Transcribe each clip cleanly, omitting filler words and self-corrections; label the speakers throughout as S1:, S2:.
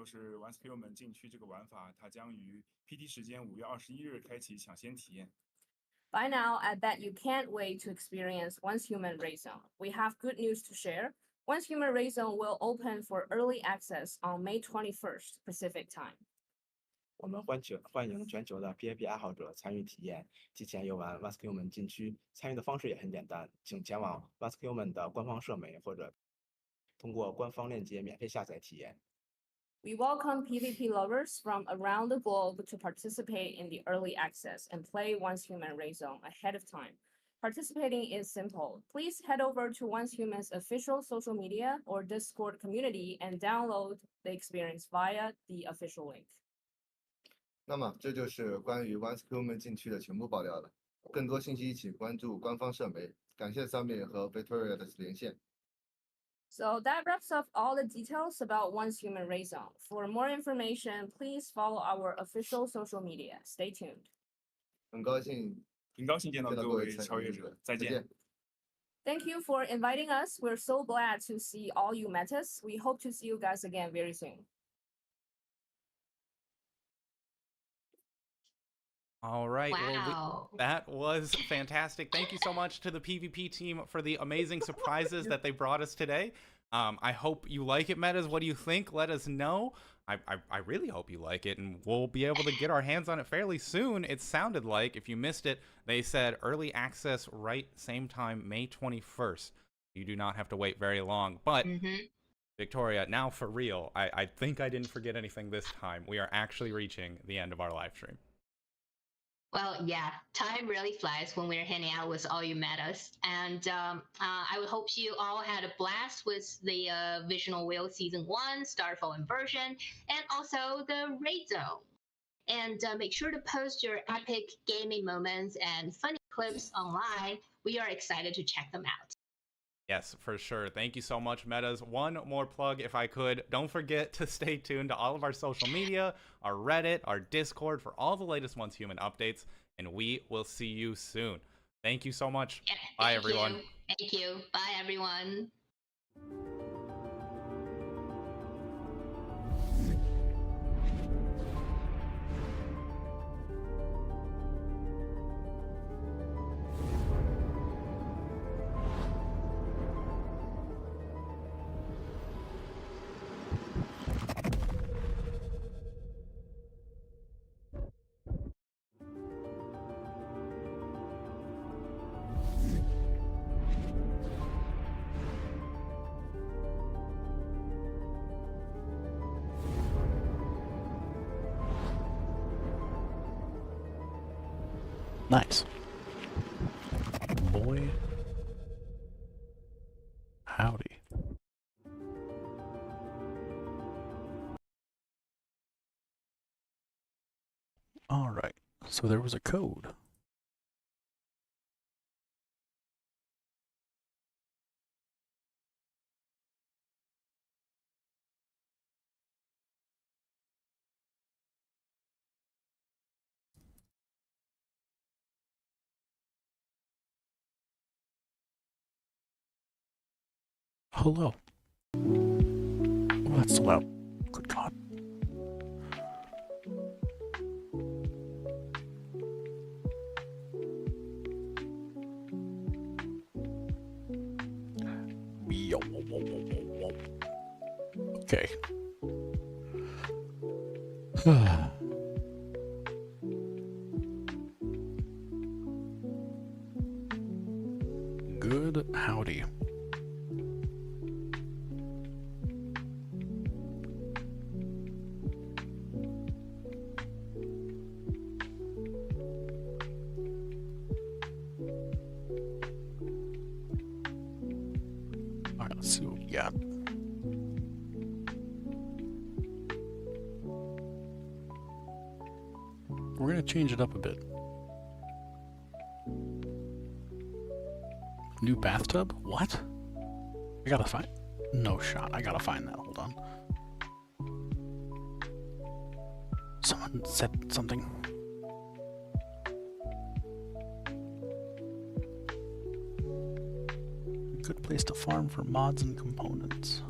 S1: 就是 Once Human 禁区这个玩法，它将于 PT 时间5月21日开启抢先体验。
S2: By now, I bet you can't wait to experience Once Human Raid Zone. We have good news to share. Once Human Raid Zone will open for early access on May 21st Pacific time.
S3: 我们欢迎全球的 PVP 爱好者参与体验，提前游玩 Once Human 禁区。参与的方式也很简单，请前往 Once Human 的官方社媒或者通过官方链接免费下载体验。
S2: We welcome PvP lovers from around the globe to participate in the early access and play Once Human Raid Zone ahead of time. Participating is simple. Please head over to Once Human's official social media or Discord community and download the experience via the official link.
S4: 那么这就是关于 Once Human 禁区的全部爆料了。更多信息请关注官方社媒。感谢 Summit 和 Victoria 的连线。
S2: So that wraps up all the details about Once Human Raid Zone. For more information, please follow our official social media. Stay tuned.
S4: 很高兴
S1: 见到各位超越者，再见。
S2: Thank you for inviting us. We're so glad to see all you metas. We hope to see you guys again very soon.
S5: All right.
S6: Wow.
S5: Well, that was fantastic. Thank you so much to the PvP team for the amazing surprises that they brought us today. I hope you like it, Metas. What do you think? Let us know. I really hope you like it, and we'll be able to get our hands on it fairly soon. It sounded like, if you missed it, they said early access right same time, May 21st. You do not have to wait very long. But, Victoria, now for real, I think I didn't forget anything this time. We are actually reaching the end of our live stream.
S6: Well, yeah, time really flies when we're hanging out with all you metas. And I would hope you all had a blast with the Visional Wheel Season 1, Starfall Inversion, and also the Raid Zone. And make sure to post your epic gaming moments and funny clips online. We are excited to check them out.
S5: Yes, for sure. Thank you so much, Metas. One more plug, if I could. Don't forget to stay tuned to all of our social media, our Reddit, our Discord for all the latest Once Human updates, and we will see you soon. Thank you so much.
S6: Yeah,
S5: Bye, everyone.
S6: Thank you. Bye, everyone.
S7: Nice. Boy. Howdy. All right. So there was a code. Hello. Oh, that's so loud. Good God. Okay. Good howdy. All right, let's see what we got. We're gonna change it up a bit. New bathtub? What? I gotta find... No shot. I gotta find that. Hold on. Someone said something. Good place to farm for mods and components.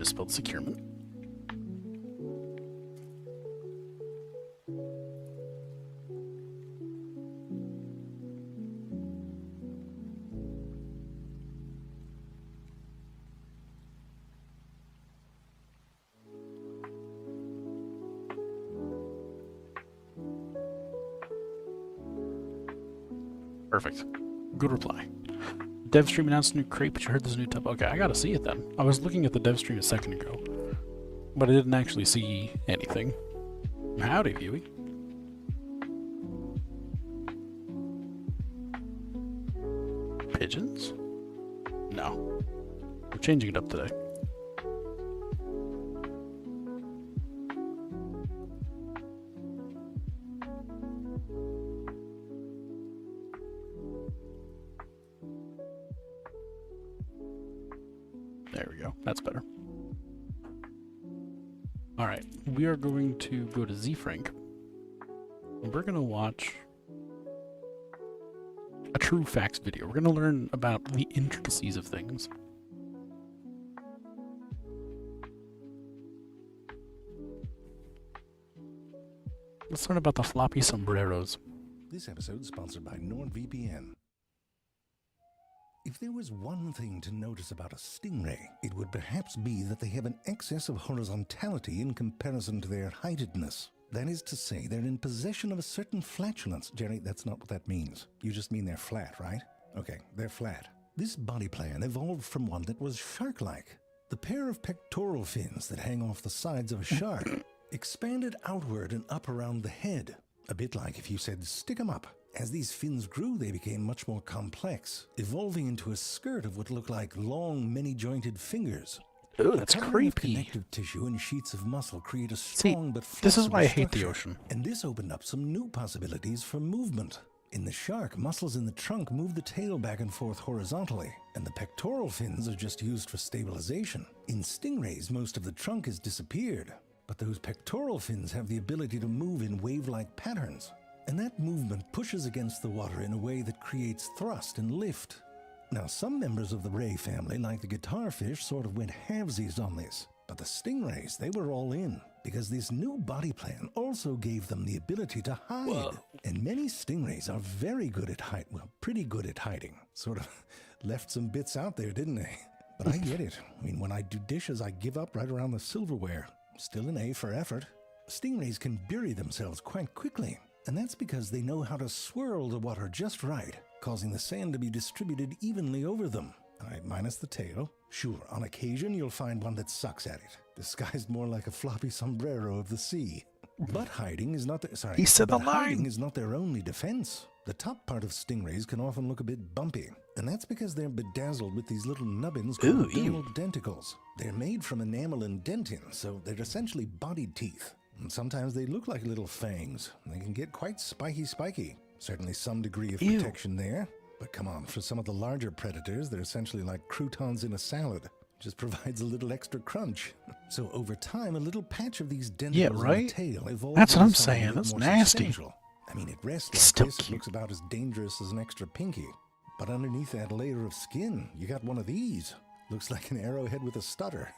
S7: misspelled securement. Perfect. Good reply. Dev stream announced a new crate, but you heard this new tub. Okay, I gotta see it then. I was looking at the dev stream a second ago, but I didn't actually see anything. Howdy, Viewey. Pigeons? No. We're changing it up today. There we go. That's better. Alright, we are going to go to ZFrank. And we're going to watch a true facts video. We're going to learn about the intricacies of things. Let's learn about the floppy sombreros.
S8: This episode is sponsored by NordVPN. If there was one thing to notice about a stingray, it would perhaps be that they have an excess of horizontality in comparison to their heightedness. That is to say, they're in possession of a certain flatulence. Jerry, that's not what that means. You just mean they're flat, right? Okay, they're flat. This body plan evolved from one that was shark-like. The pair of pectoral fins that hang off the sides of a shark expanded outward and up around the head, a bit like if you said, stick 'em up. As these fins grew, they became much more complex, evolving into a skirt of what looked like long, many-jointed fingers.
S7: Ooh, that's
S8: A covering of
S7: creepy.
S8: connective tissue and sheets of muscle create a
S7: See,
S8: strong but
S7: this is
S8: flexible
S7: why I hate the
S8: structure,
S7: ocean.
S8: and this opened up some new possibilities for movement. In the shark, muscles in the trunk move the tail back and forth horizontally, and the pectoral fins are just used for stabilization. In stingrays, most of the trunk has disappeared, but those pectoral fins have the ability to move in wave-like patterns. And that movement pushes against the water in a way that creates thrust and lift. Now, some members of the ray family, like the guitarfish, sort of went halvesies on this. But the stingrays, they were all in, because this new body plan also gave them the ability to hide.
S7: Whoa.
S8: And many stingrays are very good at pretty good at hiding. Sort of left some bits out there, didn't they? But I get it. I mean, when I do dishes, I give up right around the silverware. Still an A for effort. Stingrays can bury themselves quite quickly. And that's because they know how to swirl the water just right, causing the sand to be distributed evenly over them. All right, minus the tail. Sure, on occasion you'll find one that sucks at it, disguised more like a floppy sombrero of the sea. But hiding is not
S7: He said the
S8: but hiding
S7: line.
S8: is not their only defense. The top part of stingrays can often look a bit bumpy, and that's because they're bedazzled with these little nubbins called
S7: Ooh, ew.
S8: dermal denticles. They're made from enamel and dentin, so they're essentially bodied teeth. And sometimes they look like little fangs. They can get quite spiky. Certainly some degree of
S7: Ew.
S8: protection there. But come on, for some of the larger predators, they're essentially like croutons in a salad. Just provides a little extra crunch. So over time, a little patch of these denticles on
S7: right?
S8: the tail evolves
S7: That's what I'm
S8: into something a
S7: saying.
S8: bit
S7: That's
S8: more
S7: nasty.
S8: substantial. I mean, it rests like
S7: Still
S8: this. It
S7: cute.
S8: looks about as dangerous as an extra pinky. But underneath that layer of skin, you got one of these. Looks like an arrowhead with a stutter.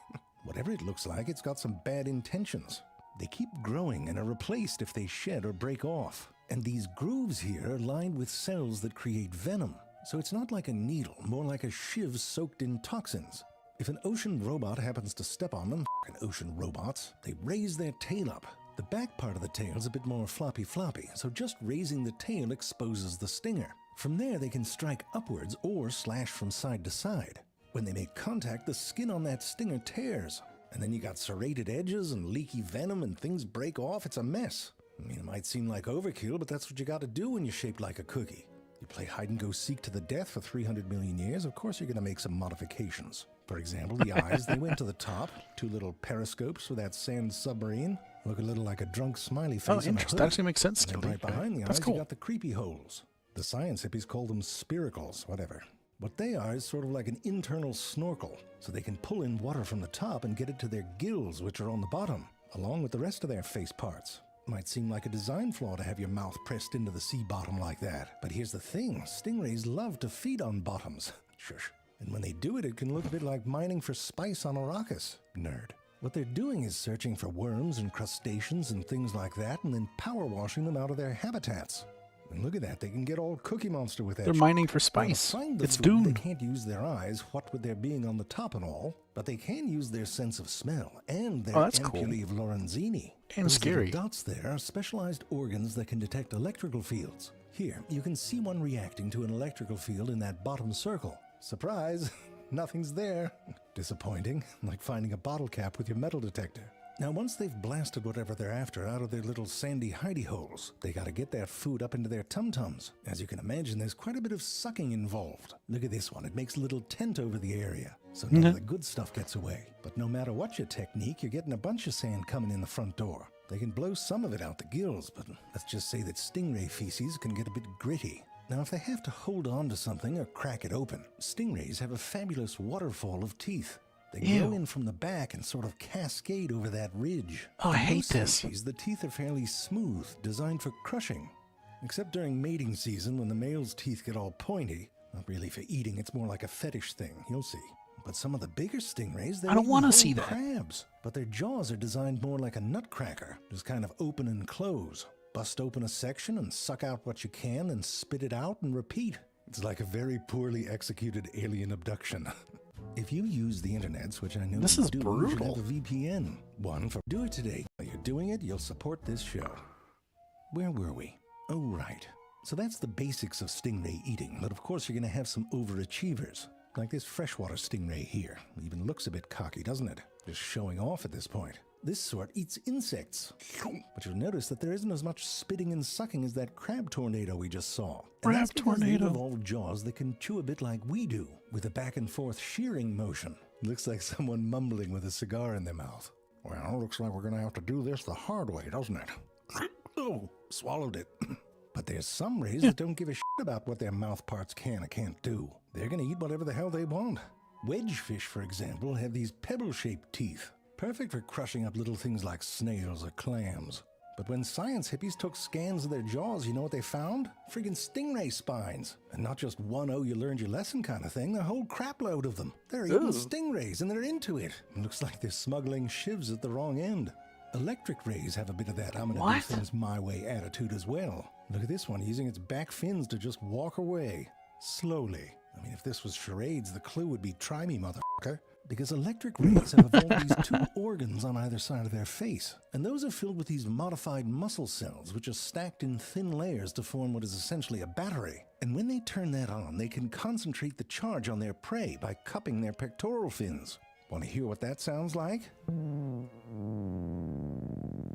S8: Whatever it looks like, it's got some bad intentions. They keep growing and are replaced if they shed or break off. And these grooves here are lined with cells that create venom. So it's not like a needle, more like a shiv soaked in toxins. If an ocean robot happens to step on them, f***ing ocean robots, they raise their tail up. The back part of the tail is a bit more floppy, so just raising the tail exposes the stinger. From there, they can strike upwards or slash from side to side. When they make contact, the skin on that stinger tears. And then you got serrated edges and leaky venom and things break off. It's a mess. I mean, it might seem like overkill, but that's what you got to do when you're shaped like a cookie. You play hide-and-go-seek to the death for 300 million years, of course you're going to make some modifications. For example, the eyes, they went to the top. 2 little periscopes for that sand submarine. Look a little like a drunk smiley face
S7: Oh,
S8: on a
S7: interesting.
S8: hood.
S7: That actually makes sense,
S8: And then
S7: Skilly.
S8: right behind the
S7: That's
S8: eyes,
S7: cool.
S8: you got the creepy holes. The science hippies call them spiracles, whatever. What they are is sort of like an internal snorkel, so they can pull in water from the top and get it to their gills, which are on the bottom, along with the rest of their face parts. Might seem like a design flaw to have your mouth pressed into the sea bottom like that, but here's the thing, stingrays love to feed on bottoms. Shush. And when they do it, it can look a bit like mining for spice on Arrakis. Nerd. What they're doing is searching for worms and crustaceans and things like that, and then power washing them out of their habitats. And look at that, they can get all Cookie Monster with that.
S7: They're mining for spice. It's Dune.
S8: They can't use their eyes, what with their being on the top and all, but they can use their sense of smell and their ampullae of Lorenzini.
S7: And
S8: Those
S7: scary.
S8: little dots there are specialized organs that can detect electrical fields. Here, you can see one reacting to an electrical field in that bottom circle. Surprise! Nothing's there. Disappointing, like finding a bottle cap with your metal detector. Now, once they've blasted whatever they're after out of their little sandy hidey holes, they gotta get that food up into their tum-tums. As you can imagine, there's quite a bit of sucking involved. Look at this one, it makes a little tent over the area, so none of the good stuff gets away. But no matter what your technique, you're getting a bunch of sand coming in the front door. They can blow some of it out the gills, but let's just say that stingray feces can get a bit gritty. Now, if they have to hold on to something or crack it open, stingrays have a fabulous waterfall of teeth. They go in from the back and sort of cascade over that ridge.
S7: Oh, I
S8: In
S7: hate
S8: most
S7: this.
S8: species, the teeth are fairly smooth, designed for crushing. Except during mating season when the male's teeth get all pointy. Not really for eating, it's more like a fetish thing, you'll see. But some of the bigger stingrays,
S7: I don't
S8: want to
S7: see that.
S8: crabs. But their jaws are designed more like a nutcracker, just kind of open and close. Bust open a section and suck out what you can and spit it out and repeat. It's like a very poorly executed alien abduction. If you use the internets, which I know
S7: This
S8: you
S7: is
S8: do, you should
S7: brutal.
S8: have a VPN. One for do it today. While you're doing it, you'll support this show. Where were we? Oh, right. So that's the basics of stingray eating, but of course you're going to have some overachievers. Like this freshwater stingray here. Even looks a bit cocky, doesn't it? Just showing off at this point. This sort eats insects. But you'll notice that there isn't as much spitting and sucking as that crab tornado we just saw. And that's
S7: Crab
S8: because they've
S7: tornado.
S8: evolved jaws that can chew a bit like we do, with a back and forth shearing motion. Looks like someone mumbling with a cigar in their mouth. Well, looks like we're gonna have to do this the hard way, doesn't it? Oh, swallowed it. But there's some rays that don't give a shit about what their mouth parts can or can't do. They're gonna eat whatever the hell they want. Wedgefish, for example, have these pebble-shaped teeth. Perfect for crushing up little things like snails or clams. But when science hippies took scans of their jaws, you know what they found? Friggin' stingray spines. And not just one "oh, you learned your lesson" kind of thing, a whole crapload of them. They're eating stingrays and they're into it. It looks like they're smuggling shivs at the wrong end. Electric rays have a bit of that "I'm gonna do things my way" attitude as well. Look at this one using its back fins to just walk away. Slowly. I mean, if this was charades, the clue would be "try me, motherfucker." Because electric rays have evolved these two organs on either side of their face. And those are filled with these modified muscle cells, which are stacked in thin layers to form what is essentially a battery. And when they turn that on, they can concentrate the charge on their prey by cupping their pectoral fins. Want to hear what that sounds like?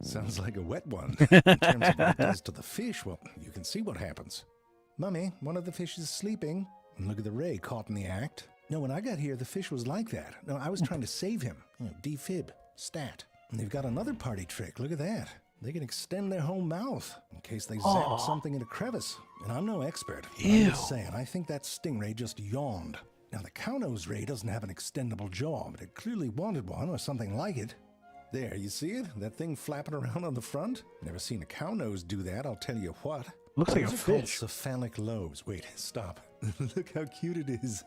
S8: Sounds like a wet one. In terms of what it does to the fish, well, you can see what happens. Mummy, one of the fish is sleeping. And look at the ray caught in the act. No, when I got here, the fish was like that. No, I was trying to save him. You know, defib, stat. And they've got another party trick. Look at that. They can extend their whole mouth in case they zap something in a crevice. And I'm no expert. But I'm just saying, I think that stingray just yawned. Now, the cow-nose ray doesn't have an extendable jaw, but it clearly wanted one or something like it. There, you see it? That thing flapping around on the front? Never seen a cow-nose do that, I'll tell you what.
S7: Looks like a
S8: Those are called
S7: fish.
S8: cephalic lobes. Wait, stop. Look how cute it is.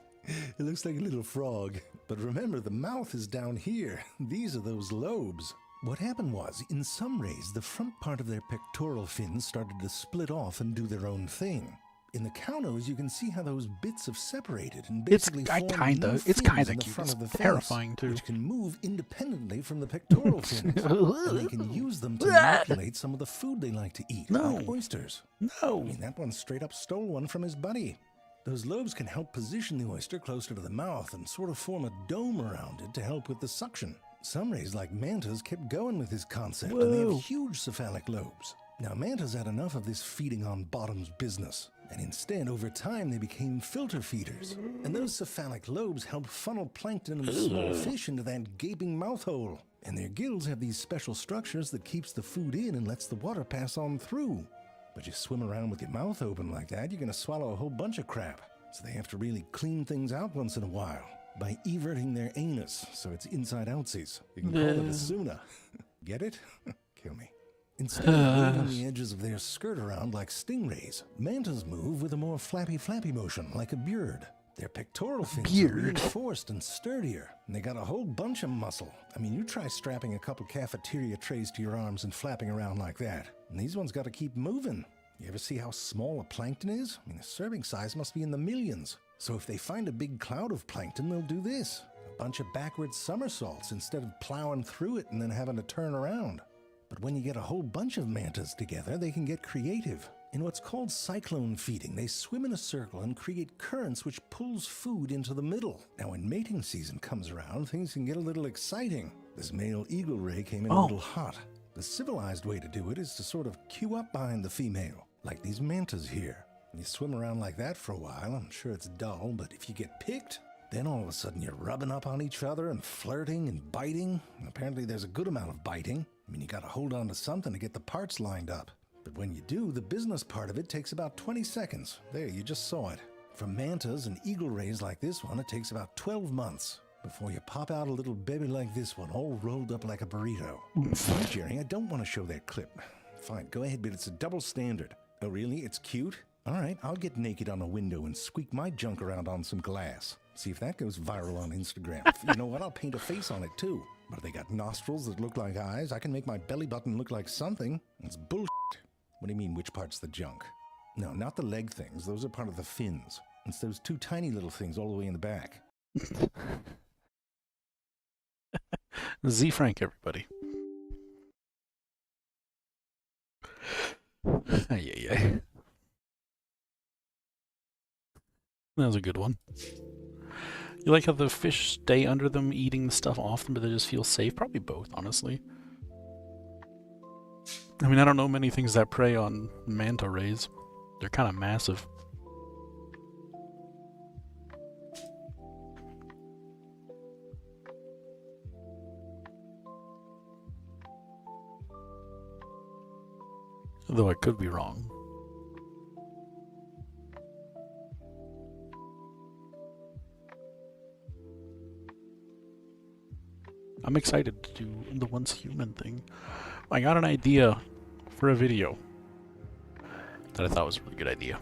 S8: It looks like a little frog. But remember, the mouth is down here. These are those lobes. What happened was, in some rays, the front part of their pectoral fins started to split off and do their own thing. In the cow-nose, you can see how those bits have separated and basically formed new
S7: it's
S8: fins
S7: kinda
S8: in the
S7: cute.
S8: front
S7: It's
S8: of the face,
S7: terrifying, too.
S8: which can move independently from the pectoral fins. And they can use them to manipulate some of the food they like to eat, like oysters. I mean, that one straight up stole one from his buddy. Those lobes can help position the oyster closer to the mouth and sort of form a dome around it to help with the suction. Some rays, like mantas, kept going with this concept, and they have huge cephalic lobes. Now, mantas had enough of this feeding on bottoms business, and instead, over time, they became filter feeders. And those cephalic lobes help funnel plankton and small fish into that gaping mouth hole. And their gills have these special structures that keeps the food in and lets the water pass on through. But you swim around with your mouth open like that, you're going to swallow a whole bunch of crap. So they have to really clean things out once in a while by everting their anus so it's inside outsies. You can call it a suna. Get it? Kill me. Instead of waving the edges of their skirt around like stingrays, mantas move with a more flappy motion like a beard. Their pectoral fins are
S7: Beard.
S8: reinforced and sturdier, and they got a whole bunch of muscle. I mean, you try strapping a couple cafeteria trays to your arms and flapping around like that, and these ones got to keep moving. You ever see how small a plankton is? I mean, the serving size must be in the millions. So if they find a big cloud of plankton, they'll do this. A bunch of backwards somersaults instead of plowing through it and then having to turn around. But when you get a whole bunch of mantas together, they can get creative. In what's called cyclone feeding, they swim in a circle and create currents which pulls food into the middle. Now, when mating season comes around, things can get a little exciting. This male eagle ray came in a little hot. The civilized way to do it is to sort of queue up behind the female, like these mantas here. You swim around like that for a while. I'm sure it's dull, but if you get picked, then all of a sudden you're rubbing up on each other and flirting and biting. And apparently there's a good amount of biting. I mean, you gotta hold on to something to get the parts lined up. But when you do, the business part of it takes about 20 seconds. There, you just saw it. For mantas and eagle rays like this one, it takes about 12 months before you pop out a little baby like this one, all rolled up like a burrito. Sorry, Jerry, I don't want to show that clip. Fine, go ahead, but it's a double standard. Oh, really? It's cute? All right, I'll get naked on a window and squeak my junk around on some glass. See if that goes viral on Instagram. You know what? I'll paint a face on it, too. But they got nostrils that look like eyes. I can make my belly button look like something. It's bullshit. What do you mean, which part's the junk? No, not the leg things. Those are part of the fins. It's those two tiny little things all the way in the back.
S7: Z Frank, everybody. Ay. That was a good one. You like how the fish stay under them, eating the stuff off them, but they just feel safe? Probably both, honestly. I mean, I don't know many things that prey on manta rays. They're kind of massive. Though I could be wrong. I'm excited to do the once human thing. I got an idea for a video that I thought was a really good idea.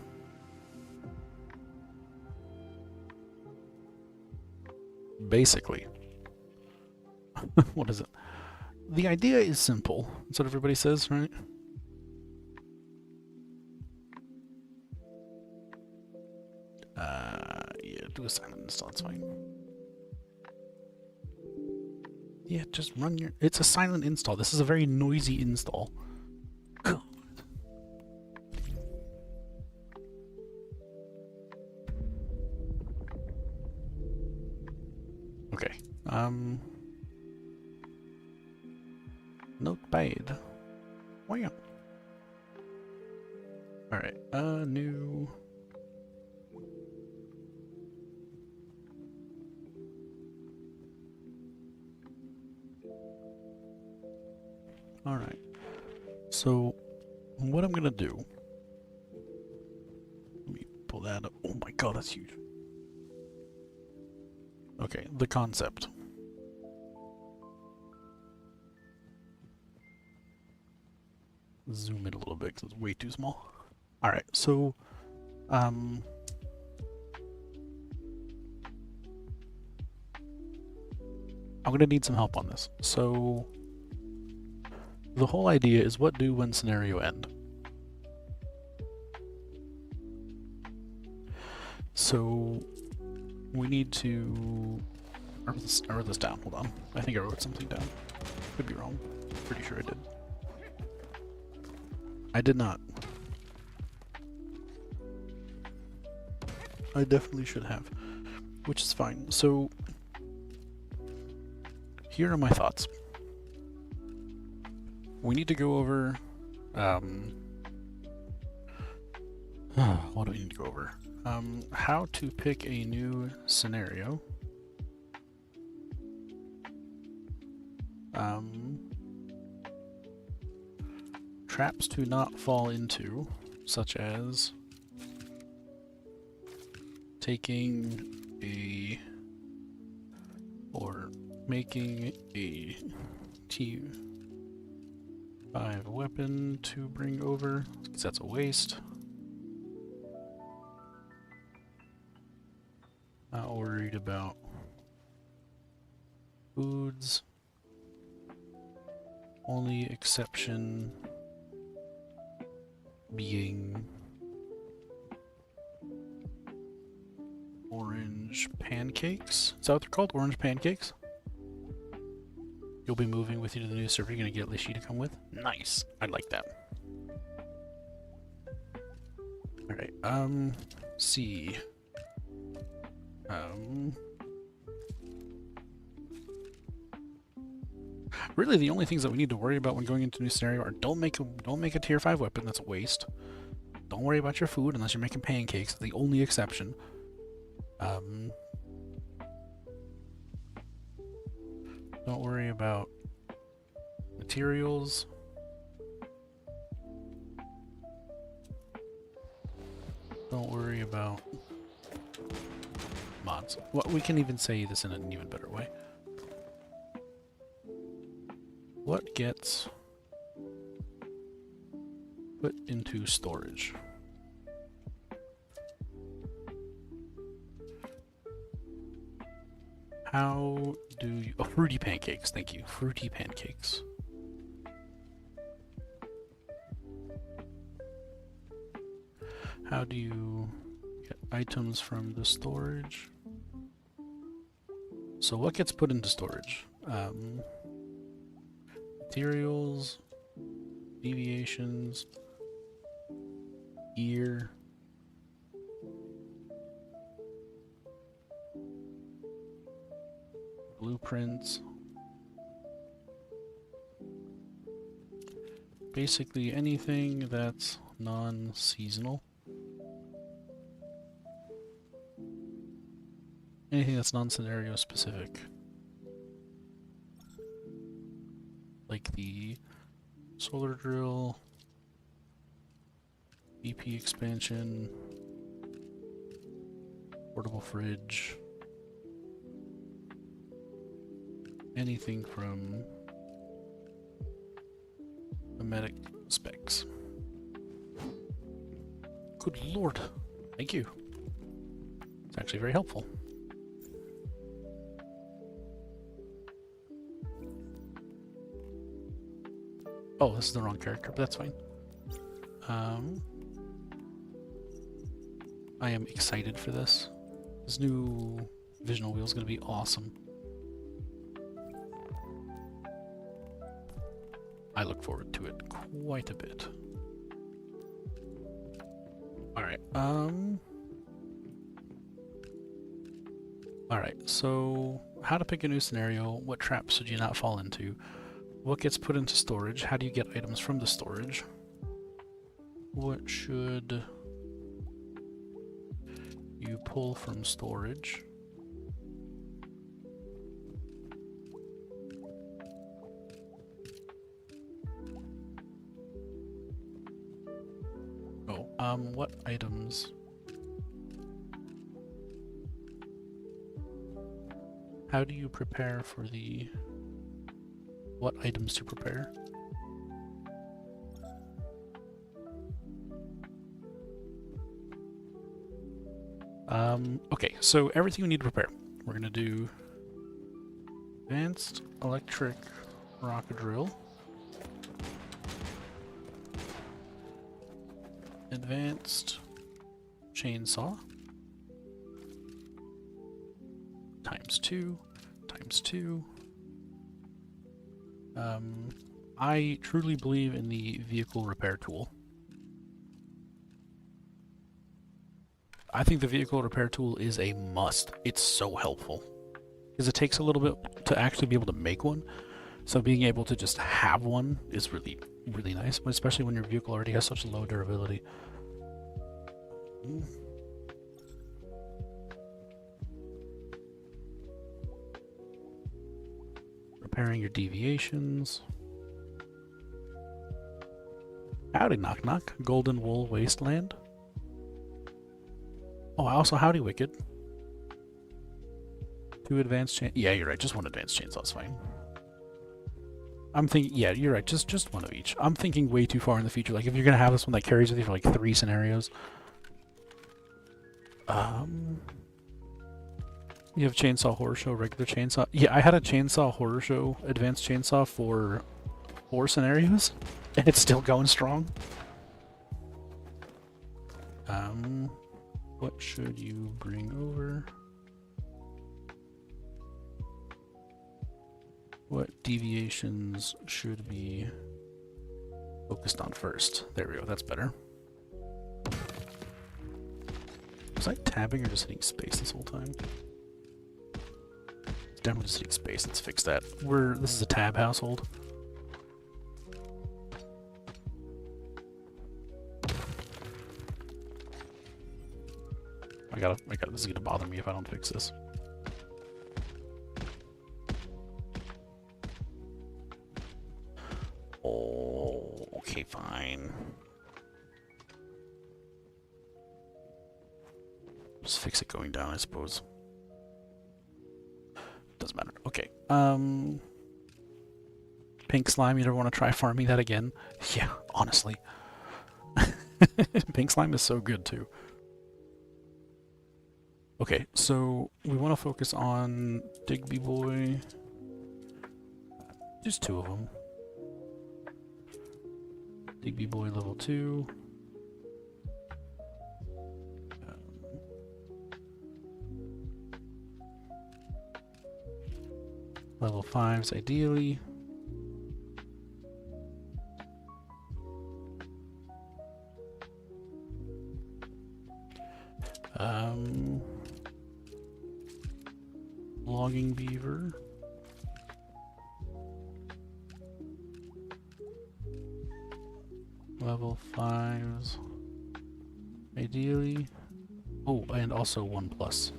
S7: Basically, what is it? The idea is simple. That's what everybody says, right? Yeah, do a silent install, it's fine. Yeah, just run your... It's a silent install. This is a very noisy install. God. Okay. Not bad. Wow. Alright, new... Alright, so what I'm gonna do, let me pull that up. Oh my god, that's huge. Okay, the concept. Zoom in a little bit because it's way too small. Alright, so, I'm gonna need some help on this. So, the whole idea is what do when scenario end. So we need to... I wrote this down, hold on. I think I wrote something down. Could be wrong. Pretty sure I did. I did not. I definitely should have. Which is fine. So here are my thoughts. We need to go over, what do we need to go over? How to pick a new scenario. Traps to not fall into, such as taking a, or making a T5 weapon to bring over, because that's a waste. Not worried about foods. Only exception being orange pancakes. Is that what they're called? Orange pancakes? You'll be moving with you to the new server. You're gonna get Lishi to come with? Nice. I like that. Alright, see. Really the only things that we need to worry about when going into a new scenario are don't make a tier 5 weapon, that's a waste. Don't worry about your food unless you're making pancakes, the only exception. Don't worry about materials. Don't worry about mods. Well, we can even say this in an even better way. What gets put into storage? How do you... Oh, fruity pancakes, thank you. Fruity pancakes. How do you get items from the storage? So what gets put into storage? Materials, deviations, ear, blueprints. Basically anything that's non-seasonal. Anything that's non-scenario specific. Like the solar drill, BP expansion, portable fridge, anything from the medic specs. Good lord, thank you. It's actually very helpful. Oh, this is the wrong character, but that's fine. I am excited for this. This new visual wheel is going to be awesome. I look forward to it quite a bit. Alright, Alright, so how to pick a new scenario, what traps should you not fall into? What gets put into storage? How do you get items from the storage? What should you pull from storage? Oh, what items? How do you prepare for the... What items to prepare? Okay, so everything we need to prepare. We're gonna do advanced electric rocket drill, advanced chainsaw, times 2, times 2. I truly believe in the vehicle repair tool. I think the vehicle repair tool is a must. It's so helpful. Because it takes a little bit to actually be able to make one. So being able to just have one is really, really nice. But especially when your vehicle already has such low durability. Repairing your deviations. Howdy, knock knock. Golden Wool Wasteland. Oh, also howdy, Wicked. 2 advanced chain. Yeah, you're right. Just 1 advanced chainsaw's fine. I'm thinking. Yeah, you're right. Just 1 of each. I'm thinking way too far in the future. Like if you're gonna have this one that carries with you for like 3 scenarios. You have chainsaw horror show, regular chainsaw. Yeah, I had a chainsaw horror show, advanced chainsaw for 4 scenarios, and it's still going strong. What should you bring over? What deviations should be focused on first? There we go, that's better. Was I tabbing or just hitting space this whole time? Definitely just hitting space, let's fix that. This is a tab household. This is gonna bother me if I don't fix this. Oh, okay, fine. Just fix it going down, I suppose. Doesn't matter. Okay. Pink slime, you never want to try farming that again? Yeah, honestly. Pink slime is so good too. Okay, so we want to focus on Digby Boy. Just 2 of them. Digby Boy level 2. Level 5s ideally. Logging beaver. Level 5s. Ideally. Oh, and also 1+.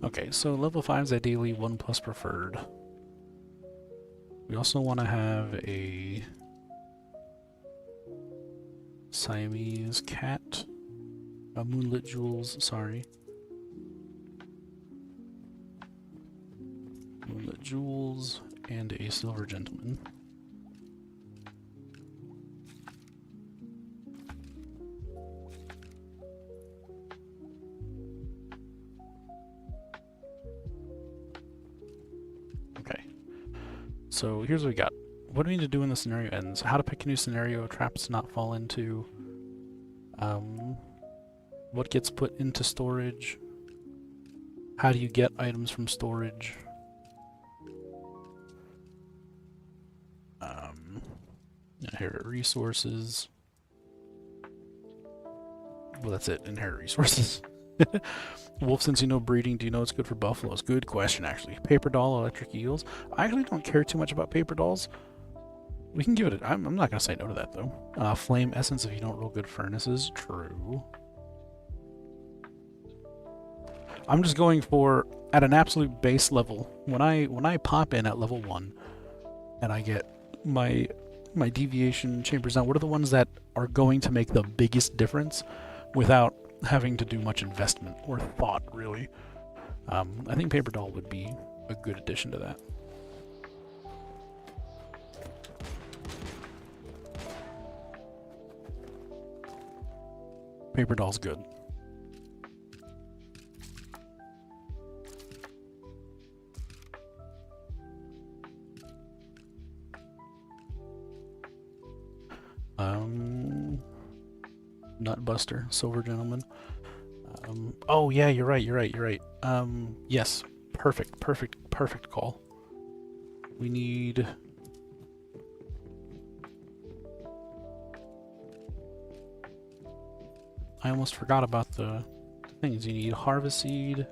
S7: Okay, so level 5's ideally 1+ preferred. We also want to have a Siamese cat, a Moonlit Jewels, sorry. Moonlit Jewels, and a Silver Gentleman. So here's what we got. What do we need to do when the scenario ends? How to pick a new scenario, traps to not fall into. What gets put into storage? How do you get items from storage? Inherit resources. Well, that's it. Inherit resources. Wolf, since you know breeding, do you know it's good for buffaloes? Good question, actually. Paper doll, electric eels. I actually don't care too much about paper dolls. We can give it I'm not going to say no to that, though. Flame essence if you don't roll good furnaces. True. I'm just going for, at an absolute base level, when I pop in at level 1, and I get my deviation chambers down, what are the ones that are going to make the biggest difference without having to do much investment or thought, really? I think paper doll would be a good addition to that. Paper doll's good. Nutbuster, Silver Gentleman. Oh yeah, you're right. Yes, perfect call. We need... I almost forgot about the things. You need harvest seed.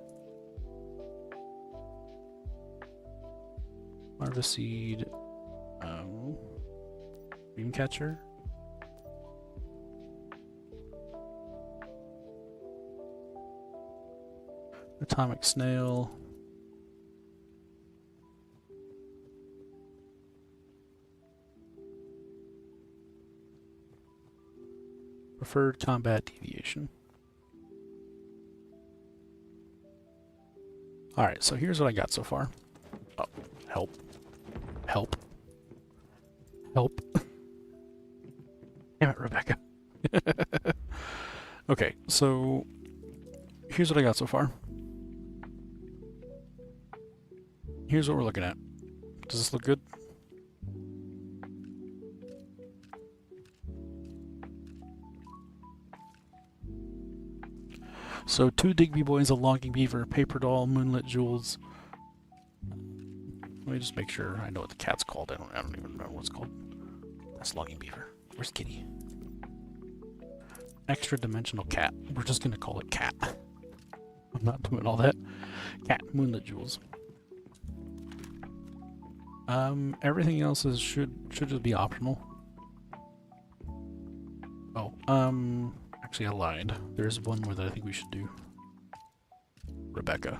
S7: Dreamcatcher. Atomic snail. Preferred combat deviation. Alright, so here's what I got so far. Oh, help. Help. Help. Damn it, Rebecca. Okay, so here's what I got so far. Here's what we're looking at. Does this look good? So 2 Digby Boys, a Logging Beaver, Paper Doll, Moonlit Jewels. Let me just make sure I know what the cat's called. I don't even remember what it's called. That's Logging Beaver. Where's Kitty? Extra Dimensional Cat. We're just gonna call it Cat. I'm not doing all that. Cat, Moonlit Jewels. Everything else is should just be optional. Oh, actually I lied. There's one more that I think we should do. Rebecca.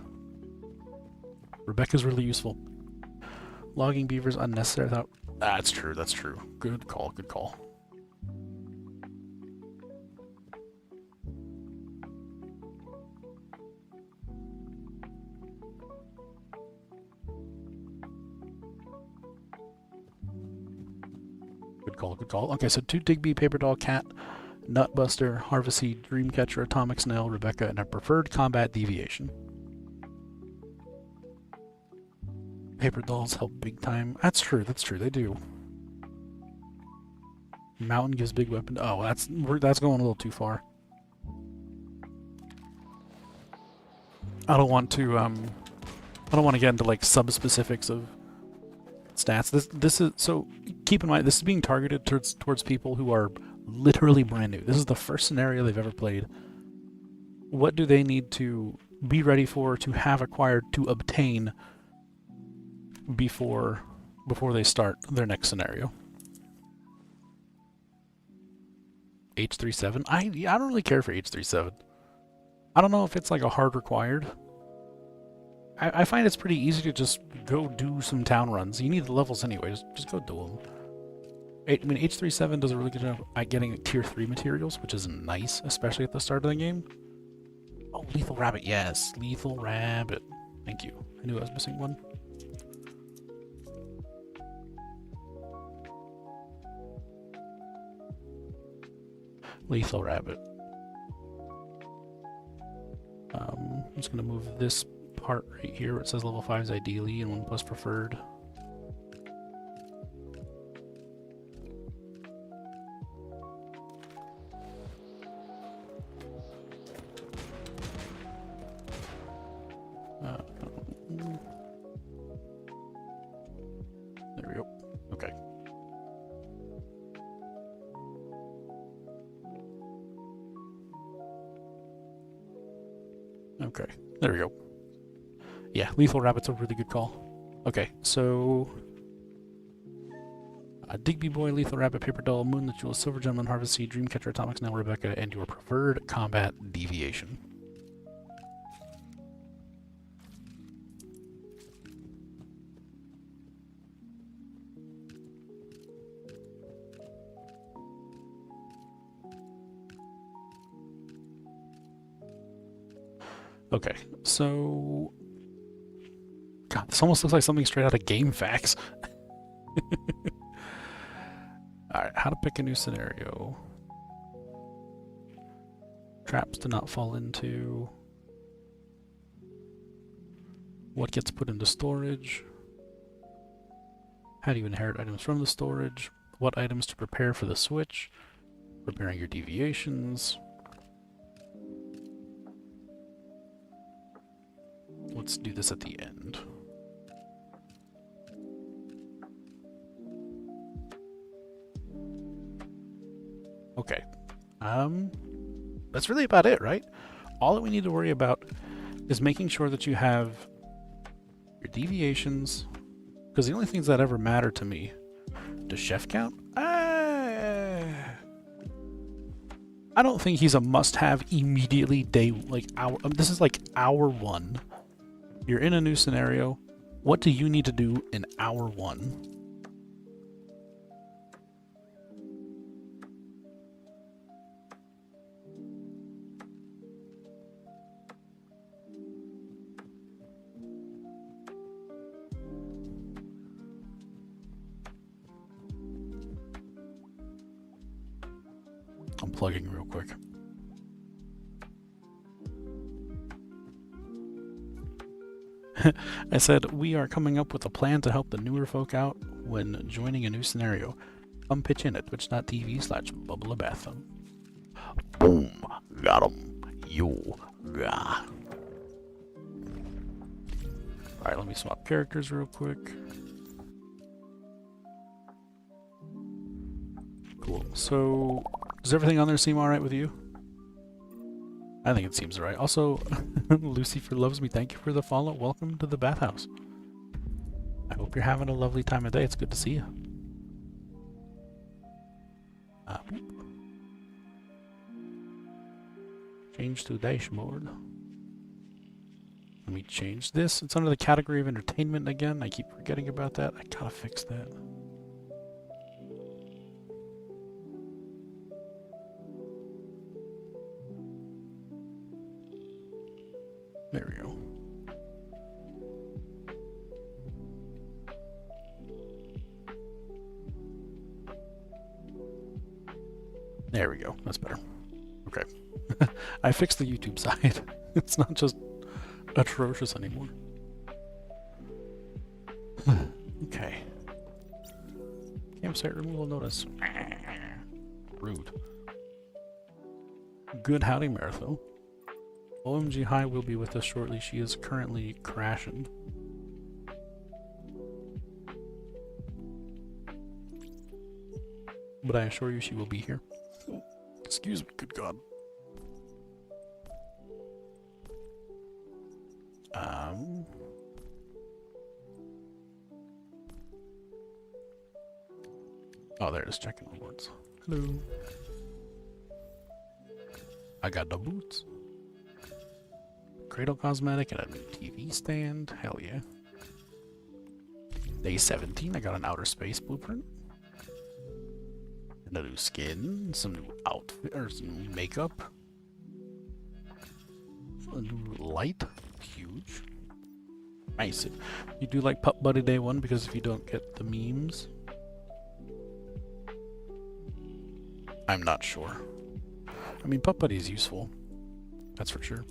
S7: Rebecca's really useful. Logging Beavers unnecessary. That's true, that's true. Good call, good call. Good call, good call. Okay, so 2 Digby, Paper Doll, Cat, Nutbuster, Harvest Seed, Dreamcatcher, Atomic Snail, Rebecca, and a preferred combat deviation. Paper dolls help big time. That's true, they do. Mountain gives big weapon. Oh, that's going a little too far. I don't want to get into like sub-specifics of stats. This is, so keep in mind, this is being targeted towards people who are literally brand new. This is the first scenario they've ever played. What do they need to be ready for, to have acquired, to obtain before they start their next scenario? H37? I don't really care for H37. I don't know if it's like a hard required. I find it's pretty easy to just go do some town runs. You need the levels anyway, just go do them. I mean, H37 does a really good job at getting tier 3 materials, which is nice, especially at the start of the game. Oh, Lethal Rabbit, yes. Lethal Rabbit. Thank you. I knew I was missing one. Lethal Rabbit. I'm just going to move this part right here where it says level 5 is ideally and 1+ preferred. There we go. Okay. Okay, there we go. Yeah, Lethal Rabbit's a really good call. Okay, so Digby Boy, Lethal Rabbit, Paper Doll, Moonlit Jewel, Silver Gentleman, Harvest Seed, Dreamcatcher, Atomic Snail, Rebecca, and your preferred combat deviation. Okay, so God, this almost looks like something straight out of Game Facts. Alright, how to pick a new scenario. Traps to not fall into. What gets put into storage. How do you inherit items from the storage? What items to prepare for the switch. Preparing your deviations. Let's do this at the end. Okay. That's really about it, right? All that we need to worry about is making sure that you have your deviations, because the only things that ever matter to me, does Chef count? I don't think he's a must-have immediately day, like hour. This is like hour 1. You're in a new scenario. What do you need to do in hour 1? I'm plugging real quick. I said, we are coming up with a plan to help the newer folk out when joining a new scenario. Come pitch in at twitch.tv/BubbleAbath. Boom. Got him. Yo. Gah. Alright, let me swap characters real quick. Cool. So, does everything on there seem alright with you? I think it seems alright. Also, Lucifer Loves Me, thank you for the follow. Welcome to the bathhouse. I hope you're having a lovely time of day. It's good to see you. Change to dashboard. Let me change this. It's under the category of entertainment again. I keep forgetting about that. I gotta fix that. There we go. There we go. That's better. Okay. I fixed the YouTube side. It's not just atrocious anymore. Okay. Campsite removal notice. Rude. Good howdy, Maratho. OMG High will be with us shortly. She is currently crashing. But I assure you she will be here. Excuse me, good God. Oh, there it is. Checking rewards. Hello. I got the boots. Cradle cosmetic and a new TV stand. Hell yeah. Day 17, I got an outer space blueprint. And a new skin, some new outfit, or some new makeup. A new light. Huge. Nice. You do like Pup Buddy Day 1 because if you don't get the memes. I'm not sure. I mean, Pup Buddy is useful. That's for sure.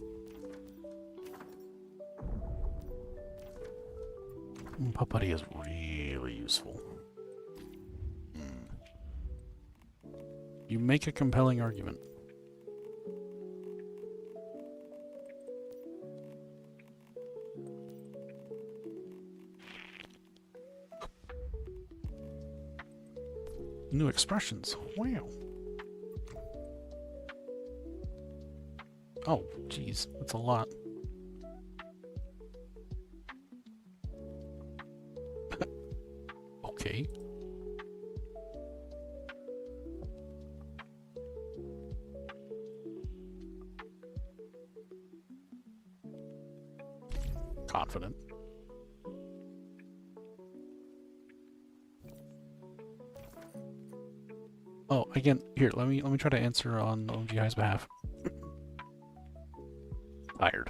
S7: Pup Buddy is really useful. You make a compelling argument. New expressions. Wow. Oh, geez. That's a lot. Okay. Confident. Oh, again, here, let me try to answer on OMG High's behalf. Tired.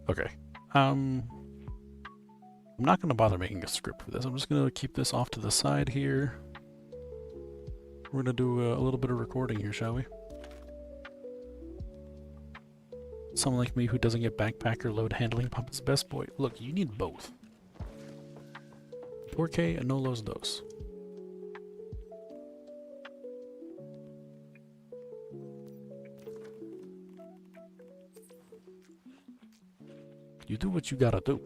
S7: Okay. I'm not going to bother making a script for this. I'm just going to keep this off to the side here. We're going to do a little bit of recording here, shall we? Someone like me who doesn't get backpacker load handling pump is best boy. Look, you need both. 4K and no los dos. You do what you gotta do.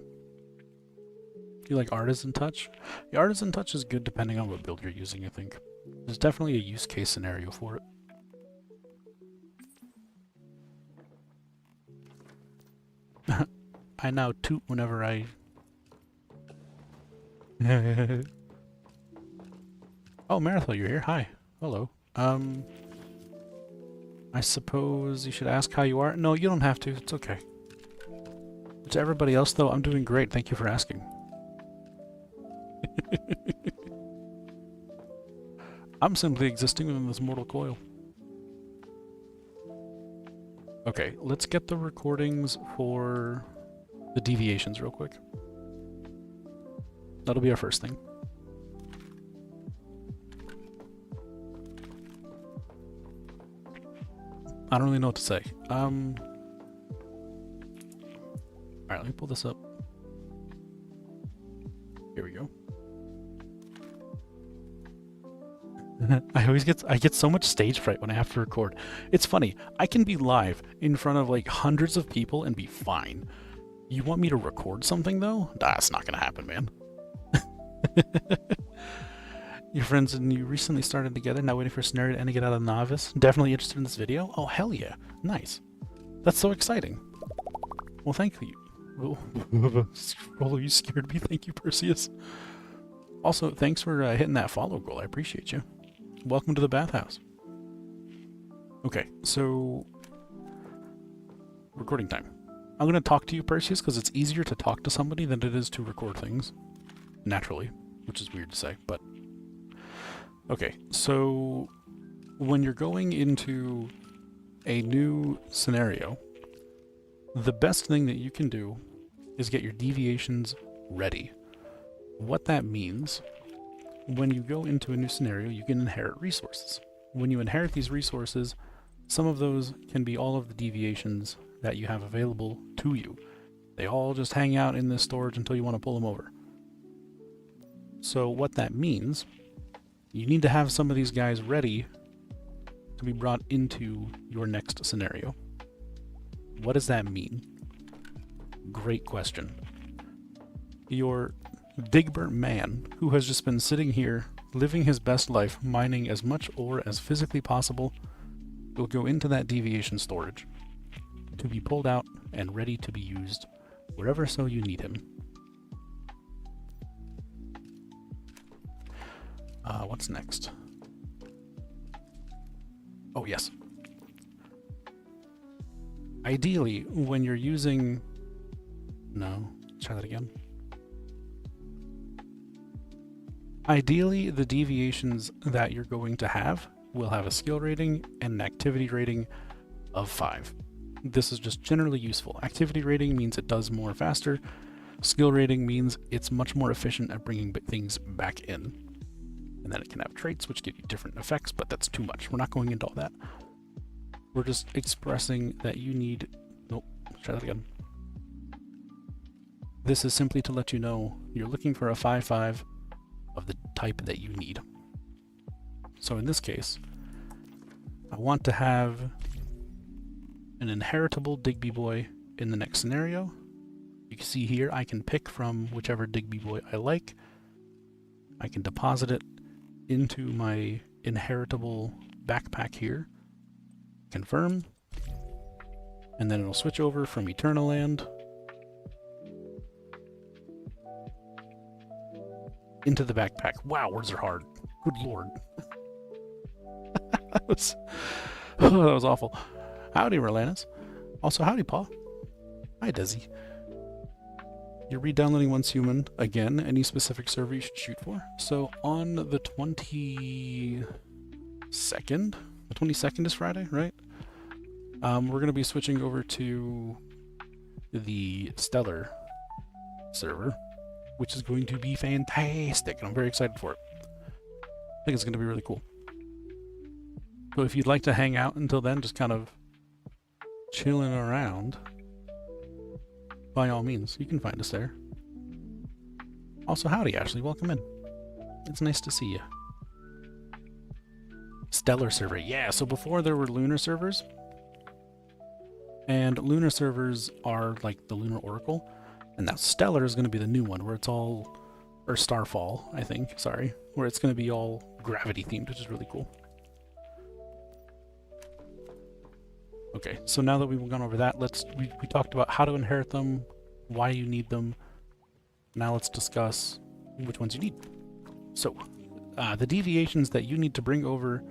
S7: You like Artisan Touch? The Artisan Touch is good depending on what build you're using, I think. There's definitely a use case scenario for it. I now toot whenever I... Oh, Marathon, you're here? Hi. Hello. I suppose you should ask how you are? No, you don't have to. It's okay. To everybody else, though, I'm doing great. Thank you for asking. I'm simply existing within this mortal coil. Okay, let's get the recordings for the deviations real quick. That'll be our first thing. I don't really know what to say. All right, let me pull this up. Here we go. I get so much stage fright when I have to record. It's funny. I can be live in front of like hundreds of people and be fine. You want me to record something though? That's not gonna happen, man. Your friends and you recently started together, now waiting for a scenario to end to get out of novice. Definitely interested in this video? Oh, hell yeah. Nice. That's so exciting. Well, thank you. Rolo, you scared me. Thank you, Perseus. Also, thanks for hitting that follow goal. I appreciate you. Welcome to the bathhouse. Okay, so... recording time. I'm going to talk to you, Perseus, because it's easier to talk to somebody than it is to record things. Naturally. Which is weird to say, but... Okay, so... when you're going into a new scenario, the best thing that you can do is get your deviations ready. What that means, when you go into a new scenario, you can inherit resources. When you inherit these resources, some of those can be all of the deviations that you have available to you. They all just hang out in this storage until you want to pull them over. So what that means, you need to have some of these guys ready to be brought into your next scenario. What does that mean? Great question. Your Digbert man, who has just been sitting here, living his best life, mining as much ore as physically possible, will go into that deviation storage to be pulled out and ready to be used wherever so you need him. What's next? Oh, yes. Ideally, when you're using... No, try that again. Ideally, the deviations that you're going to have will have a skill rating and an activity rating of 5. This is just generally useful. Activity rating means it does more faster. Skill rating means it's much more efficient at bringing things back in. And then it can have traits which give you different effects, but that's too much. We're not going into all that. We're just expressing that you need... Nope, try that again. This is simply to let you know you're looking for a 5/5 of the type that you need. So in this case, I want to have an inheritable Digby boy in the next scenario. You can see here I can pick from whichever Digby boy I like. I can deposit it into my inheritable backpack here. Confirm. And then it'll switch over from Eternal Land into the backpack. Wow, words are hard. Good lord. that was awful. Howdy, Rolanus. Also, howdy, Paul. Hi, Desi. You're re-downloading Once Human again. Any specific server you should shoot for? So on the 22nd, the 22nd is Friday, right? We're going to be switching over to the Stellar server, which is going to be fantastic, and I'm very excited for it. I think it's going to be really cool. So if you'd like to hang out until then, just kind of chilling around, by all means, you can find us there. Also, howdy, Ashley. Welcome in. It's nice to see you. Stellar server. Yeah, so before there were lunar servers, and lunar servers are like the Lunar Oracle, and now Stellar is going to be the new one, where it's all, or Starfall, I think, sorry, where it's going to be all gravity themed, which is really cool. Okay, so now that we've gone over that, we talked about how to inherit them, why you need them. Now let's discuss which ones you need. So, the deviations that you need to bring over,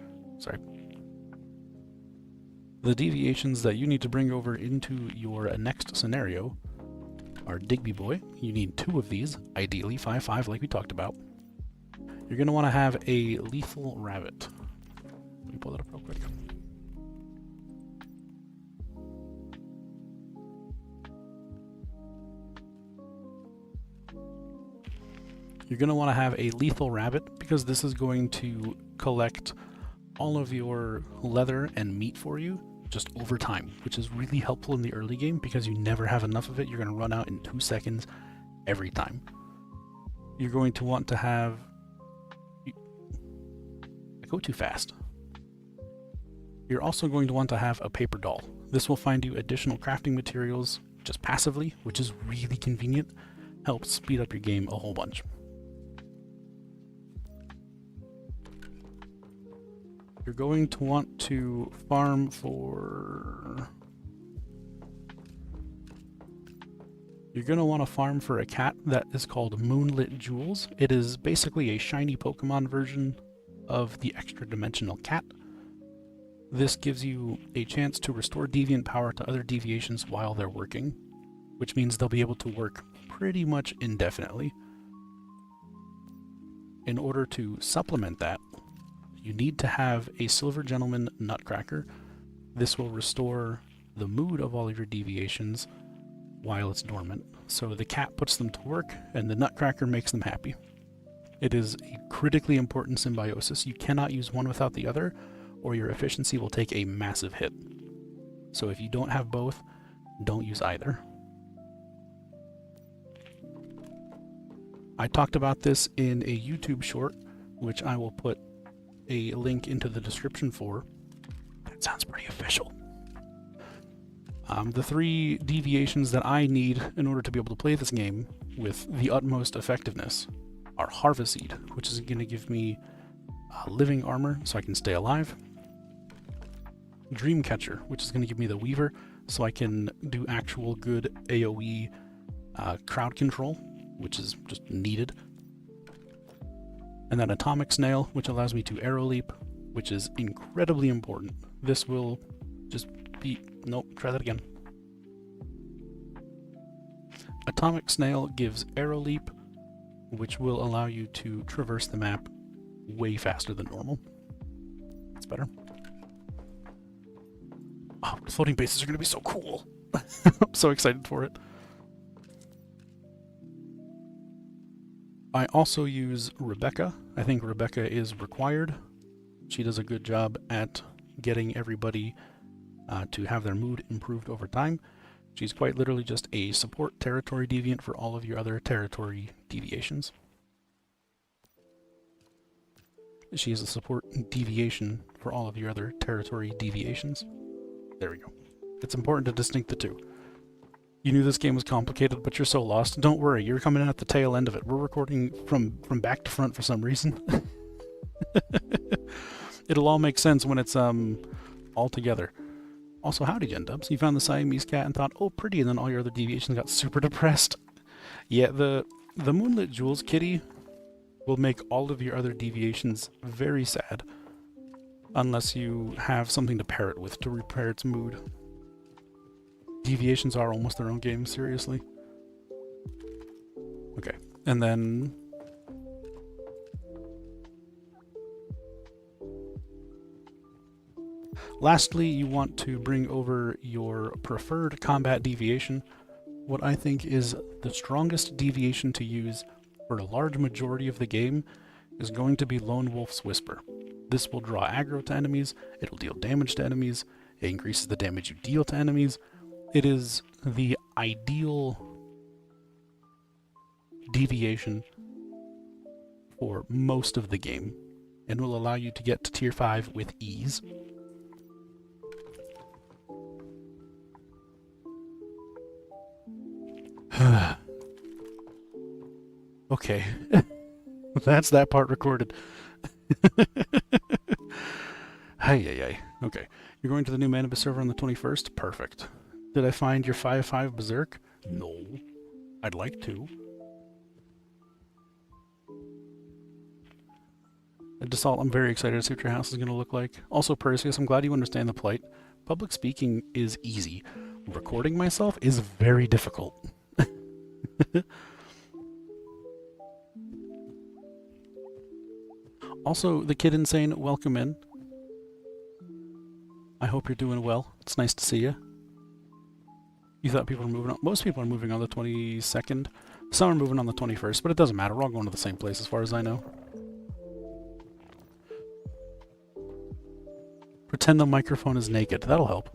S7: the deviations that you need to bring over into your next scenario are Digby Boy. You need 2 of these, ideally 5/5 like we talked about. You're going to want to have a Lethal Rabbit. Let me pull that up real quick. You're going to want to have a Lethal Rabbit because this is going to collect all of your leather and meat for you just over time, which is really helpful in the early game because you never have enough of it. You're going to run out in 2 seconds every time. You're going to want to have... I go too fast. You're also going to want to have a paper doll. This will find you additional crafting materials just passively, which is really convenient. Helps speed up your game a whole bunch. You're going to want to farm for... You're going to want to farm for a cat that is called Moonlit Jewels. It is basically a shiny Pokemon version of the extra dimensional cat. This gives you a chance to restore deviant power to other deviations while they're working, which means they'll be able to work pretty much indefinitely. In order to supplement that, you need to have a Silver Gentleman Nutcracker. This will restore the mood of all of your deviations while it's dormant. So the cat puts them to work, and the Nutcracker makes them happy. It is a critically important symbiosis. You cannot use one without the other, or your efficiency will take a massive hit. So if you don't have both, don't use either. I talked about this in a YouTube short, which I will put a link into the description for. That sounds pretty official. The 3 deviations that I need in order to be able to play this game with the utmost effectiveness are Harvest Seed, which is going to give me living armor so I can stay alive. Dreamcatcher, which is going to give me the Weaver so I can do actual good AoE crowd control, which is just needed. And then Atomic Snail, which allows me to Arrow Leap, which is incredibly important. This will just be... Nope, try that again. Atomic Snail gives Arrow Leap, which will allow you to traverse the map way faster than normal. That's better. Oh, floating bases are going to be so cool. I'm so excited for it. I also use Rebecca. I think Rebecca is required. She does a good job at getting everybody to have their mood improved over time. She's quite literally just a support territory deviant for all of your other territory deviations. She is a support deviation for all of your other territory deviations. There we go. It's important to distinct the two. You knew this game was complicated, but you're so lost. Don't worry, you're coming in at the tail end of it. We're recording from back to front for some reason. It'll all make sense when it's all together. Also, howdy, Gen-Dubs. You found the Siamese cat and thought, oh, pretty, and then all your other deviations got super depressed. Yeah, the Moonlit Jewels kitty will make all of your other deviations very sad, unless you have something to pair it with to repair its mood. Deviations are almost their own game, seriously. Okay, and then... Lastly, you want to bring over your preferred combat deviation. What I think is the strongest deviation to use for a large majority of the game is going to be Lone Wolf's Whisper. This will draw aggro to enemies, it'll deal damage to enemies, it increases the damage you deal to enemies. It is the ideal deviation for most of the game, and will allow you to get to tier 5 with ease. Okay, that's that part recorded. Hey. Okay, you're going to the new Manibus server on the 21st? Perfect. Did I find your 5-5 Berserk? No. I'd like to. Dassault, I'm very excited to see what your house is going to look like. Also, Perseus, I'm glad you understand the plight. Public speaking is easy. Recording myself is very difficult. Also, the Kid Insane, welcome in. I hope you're doing well. It's nice to see you. You thought people were moving on? Most people are moving on the 22nd. Some are moving on the 21st, but it doesn't matter. We're all going to the same place as far as I know. Pretend the microphone is naked. That'll help.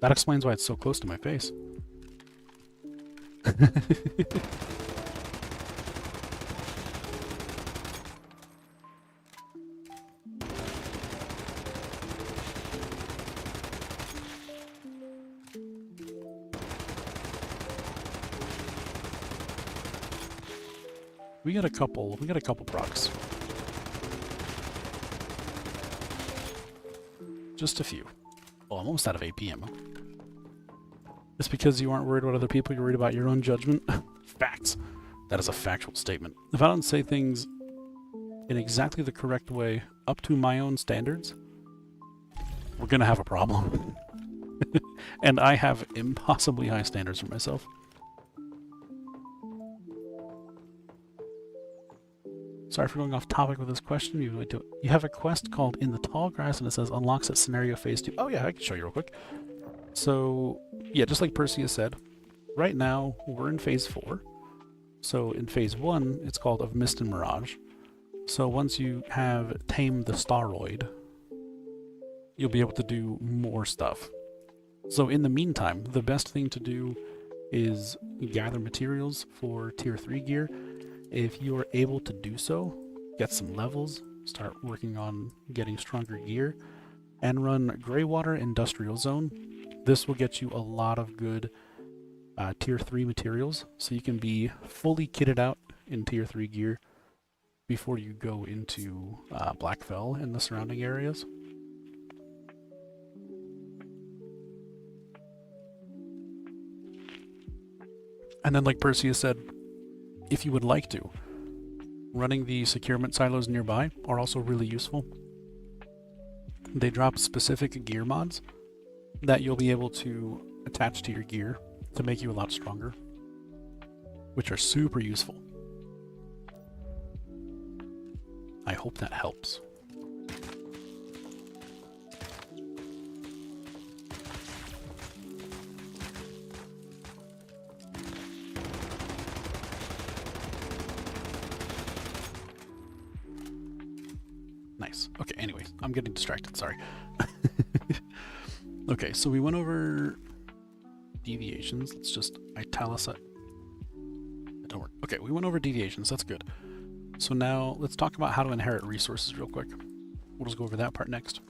S7: That explains why it's so close to my face. We got a couple procs. Just a few. Oh, I'm almost out of AP ammo. Just because you aren't worried about other people, you're worried about your own judgment? Facts. That is a factual statement. If I don't say things in exactly the correct way up to my own standards, we're gonna have a problem. And I have impossibly high standards for myself. Sorry for going off topic with this question. You have a quest called In the Tall Grass, and it says unlocks at scenario phase 2. Oh yeah, I can show you real quick. So yeah, just like Perseus said, right now we're in phase 4. So in phase 1, it's called Of Mist and Mirage. So once you have tamed the Staroid, you'll be able to do more stuff. So in the meantime, the best thing to do is gather materials for tier 3 gear. If you are able to do so, get some levels, start working on getting stronger gear, and run Greywater Industrial Zone. This will get you a lot of good tier 3 materials, so you can be fully kitted out in tier 3 gear before you go into Blackfell and the surrounding areas. And then, like Perseus said, if you would like to, running the securement silos nearby are also really useful. They drop specific gear mods that you'll be able to attach to your gear to make you a lot stronger, which are super useful. I hope that helps. Nice. Okay, anyways, I'm getting distracted, sorry. Okay, so we went over deviations. Let's just italicize. Don't work. Okay, we went over deviations, that's good. So now let's talk about how to inherit resources real quick. We'll just go over that part next.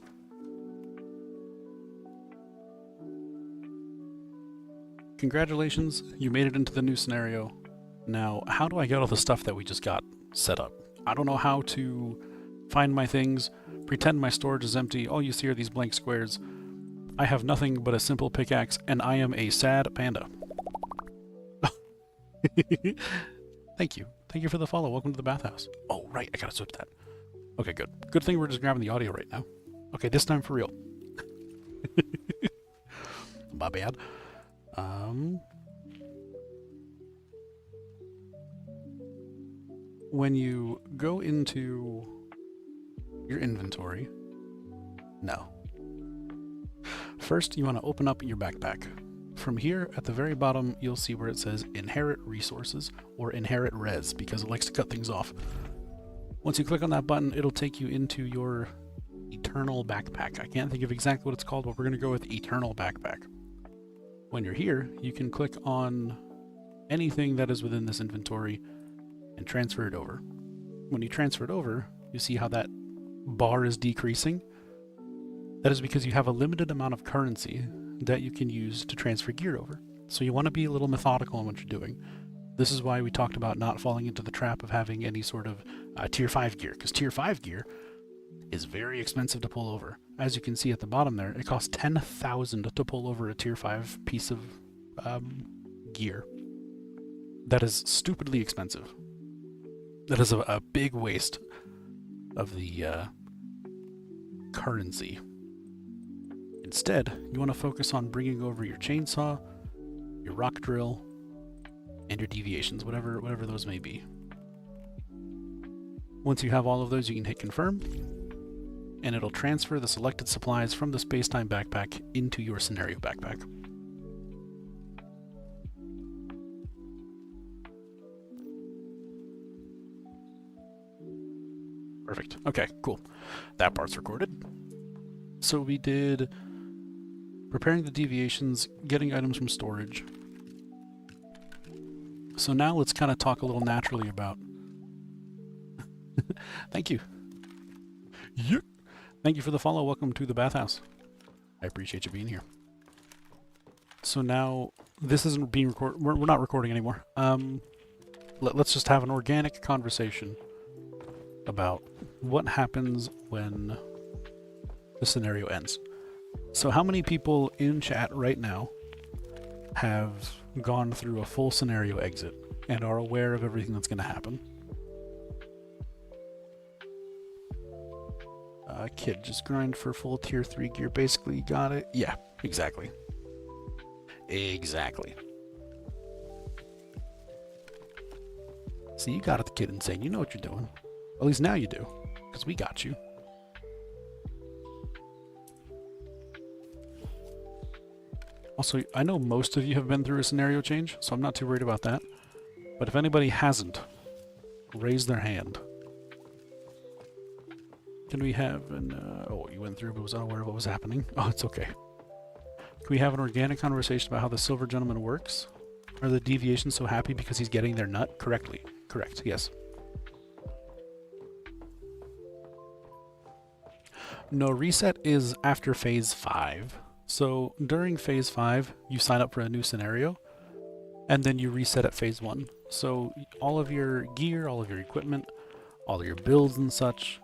S7: Congratulations, you made it into the new scenario. Now, how do I get all the stuff that we just got set up? I don't know how to find my things, pretend my storage is empty, all you see are these blank squares. I have nothing but a simple pickaxe, and I am a sad panda. Thank you. Thank you for the follow. Welcome to the bathhouse. Oh, right, I gotta switch that. Okay, good. Good thing we're just grabbing the audio right now. Okay, this time for real. My bad. When you go into your inventory, no. First, you want to open up your backpack. From here, at the very bottom, you'll see where it says Inherit Resources, or Inherit Res, because it likes to cut things off. Once you click on that button, it'll take you into your Eternal Backpack. I can't think of exactly what it's called, but we're going to go with Eternal Backpack. When you're here, you can click on anything that is within this inventory and transfer it over. When you transfer it over, you see how that bar is decreasing. That is because you have a limited amount of currency that you can use to transfer gear over. So you want to be a little methodical in what you're doing. This is why we talked about not falling into the trap of having any sort of tier 5 gear, because tier 5 gear is very expensive to pull over. As you can see at the bottom there, it costs 10,000 to pull over a tier 5 piece of gear. That is stupidly expensive. That is a big waste of the currency. Instead, you want to focus on bringing over your chainsaw, your rock drill, and your deviations, whatever those may be. Once you have all of those, you can hit confirm, and it'll transfer the selected supplies from the Spacetime backpack into your scenario backpack. Perfect. Okay, cool. That part's recorded. So we did preparing the deviations, getting items from storage. So now let's kind of talk a little naturally about... Thank you. Yep. Thank you for the follow. Welcome to the bathhouse. I appreciate you being here. So now, this isn't being recorded. We're not recording anymore. Let's just have an organic conversation about what happens when the scenario ends. So how many people in chat right now have gone through a full scenario exit and are aware of everything that's going to happen? Kid, just grind for full tier 3 gear. Basically, got it. Yeah, exactly. Exactly. See, you got it, the kid insane. You know what you're doing. At least now you do, because we got you. Also, I know most of you have been through a scenario change, so I'm not too worried about that. But if anybody hasn't, raise their hand. Can we have an... oh, you went through but was unaware of what was happening. Oh, it's okay. Can we have an organic conversation about how the Silver Gentleman works? Are the deviations so happy because he's getting their nut correctly? Correct, yes. No, reset is after phase 5. So during phase 5, you sign up for a new scenario, and then you reset at phase 1. So all of your gear, all of your equipment, all of your builds and such,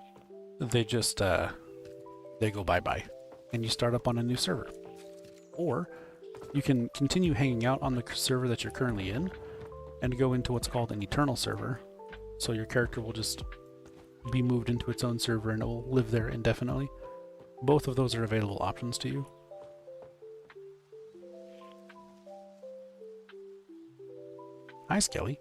S7: they just, they go bye-bye, and you start up on a new server. Or you can continue hanging out on the server that you're currently in, and go into what's called an eternal server. So your character will just be moved into its own server and it will live there indefinitely. Both of those are available options to you. Hi, Skelly.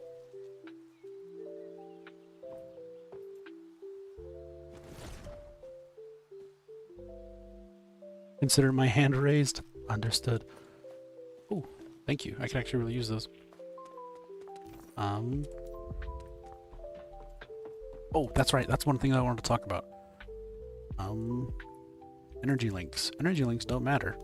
S7: Consider my hand raised. Understood. Oh, thank you. I can actually really use those. Oh, that's right. That's one thing I wanted to talk about. Energy links. Energy links don't matter.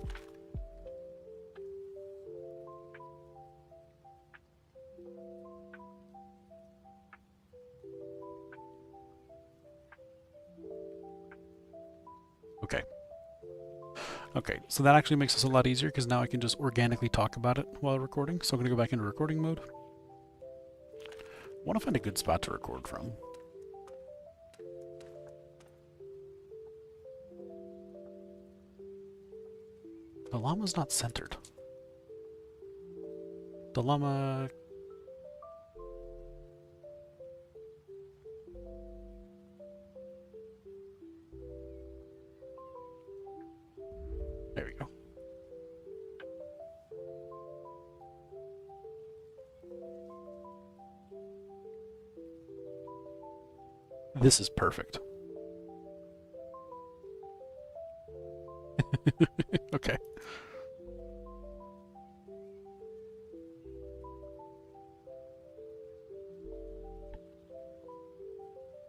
S7: Okay. Okay, so that actually makes this a lot easier because now I can just organically talk about it while recording. So I'm going to go back into recording mode. I want to find a good spot to record from. The llama's not centered. The llama... There we go. This is perfect. Okay.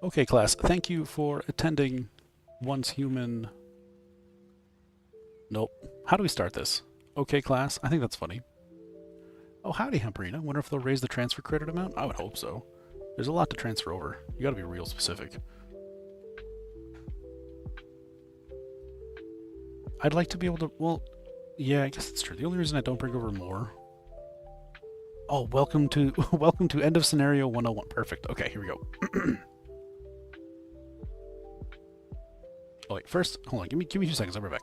S7: Okay, class. Thank you for attending Once Human... Nope. How do we start this? Okay, class. I think that's funny. Oh, howdy, Hemperina. Wonder if they'll raise the transfer credit amount? I would hope so. There's a lot to transfer over. You gotta be real specific. I'd like to be able to... Well, yeah, I guess it's true. The only reason I don't bring over more... Oh, welcome to welcome to end of scenario 101. Perfect. Okay, here we go. Oh wait, first, hold on. Give me 2 seconds. I'll be right back.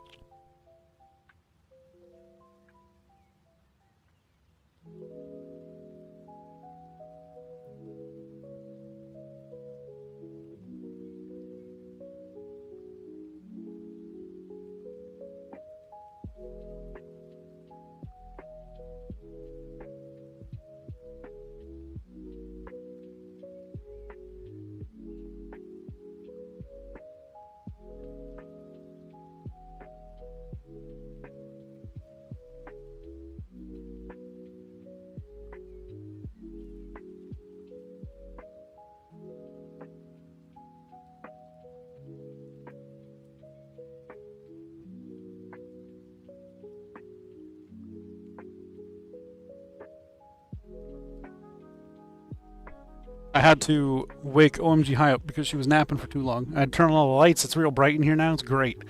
S7: I had to wake OMG High up because she was napping for too long. I had to turn on all the lights. It's real bright in here now. It's great.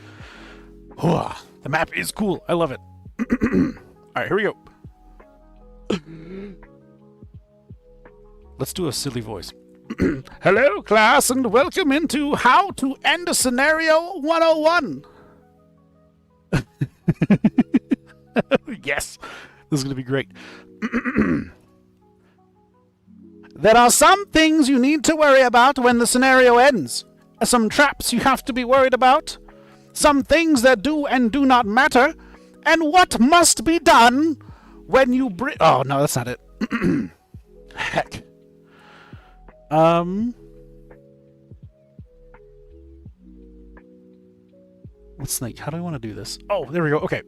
S7: The map is cool. I love it. Alright, here we go. Let's do a silly voice. Hello, class, and welcome into How to End a Scenario 101. Yes, this is going to be great. There are some things you need to worry about when the scenario ends. Some traps you have to be worried about. Some things that do and do not matter. And what must be done when you bring... Oh, no, that's not it. Heck. Let's think. How do I want to do this? Oh, there we go. Okay.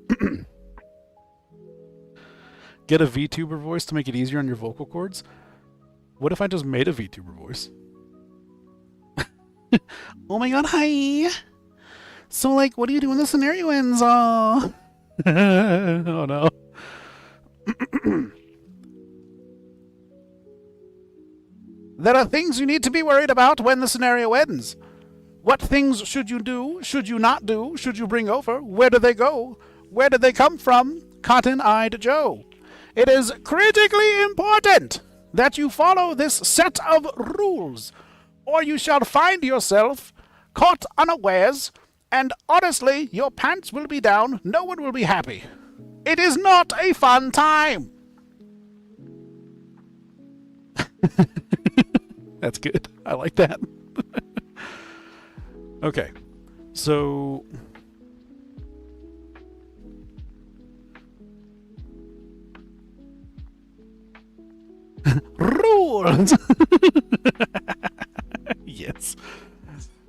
S7: Get a VTuber voice to make it easier on your vocal cords. What if I just made a VTuber voice? Oh my god, hi! So, like, what do you do when the scenario ends? Oh, oh no. There are things you need to be worried about when the scenario ends. What things should you do? Should you not do? Should you bring over? Where do they go? Where did they come from? Cotton-eyed Joe. It is critically important that you follow this set of rules, or you shall find yourself caught unawares, and honestly, your pants will be down, no one will be happy. It is not a fun time. That's good. I like that. Okay, so... Rules! Yes.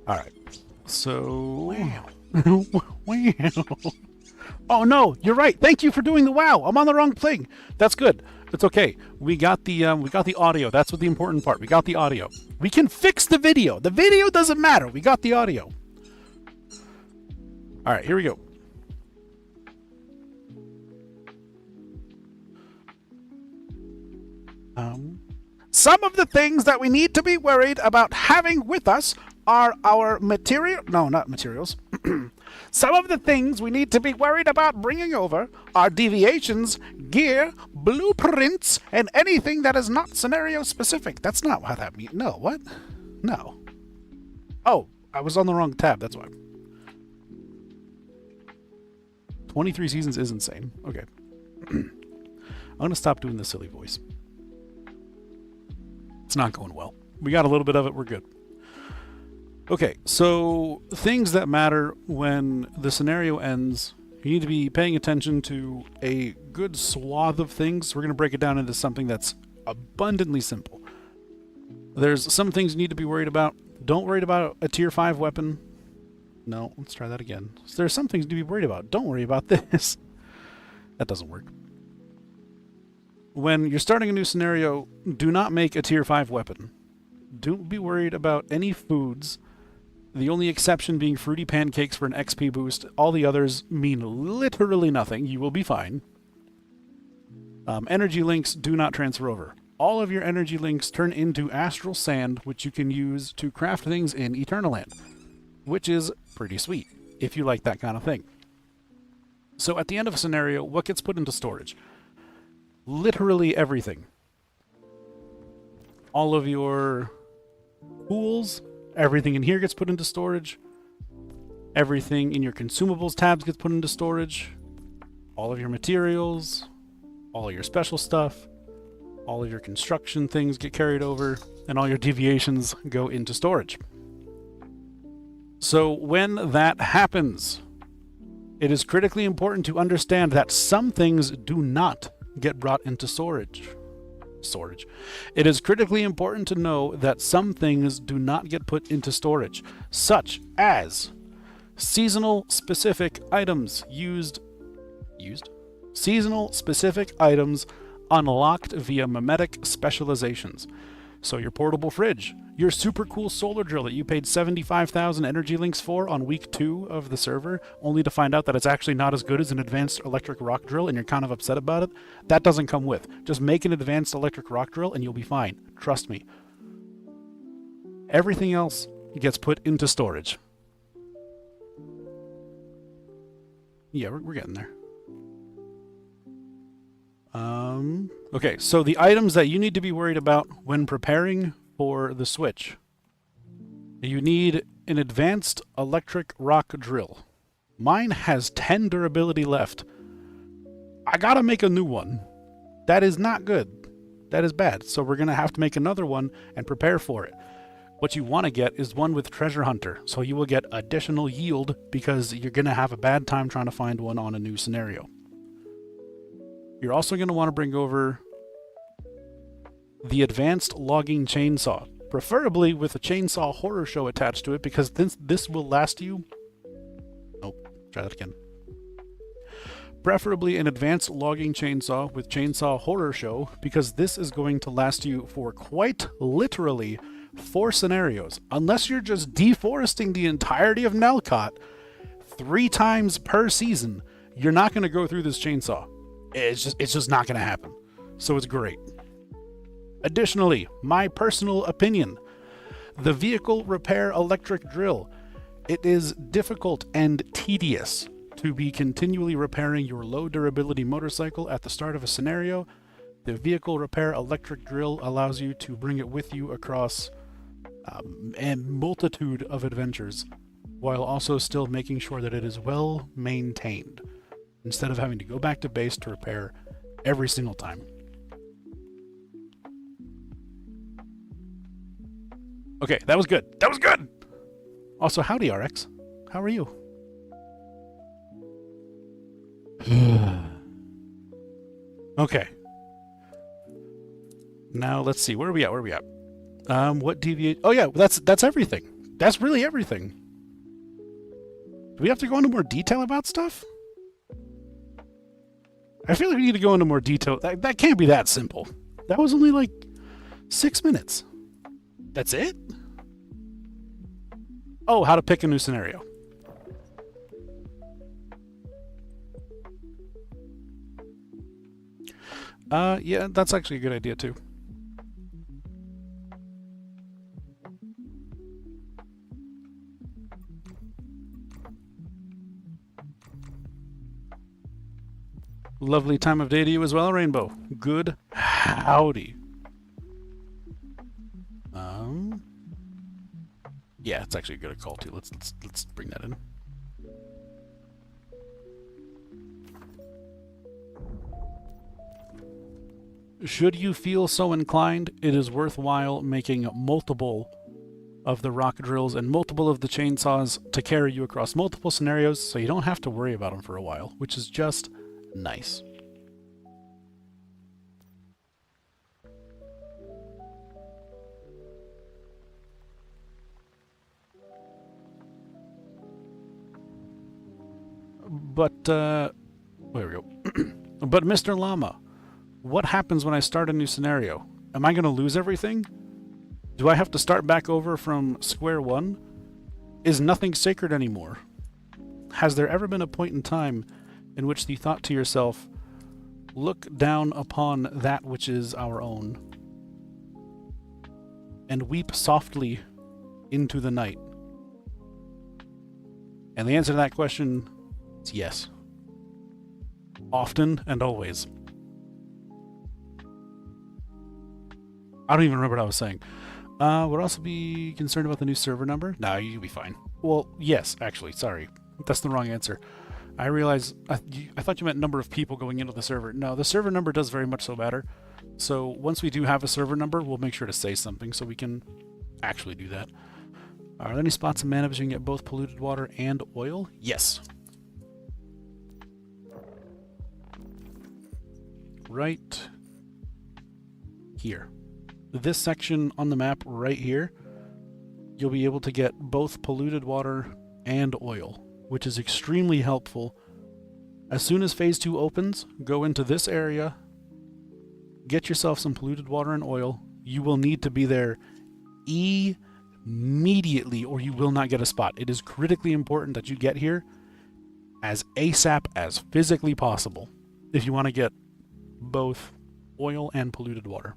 S7: Alright. So... Wow. Wow. Oh no, you're right. Thank you for doing the wow. I'm on the wrong thing. That's good. It's okay. We got the audio. That's what the important part. We got the audio. We can fix the video. The video doesn't matter. We got the audio. Alright, here we go. Some of the things that we need to be worried about having with us are our material... No, not materials. Some of the things we need to be worried about bringing over are deviations, gear, blueprints, and anything that is not scenario specific. That's not how that means. No, what? No. Oh, I was on the wrong tab, that's why. 23 seasons is insane. Okay. I'm going to stop doing the silly voice. It's not going well. We got a little bit of it, we're good. Okay, so things that matter when the scenario ends, you need to be paying attention to a good swath of things. We're going to break it down into something that's abundantly simple. There's some things you need to be worried about. Don't worry about a tier 5 weapon. No, let's try that again. So there's some things to be worried about. Don't worry about this. That doesn't work. When you're starting a new scenario, do not make a tier 5 weapon. Don't be worried about any foods. The only exception being fruity pancakes for an XP boost. All the others mean literally nothing. You will be fine. Energy links do not transfer over. All of your energy links turn into astral sand, which you can use to craft things in Eternaland, which is pretty sweet, if you like that kind of thing. So at the end of a scenario, what gets put into storage? Literally everything. All of your tools, everything in here gets put into storage. Everything in your consumables tabs gets put into storage. All of your materials, all of your special stuff, all of your construction things get carried over, and all your deviations go into storage. So when that happens, it is critically important to understand that some things do not get brought into storage. It is critically important to know that some things do not get put into storage, such as seasonal specific items seasonal specific items unlocked via mimetic specializations. So your portable fridge, your super cool solar drill that you paid 75,000 energy links for on week 2 of the server, only to find out that it's actually not as good as an advanced electric rock drill and you're kind of upset about it. That doesn't come with. Just make an advanced electric rock drill and you'll be fine. Trust me. Everything else gets put into storage. Yeah, we're getting there. Okay, so the items that you need to be worried about when preparing for the switch. You need an advanced electric rock drill. Mine has 10 durability left. I gotta make a new one. That is not good. That is bad. So we're gonna have to make another one and prepare for it. What you want to get is one with Treasure Hunter, so you will get additional yield because you're gonna have a bad time trying to find one on a new scenario. You're also gonna want to bring over the advanced logging chainsaw, preferably with a chainsaw horror show attached to it, because this will last you... Nope, try that again. Preferably an advanced logging chainsaw with chainsaw horror show, because this is going to last you for quite literally 4 scenarios. Unless you're just deforesting the entirety of Nelcott 3 times per season, you're not going to go through this chainsaw. It's just not going to happen. So it's great. Additionally, my personal opinion, the vehicle repair electric drill. It is difficult and tedious to be continually repairing your low durability motorcycle at the start of a scenario. The vehicle repair electric drill allows you to bring it with you across a multitude of adventures, while also still making sure that it is well maintained, instead of having to go back to base to repair every single time. Okay, that was good. That was good! Also, howdy, RX. How are you? Okay. Now, let's see. Where are we at? What deviate... Oh, yeah, that's everything. That's really everything. Do we have to go into more detail about stuff? I feel like we need to go into more detail. That can't be that simple. That was only like 6 minutes. That's it? Oh, how to pick a new scenario. Yeah, that's actually a good idea too. Lovely time of day to you as well, Rainbow. Good howdy. Yeah, it's actually a good call too. Let's bring that in. Should you feel so inclined, it is worthwhile making multiple of the rock drills and multiple of the chainsaws to carry you across multiple scenarios, so you don't have to worry about them for a while, which is just nice. But, there we go. But Mr. Llama, what happens when I start a new scenario? Am I going to lose everything? Do I have to start back over from square one? Is nothing sacred anymore? Has there ever been a point in time in which you thought to yourself, look down upon that which is our own, and weep softly into the night? And the answer to that question is yes. Often and always. I don't even remember what I was saying. Would also be concerned about the new server number? No, you'll be fine. Well, yes, actually, sorry. That's the wrong answer. I realize, I thought you meant number of people going into the server. No, the server number does very much so matter. So once we do have a server number, we'll make sure to say something so we can actually do that. Are there any spots in mana you can get both polluted water and oil? Yes. Right here. This section on the map right here, you'll be able to get both polluted water and oil, which is extremely helpful. As soon as Phase 2 opens, go into this area, get yourself some polluted water and oil. You will need to be there immediately or you will not get a spot. It is critically important that you get here as ASAP as physically possible if you want to get both oil and polluted water.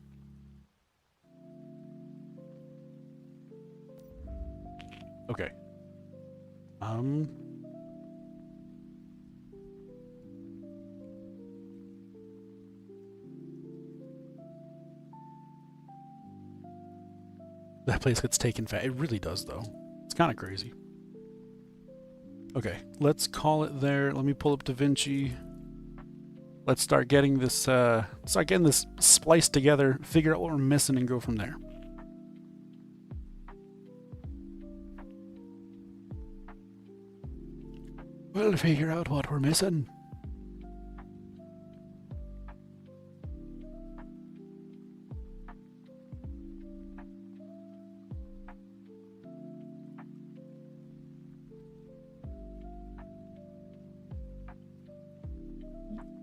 S7: Okay. That place gets taken fast. It really does, though. It's kind of crazy. Okay, let's call it there. Let me pull up DaVinci. Let's start getting this spliced together, figure out what we're missing, and go from there. We'll figure out what we're missing.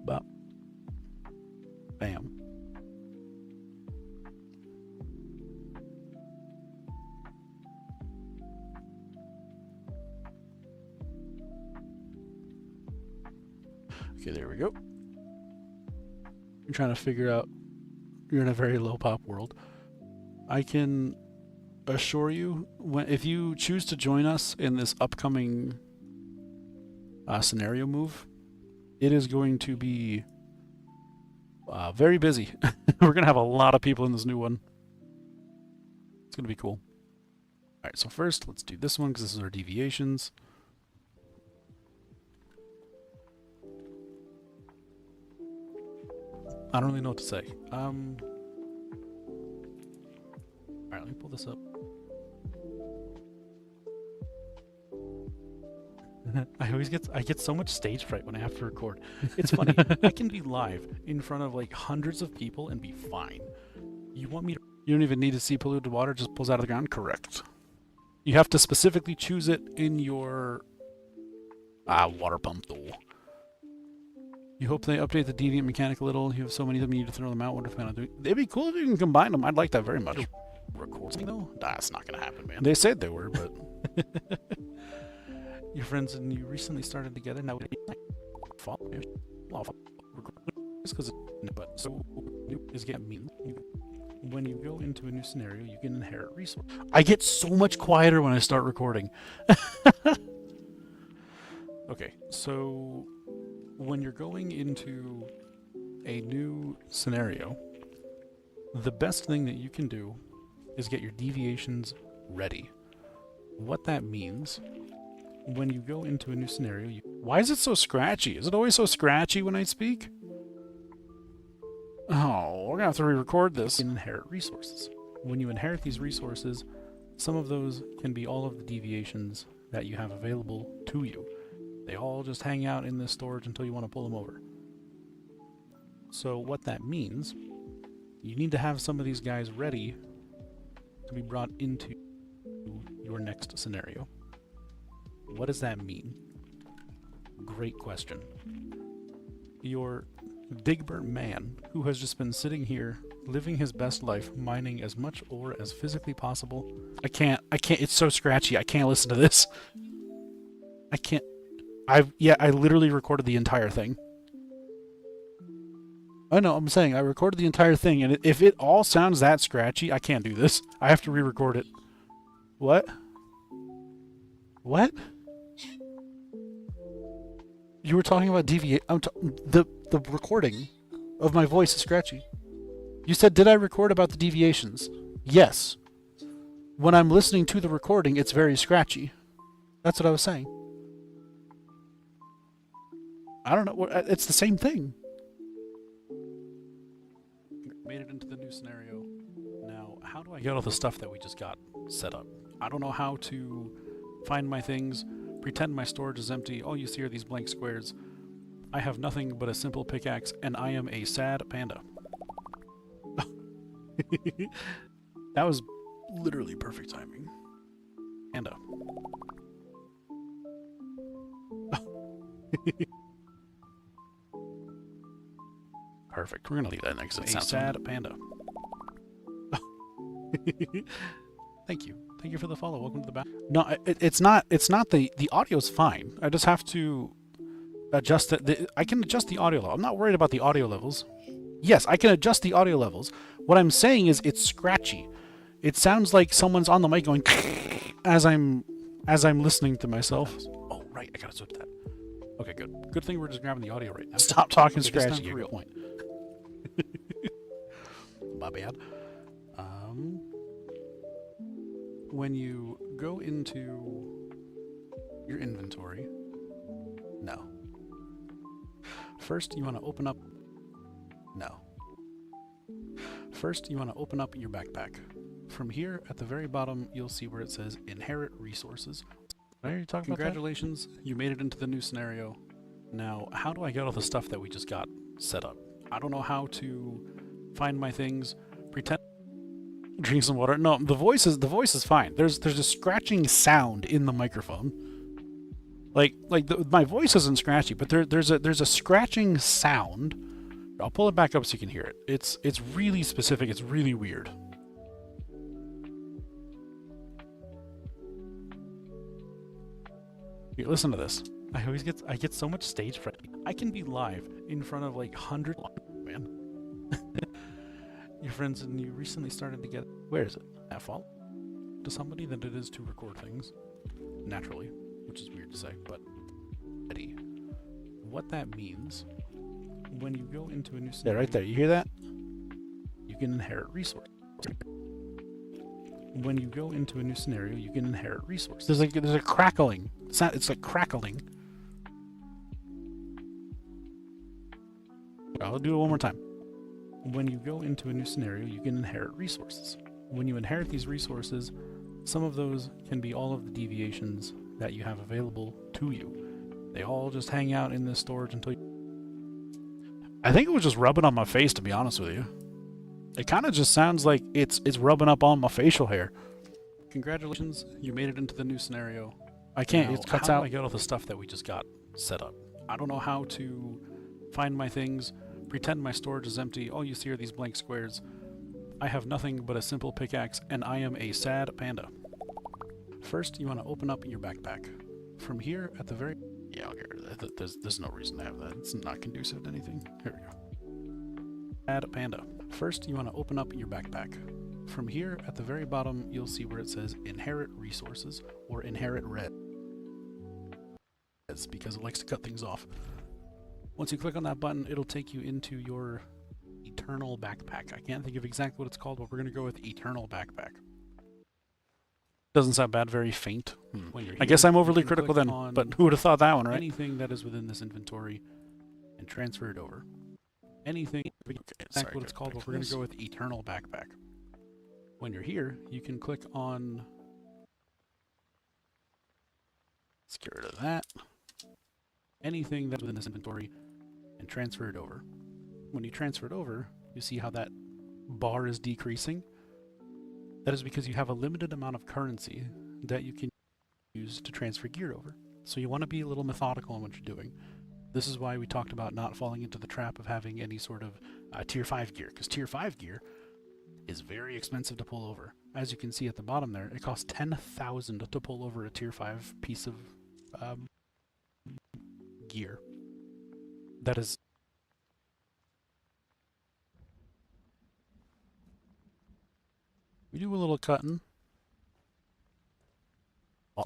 S7: Bop. Bam. Okay, there we go. You're trying to figure out, you're in a very low pop world. I can assure you, if you choose to join us in this upcoming scenario move, it is going to be very busy. We're going to have a lot of people in this new one. It's going to be cool. Alright, so first, let's do this one because this is our deviations. I don't really know what to say. Alright, let me pull this up. I get so much stage fright when I have to record. It's funny. I can be live in front of like hundreds of people and be fine. You want me to? You don't even need to see polluted water, just pulls out of the ground? Correct. You have to specifically choose it in your water pump though. You hope they update the deviant mechanic a little. You have so many of them, you need to throw them out. What if I do? It'd be cool if you can combine them. I'd like that very much. Record something though? That's not gonna happen, man. They said they were, but your friends and you recently started together. Now follow because but so is getting mean. When you go into a new scenario, you can inherit resources. I get so much quieter when I start recording. Okay, so when you're going into a new scenario, the best thing that you can do is get your deviations ready. What that means, when you go into a new scenario, why is it so scratchy? Is it always so scratchy when I speak? Oh, we're gonna have to re-record this. You can inherit resources. When you inherit these resources, some of those can be all of the deviations that you have available to you. They all just hang out in this storage until you want to pull them over. So what that means, you need to have some of these guys ready to be brought into your next scenario. What does that mean? Great question. Your Digbert man, who has just been sitting here, living his best life, mining as much ore as physically possible. I can't, it's so scratchy, I can't listen to this. I can't, I literally recorded the entire thing. I know, I'm saying, I recorded the entire thing, and if it all sounds that scratchy, I can't do this. I have to re-record it. What? What? You were talking about the recording of my voice is scratchy. You said, did I record about the deviations? Yes. When I'm listening to the recording, it's very scratchy. That's what I was saying. I don't know. It's the same thing. Made it into the new scenario. Now, how do I get all the stuff that we just got set up? I don't know how to find my things, pretend my storage is empty. All you see are these blank squares. I have nothing but a simple pickaxe, and I am a sad panda. That was literally perfect timing. Panda. Perfect. We're gonna leave that next to a sad panda. Thank you. Thank you for the follow. Welcome to the back. No, it's not the audio's fine. I just have to adjust it. I can adjust the audio level. I'm not worried about the audio levels. Yes, I can adjust the audio levels. What I'm saying is it's scratchy. It sounds like someone's on the mic going as I'm as I'm listening to myself. Oh, right, I gotta switch that. Okay, good. Good thing we're just grabbing the audio right now. Stop talking
S5: Okay, this time
S7: scratchy.
S5: for real.
S7: Good point. My bad. When you go into your inventory, no. First, you want to open up. No. First, you want to open up your backpack. From here, at the very bottom, you'll see where it says Inherit Resources. Are you talking Congratulations, you made it into the new scenario. Now, how do I get all the stuff that we just got set up? I don't know how to find my things. Pretend. Drink some water. No, the voice is fine. There's a scratching sound in the microphone. My voice isn't scratchy, but there's a scratching sound. I'll pull it back up so you can hear it. It's really specific. It's really weird. Here, listen to this. I get so much stage fright. I can be live in front of like 100 man. Your friends and you recently started to get. Where is it? At fault to somebody than it is to record things naturally, which is weird to say, but what that means when you go into a new scenario. Yeah, right there. You hear that? You can inherit resources. When you go into a new scenario, you can inherit resources. There's a crackling. It's like crackling. I'll do it one more time. When you go into a new scenario, you can inherit resources. When you inherit these resources, some of those can be all of the deviations that you have available to you. They all just hang out in this storage until I think it was just rubbing on my face, to be honest with you. It kind of just sounds like it's rubbing up on my facial hair. Congratulations, you made it into the new scenario. I can't, it cuts out. I get all the stuff that we just got set up. I don't know how to find my things, pretend my storage is empty. All you see are these blank squares. I have nothing but a simple pickaxe, and I am a sad panda. First, you want to open up your backpack. From here, at the very... Yeah, okay, there's no reason to have that. It's not conducive to anything. Here we go. Sad panda. First, you want to open up your backpack. From here, at the very bottom, you'll see where it says Inherit Resources, or Inherit Red. It's because it likes to cut things off. Once you click on that button, it'll take you into your Eternal Backpack. I can't think of exactly what it's called, but we're going to go with Eternal Backpack. Doesn't sound bad, very faint. When you're here, I guess I'm overly critical then, but who would have thought that one, right? Anything that is within this inventory and transfer it over. Anything, exactly what it's called, but we're going to go with Eternal Backpack. When you're here, you can click on... Let's get rid of that. Anything that's within this inventory and transfer it over. When you transfer it over, you see how that bar is decreasing. That is because you have a limited amount of currency that you can use to transfer gear over. So you want to be a little methodical in what you're doing. This is why we talked about not falling into the trap of having any sort of tier 5 gear, because tier 5 gear is very expensive to pull over. As you can see at the bottom there, it costs 10,000 to pull over a tier 5 piece of gear. That is... We do a little cutting. Oh.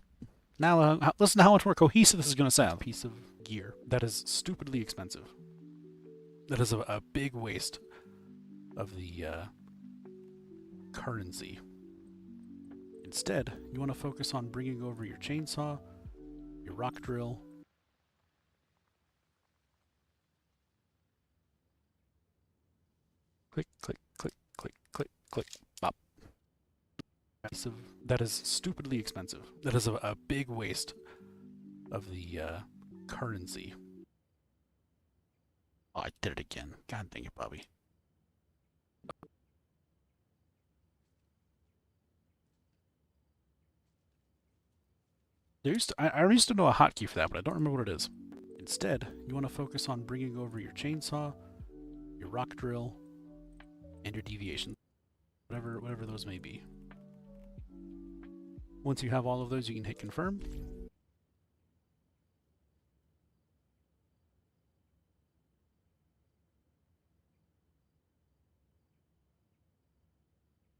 S7: Now, listen to how much more cohesive this is going to sound. Piece of gear that is stupidly expensive. That is a big waste of the currency. Instead, you want to focus on bringing over your chainsaw, your rock drill, click, click, click, click, click, click, pop. That is stupidly expensive. That is a big waste of the currency. Oh, I did it again. God dang it, Bobby. I used to know a hotkey for that, but I don't remember what it is. Instead, you want to focus on bringing over your chainsaw, your rock drill, and your deviation, whatever those may be. Once you have all of those, you can hit confirm.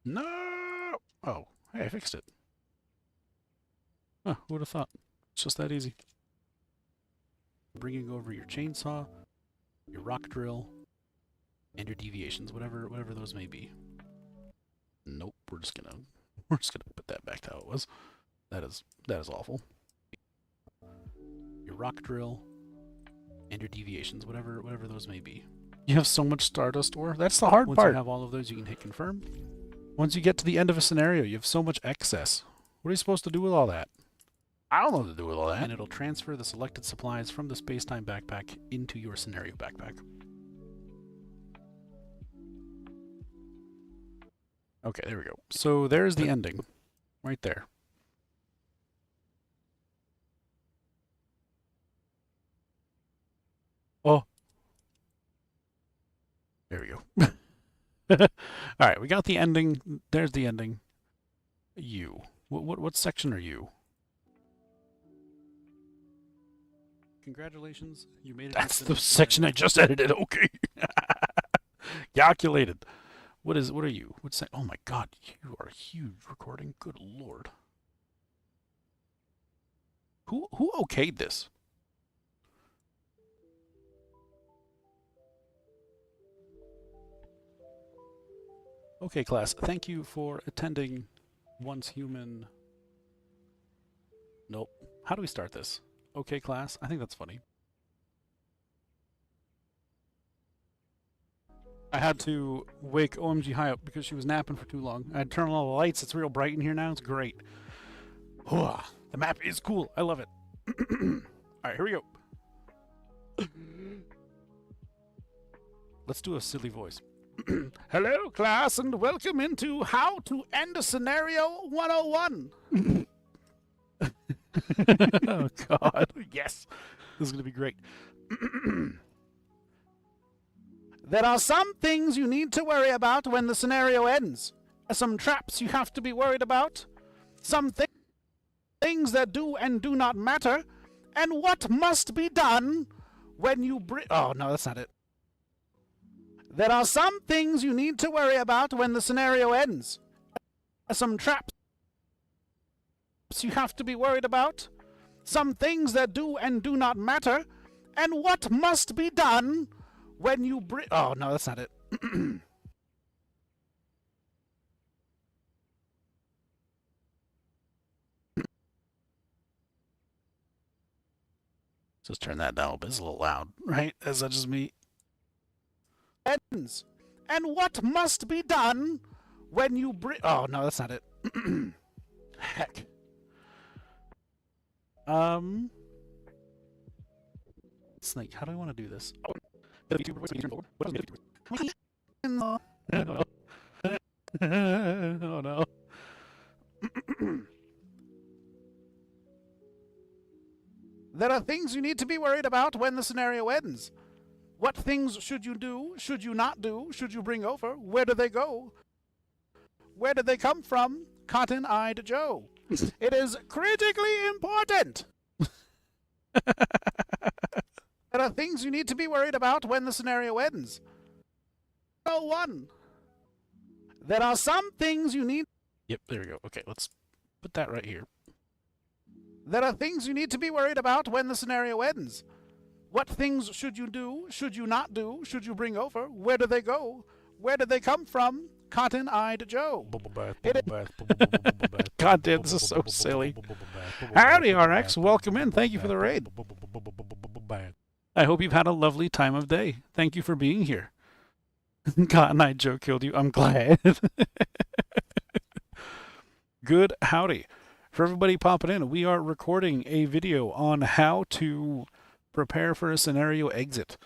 S7: No! Oh, hey, I fixed it. Huh, who would have thought? It's just that easy. Bringing over your chainsaw, your rock drill, and your deviations, whatever those may be. Nope, we're just gonna put that back to how it was. That is awful. Your rock drill and your deviations, whatever those may be. You have so much Stardust ore. That's the hard part. Once you have all of those, you can hit confirm. Once you get to the end of a scenario, you have so much excess. What are you supposed to do with all that? I don't know what to do with all that. And it'll transfer the selected supplies from the space-time backpack into your scenario backpack. Okay, there we go. So there's the ending. Right there. Oh. There we go. Alright, we got the ending. There's the ending. You. What section are you? Congratulations, you made it. That's the section I just edited. Okay. Calculated. What are you? What's that? Oh my god, you are huge recording. Good lord. Who okayed this? Okay, class. Thank you for attending Once Human. Nope. How do we start this? Okay, class. I think that's funny. I had to wake OMG High up because she was napping for too long. I had to turn on all the lights. It's real bright in here now. It's great. The map is cool. I love it. Alright, here we go. Let's do a silly voice. Hello, class, and welcome into How to End a Scenario 101. Oh, God. Yes. This is going to be great. There are some things you need to worry about when the scenario ends. Some traps you have to be worried about. Some things that do and do not matter. And what must be done when you Oh, no, that's not it. There are some things you need to worry about when the scenario ends. Some traps you have to be worried about. Some things that do and do not matter. And what must be done when you Oh, no, that's not it. Just turn that down a bit. It's a little loud, right? Is that just me? Ends. And what must be done when you Oh, no, that's not it. Heck. Snake, how do I want to do this? Oh no. There are things you need to be worried about when the scenario ends. What things should you do? Should you not do? Should you bring over? Where do they go? Where did they come from? Cotton-eyed Joe. It is critically important. There are things you need to be worried about when the scenario ends. 101. There are some things you need... Yep, there we go. Okay, let's put that right here. There are things you need to be worried about when the scenario ends. What things should you do? Should you not do? Should you bring over? Where do they go? Where did they come from? Cotton-eyed Joe. God damn, this is so silly. Howdy, RX. Welcome in. Thank you for the raid. I hope you've had a lovely time of day. Thank you for being here. Cotton-eyed Joe killed you. I'm glad. Good howdy. For everybody popping in, we are recording a video on how to prepare for a scenario exit.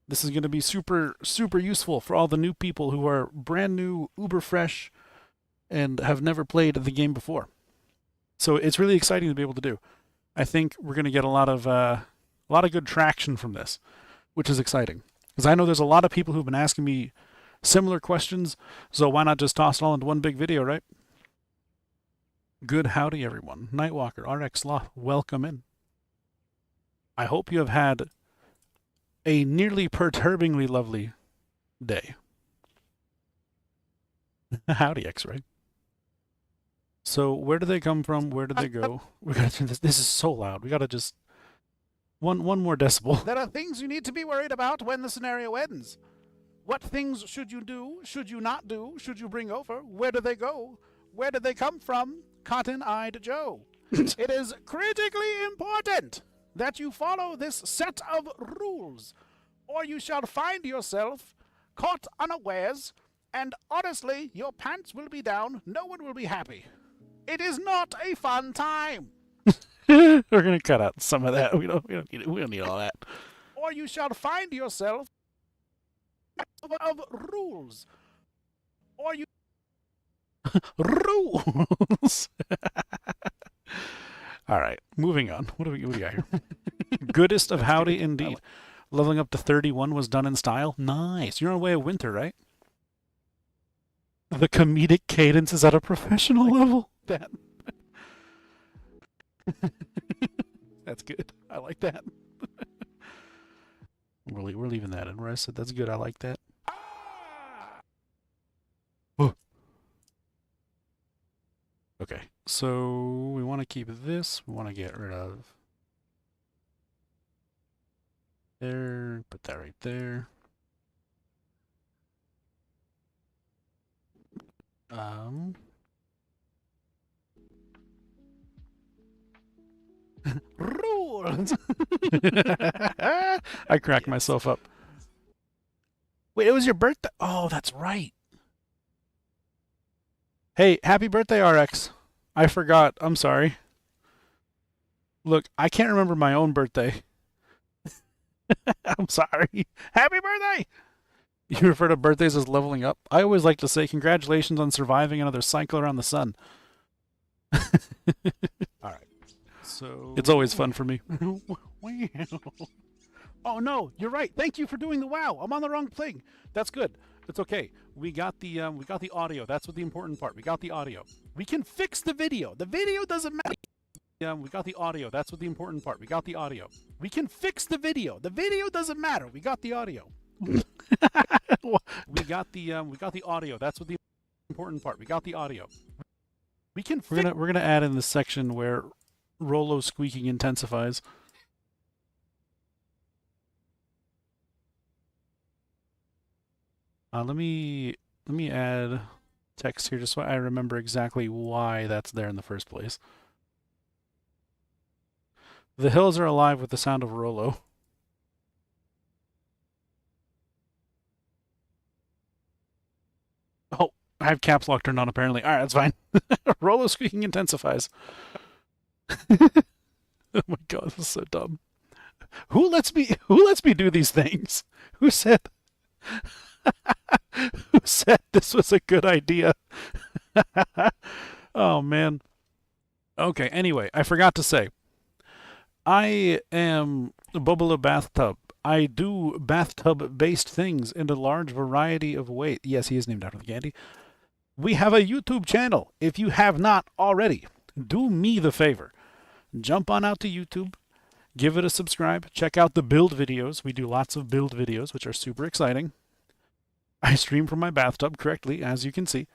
S7: This is going to be super, super useful for all the new people who are brand new, uber fresh, and have never played the game before. So it's really exciting to be able to do. I think we're going to get a lot of good traction from this, which is exciting. Because I know there's a lot of people who've been asking me similar questions, so why not just toss it all into one big video, right? Good howdy, everyone. Nightwalker, RX Sloth, welcome in. I hope you have had a nearly perturbingly lovely day. Howdy, X-Ray. So where do they come from? Where do they go? We gotta turn this. This is so loud. We gotta just one more decibel.
S9: There are things you need to be worried about when the scenario ends. What things should you do? Should you not do? Should you bring over? Where do they go? Where did they come from? Cotton-eyed Joe. It is critically important that you follow this set of rules, or you shall find yourself caught unawares, and honestly, your pants will be down. No one will be happy. It is not a fun time.
S7: We're gonna cut out some of that. We don't need all that.
S9: Or you shall find yourself of rules. Or you
S7: Rules. All right, moving on. What do we got here? Goodest of howdy indeed. Leveling up to 31 was done in style. Nice. You're on Way of Winter, right? The comedic cadence is at a professional level. That. That's good. I like that. We're leaving that in where I said that's good. I like that. Oh. Okay, so we want to keep this. We want to get rid of there. Put that right there.
S9: rules.
S7: I cracked myself up. Wait, it was your birthday. Oh, that's right. Hey, happy birthday, RX. I forgot. I'm sorry. Look, I can't remember my own birthday. I'm sorry. Happy birthday! You refer to birthdays as leveling up? I always like to say congratulations on surviving another cycle around the sun. All right. So it's always fun for me.
S9: Oh no, you're right. Thank you for doing the wow. I'm on the wrong thing. That's good.
S7: It's okay. We got the audio. That's what the important part. We got the audio. We can fix the video. The video doesn't matter. We got the audio. That's what the important part. We got the audio. We can fix the video. The video doesn't matter. We got the audio. we got the audio. That's what the important part. We got the audio. We can we're gonna add in the section where Rolo squeaking intensifies. Let me add text here just so I remember exactly why that's there in the first place. The hills are alive with the sound of Rolo. Oh, I have caps lock turned on apparently. All right, that's fine. Rolo squeaking intensifies. Oh my god, this is so dumb. Who lets me do these things? Who said Who said this was a good idea? Oh man. Okay, anyway, I forgot to say. I am Bubble Bathtub. I do bathtub-based things in a large variety of ways. Yes, he is named after the candy. We have a YouTube channel. If you have not already, do me the favor. Jump on out to YouTube. Give it a subscribe. Check out the build videos. We do lots of build videos, which are super exciting. I stream from my bathtub correctly, as you can see.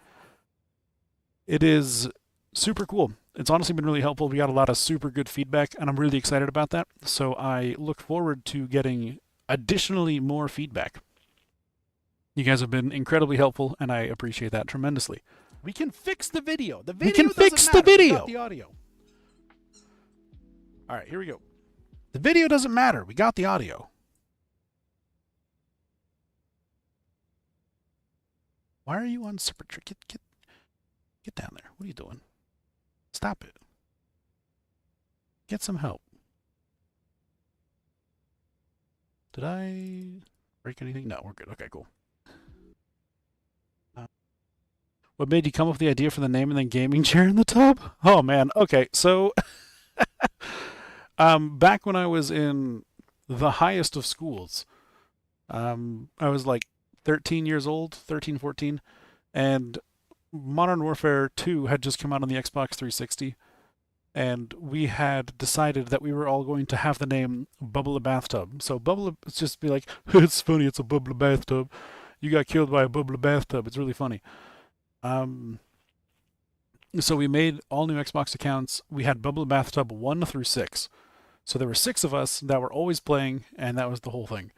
S7: It is super cool. It's honestly been really helpful. We got a lot of super good feedback, and I'm really excited about that. So I look forward to getting additionally more feedback. You guys have been incredibly helpful, and I appreciate that tremendously.
S9: We can fix the video. The
S7: We
S9: video
S7: can fix
S9: doesn't
S7: the
S9: matter. We
S7: video.
S9: got the audio.
S7: All right, here we go. The video doesn't matter. We got the audio. Why are you on separate? Get down there. What are you doing? Stop it. Get some help. Did I break anything? No, we're good. Okay, cool. What made you come up with the idea for the name and then gaming chair in the tub? Oh man. Okay, so back when I was in the highest of schools, I was like 13 years old, 13, 14, and Modern Warfare 2 had just come out on the Xbox 360, and we had decided that we were all going to have the name Bubble Bathtub. So Bubble, it's just be like, it's funny, it's a Bubble Bathtub. You got killed by a Bubble Bathtub. It's really funny. So we made all new Xbox accounts. We had Bubble Bathtub 1 through 6. So there were 6 of us that were always playing, and that was the whole thing.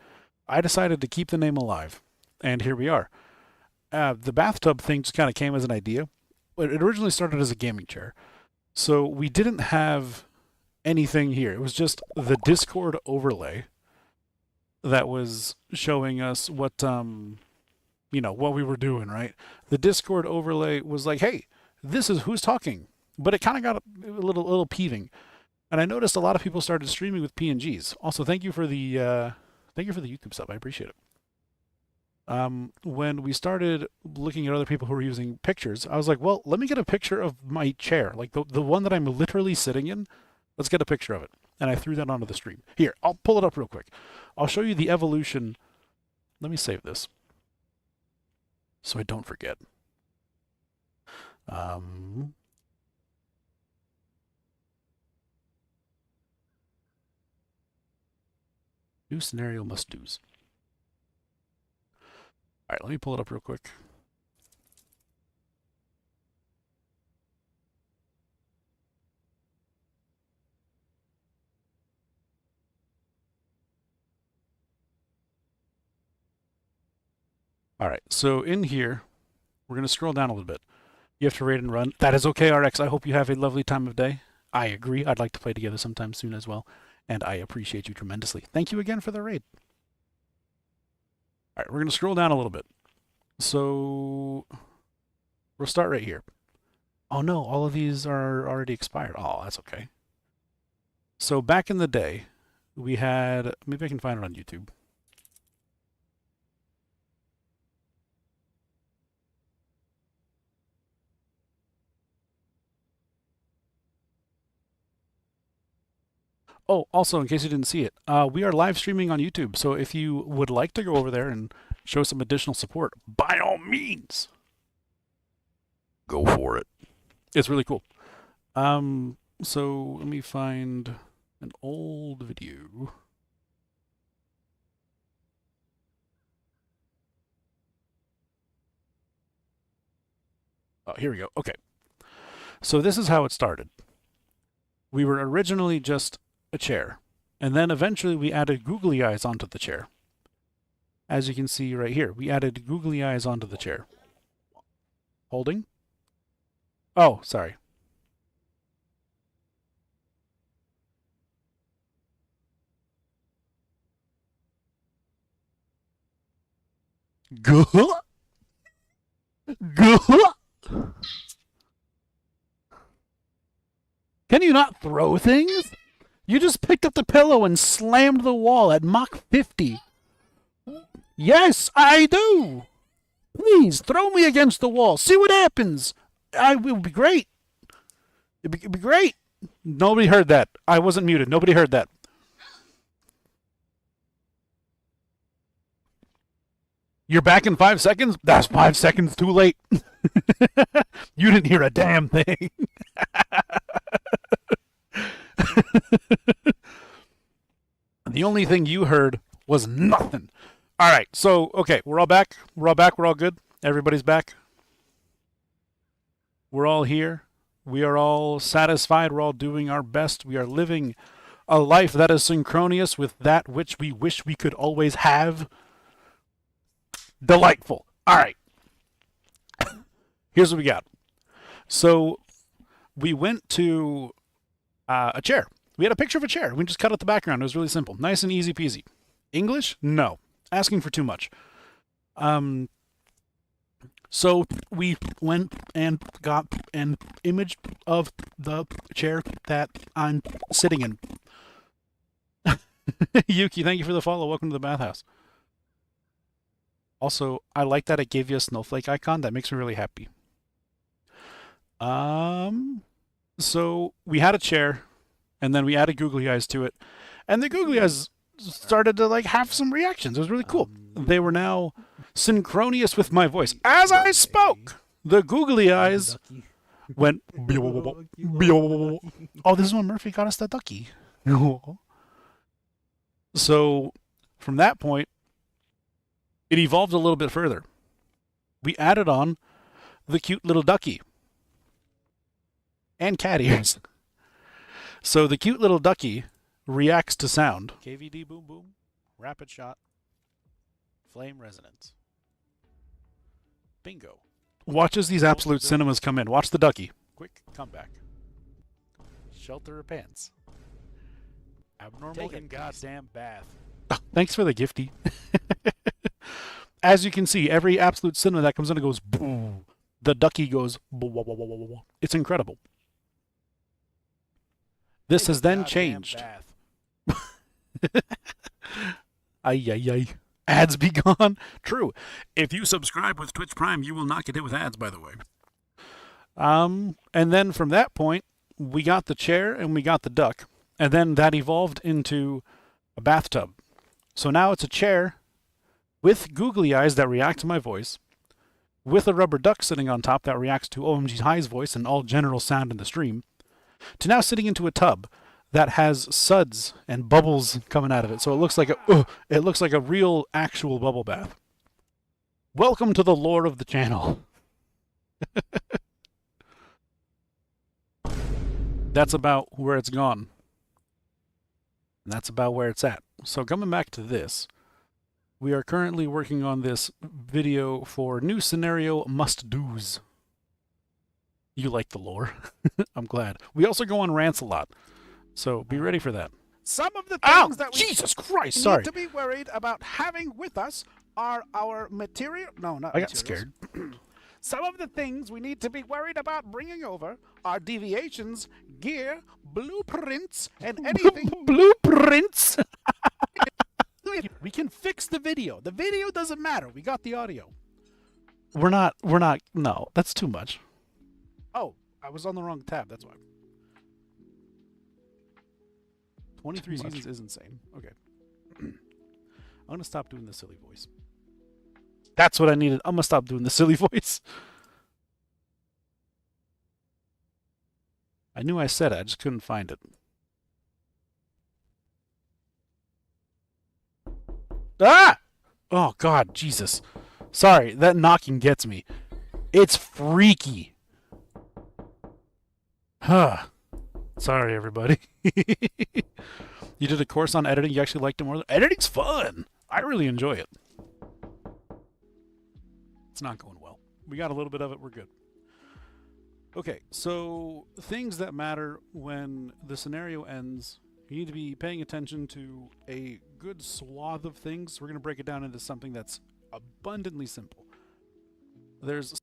S7: I decided to keep the name alive, and here we are. The bathtub thing just kind of came as an idea. It originally started as a gaming chair. So we didn't have anything here. It was just the Discord overlay that was showing us what, what we were doing, right? The Discord overlay was like, hey, this is who's talking. But it kind of got a little peeving. And I noticed a lot of people started streaming with PNGs. Also, thank you for the YouTube sub. I appreciate it. When we started looking at other people who were using pictures, I was like, well, let me get a picture of my chair, like the one that I'm literally sitting in. Let's get a picture of it. And I threw that onto the stream. Here, I'll pull it up real quick. I'll show you the evolution. Let me save this so I don't forget. New scenario must-dos. All right, let me pull it up real quick. All right, so in here, we're going to scroll down a little bit. You have to raid and run. That is okay, RX. I hope you have a lovely time of day. I agree. I'd like to play together sometime soon as well. And I appreciate you tremendously. Thank you again for the raid. All right, we're going to scroll down a little bit. So we'll start right here. Oh no, all of these are already expired. Oh, that's okay. So back in the day, we had, maybe I can find it on YouTube. Oh, also, in case you didn't see it, we are live streaming on YouTube. So if you would like to go over there and show some additional support, by all means, go for it. It's really cool. So let me find an old video. Oh, here we go. Okay. So this is how it started. We were originally just a chair, and then eventually we added googly eyes onto the chair. As you can see right here, we added googly eyes onto the chair. Holding? Oh, sorry. Guh. Guh. Can you not throw things? You just picked up the pillow and slammed the wall at Mach 50. Yes, I do. Please, throw me against the wall. See what happens. It would be great. It'd be great. Nobody heard that. I wasn't muted. Nobody heard that. You're back in 5 seconds? That's 5 seconds too late. You didn't hear a damn thing. The only thing you heard was nothing. All right, so, okay, we're all back. We're all good. Everybody's back. We're all here. We are all satisfied. We're all doing our best. We are living a life that is synchronous with that which we wish we could always have. Delightful. All right. Here's what we got. So we went to a chair. We had a picture of a chair. We just cut out the background. It was really simple. Nice and easy peasy. English? No. Asking for too much. So we went and got an image of the chair that I'm sitting in. Yuki, thank you for the follow. Welcome to the bathhouse. Also, I like that it gave you a snowflake icon. That makes me really happy. So we had a chair, and then we added googly eyes to it, and the googly eyes started to like have some reactions. It was really cool. They were now synchronous with my voice. As I spoke, the googly eyes went. Oh, this is when Murphy got us the ducky. So from that point, it evolved a little bit further. We added on the cute little ducky. and cat ears. So the cute little ducky reacts to sound. KVD boom boom, rapid shot, flame resonance. Bingo. Watch as these absolute cinemas come in. Watch the ducky. Quick comeback. Shelter of pants. Abnormal and goddamn bath. Oh, thanks for the gifty. As you can see, every absolute cinema that comes in, it goes boom. The ducky goes boo. It's incredible. This has then changed. Ay. Ads be gone. True. If you subscribe with Twitch Prime, you will not get hit with ads, by the way. And then from that point, we got the chair and we got the duck. And then that evolved into a bathtub. So now it's a chair with googly eyes that react to my voice, with a rubber duck sitting on top that reacts to OMG High's voice and all general sound in the stream, to now sitting into a tub that has suds and bubbles coming out of it. So it looks like a real actual bubble bath. Welcome to the lore of the channel. That's about where it's gone. And that's about where it's at. So coming back to this, we are currently working on this video for new scenario must-dos. You like the lore. I'm glad. We also go on rants a lot. So be ready for that.
S9: Some of the things that we
S7: Jesus Christ,
S9: need
S7: sorry.
S9: to be worried about having with us are our material. No, not
S7: I got
S9: materials.
S7: scared.
S9: Some of the things we need to be worried about bringing over are deviations, gear, blueprints, and anything.
S7: Blueprints.
S9: We can fix the video. The video doesn't matter. We got the audio.
S7: We're not, no, that's too much.
S9: Oh, I was on the wrong tab. That's why. 23
S7: Too much.
S9: seasons is insane. Okay.
S7: I'm going to stop doing the silly voice. That's what I needed. I'm going to stop doing the silly voice. I knew I said it. I just couldn't find it. Ah! Oh, God, Jesus. Sorry, that knocking gets me. It's freaky. Huh. Sorry, everybody. You did a course on editing. You actually liked it more. Editing's fun. I really enjoy it. It's not going well. We got a little bit of it. We're good. Okay, so things that matter when the scenario ends. You need to be paying attention to a good swath of things. We're going to break it down into something that's abundantly simple. There's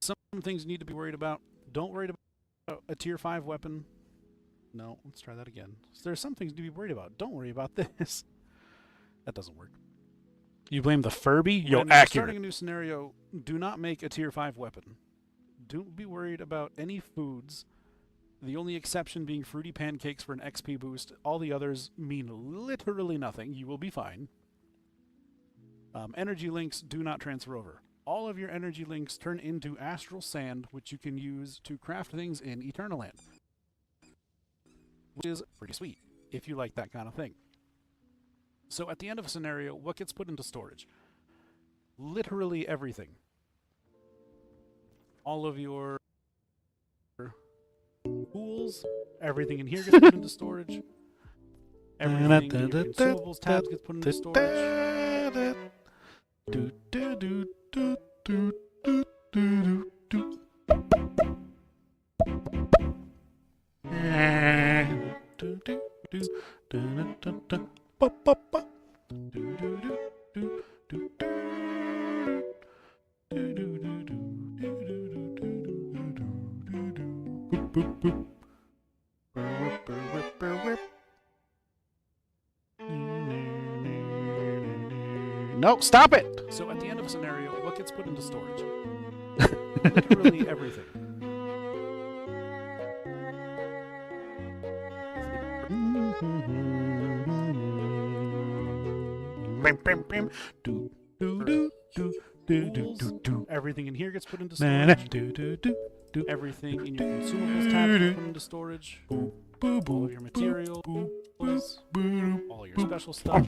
S7: some things you need to be worried about. Don't worry about a tier 5 weapon. No, let's try that again. So there's some things to be worried about. Don't worry about this. That doesn't work. You blame the Furby? Yo,
S9: When
S7: accurate.
S9: starting a new scenario, do not make a tier 5 weapon. Don't be worried about any foods. The only exception being fruity pancakes for an XP boost. All the others mean literally nothing. You will be fine. Energy links do not transfer over. All of your energy links turn into astral sand, which you can use to craft things in Eternal Land. Which is pretty sweet, if you like that kind of thing. So at the end of a scenario, what gets put into storage? Literally everything. All of your pools, everything in here gets put into storage. Everything in your consumables tabs gets put into storage.
S7: No, stop it!
S9: So at the end of a scenario, what gets put into storage? Literally everything. Everything in here gets put into storage. Everything in your consumables tab gets put into storage. All of your materials, all your special stuff,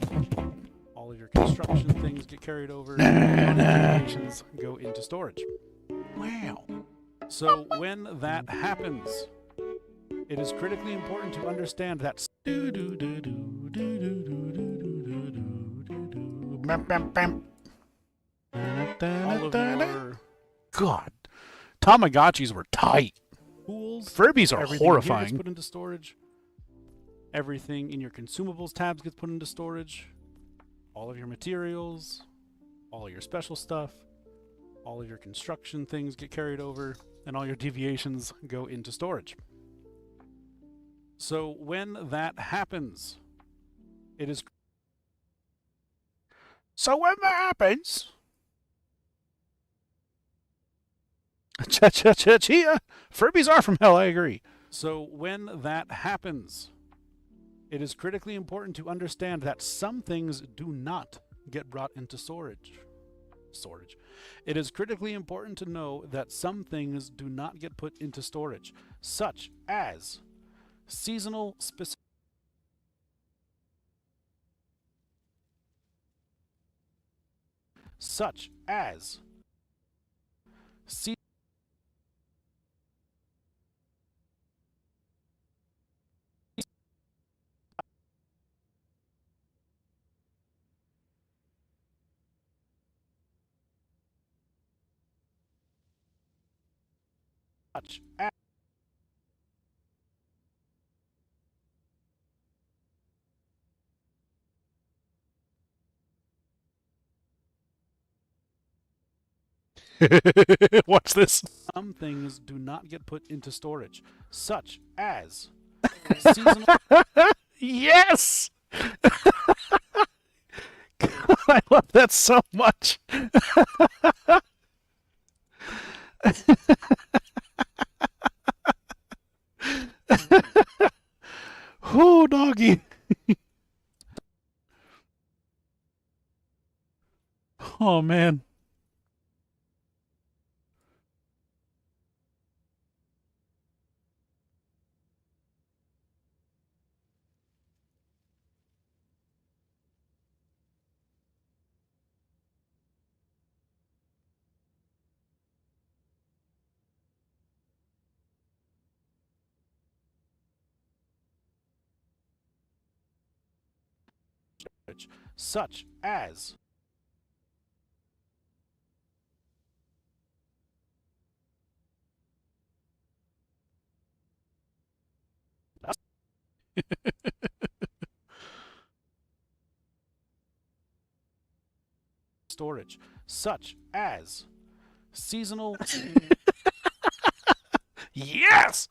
S9: all of your construction things get carried over. All your creations go into storage.
S7: Wow. So when that happens, it is critically important to understand that all of your God, Tamagotchis were tight. Furbies are
S9: Everything in here gets
S7: horrifying.
S9: put into storage.
S7: Everything in your consumables tabs gets put into storage. All of your materials, all of your special stuff, all of your construction things get carried over, and all your deviations go into storage. So when that happens, it is...
S9: So when that happens, Chia. Furbies are from hell, I agree.
S7: So when that happens, it is critically important to understand that some things do not get brought into storage. It is critically important to know that some things do not get put into storage, such as seasonal specific. Such as such as
S9: Watch this.
S7: some things do not get put into storage, such as seasonal.
S9: Yes! I love that so much. Oh, doggy. Oh, man.
S7: Such as storage, such as seasonal.
S9: Yes!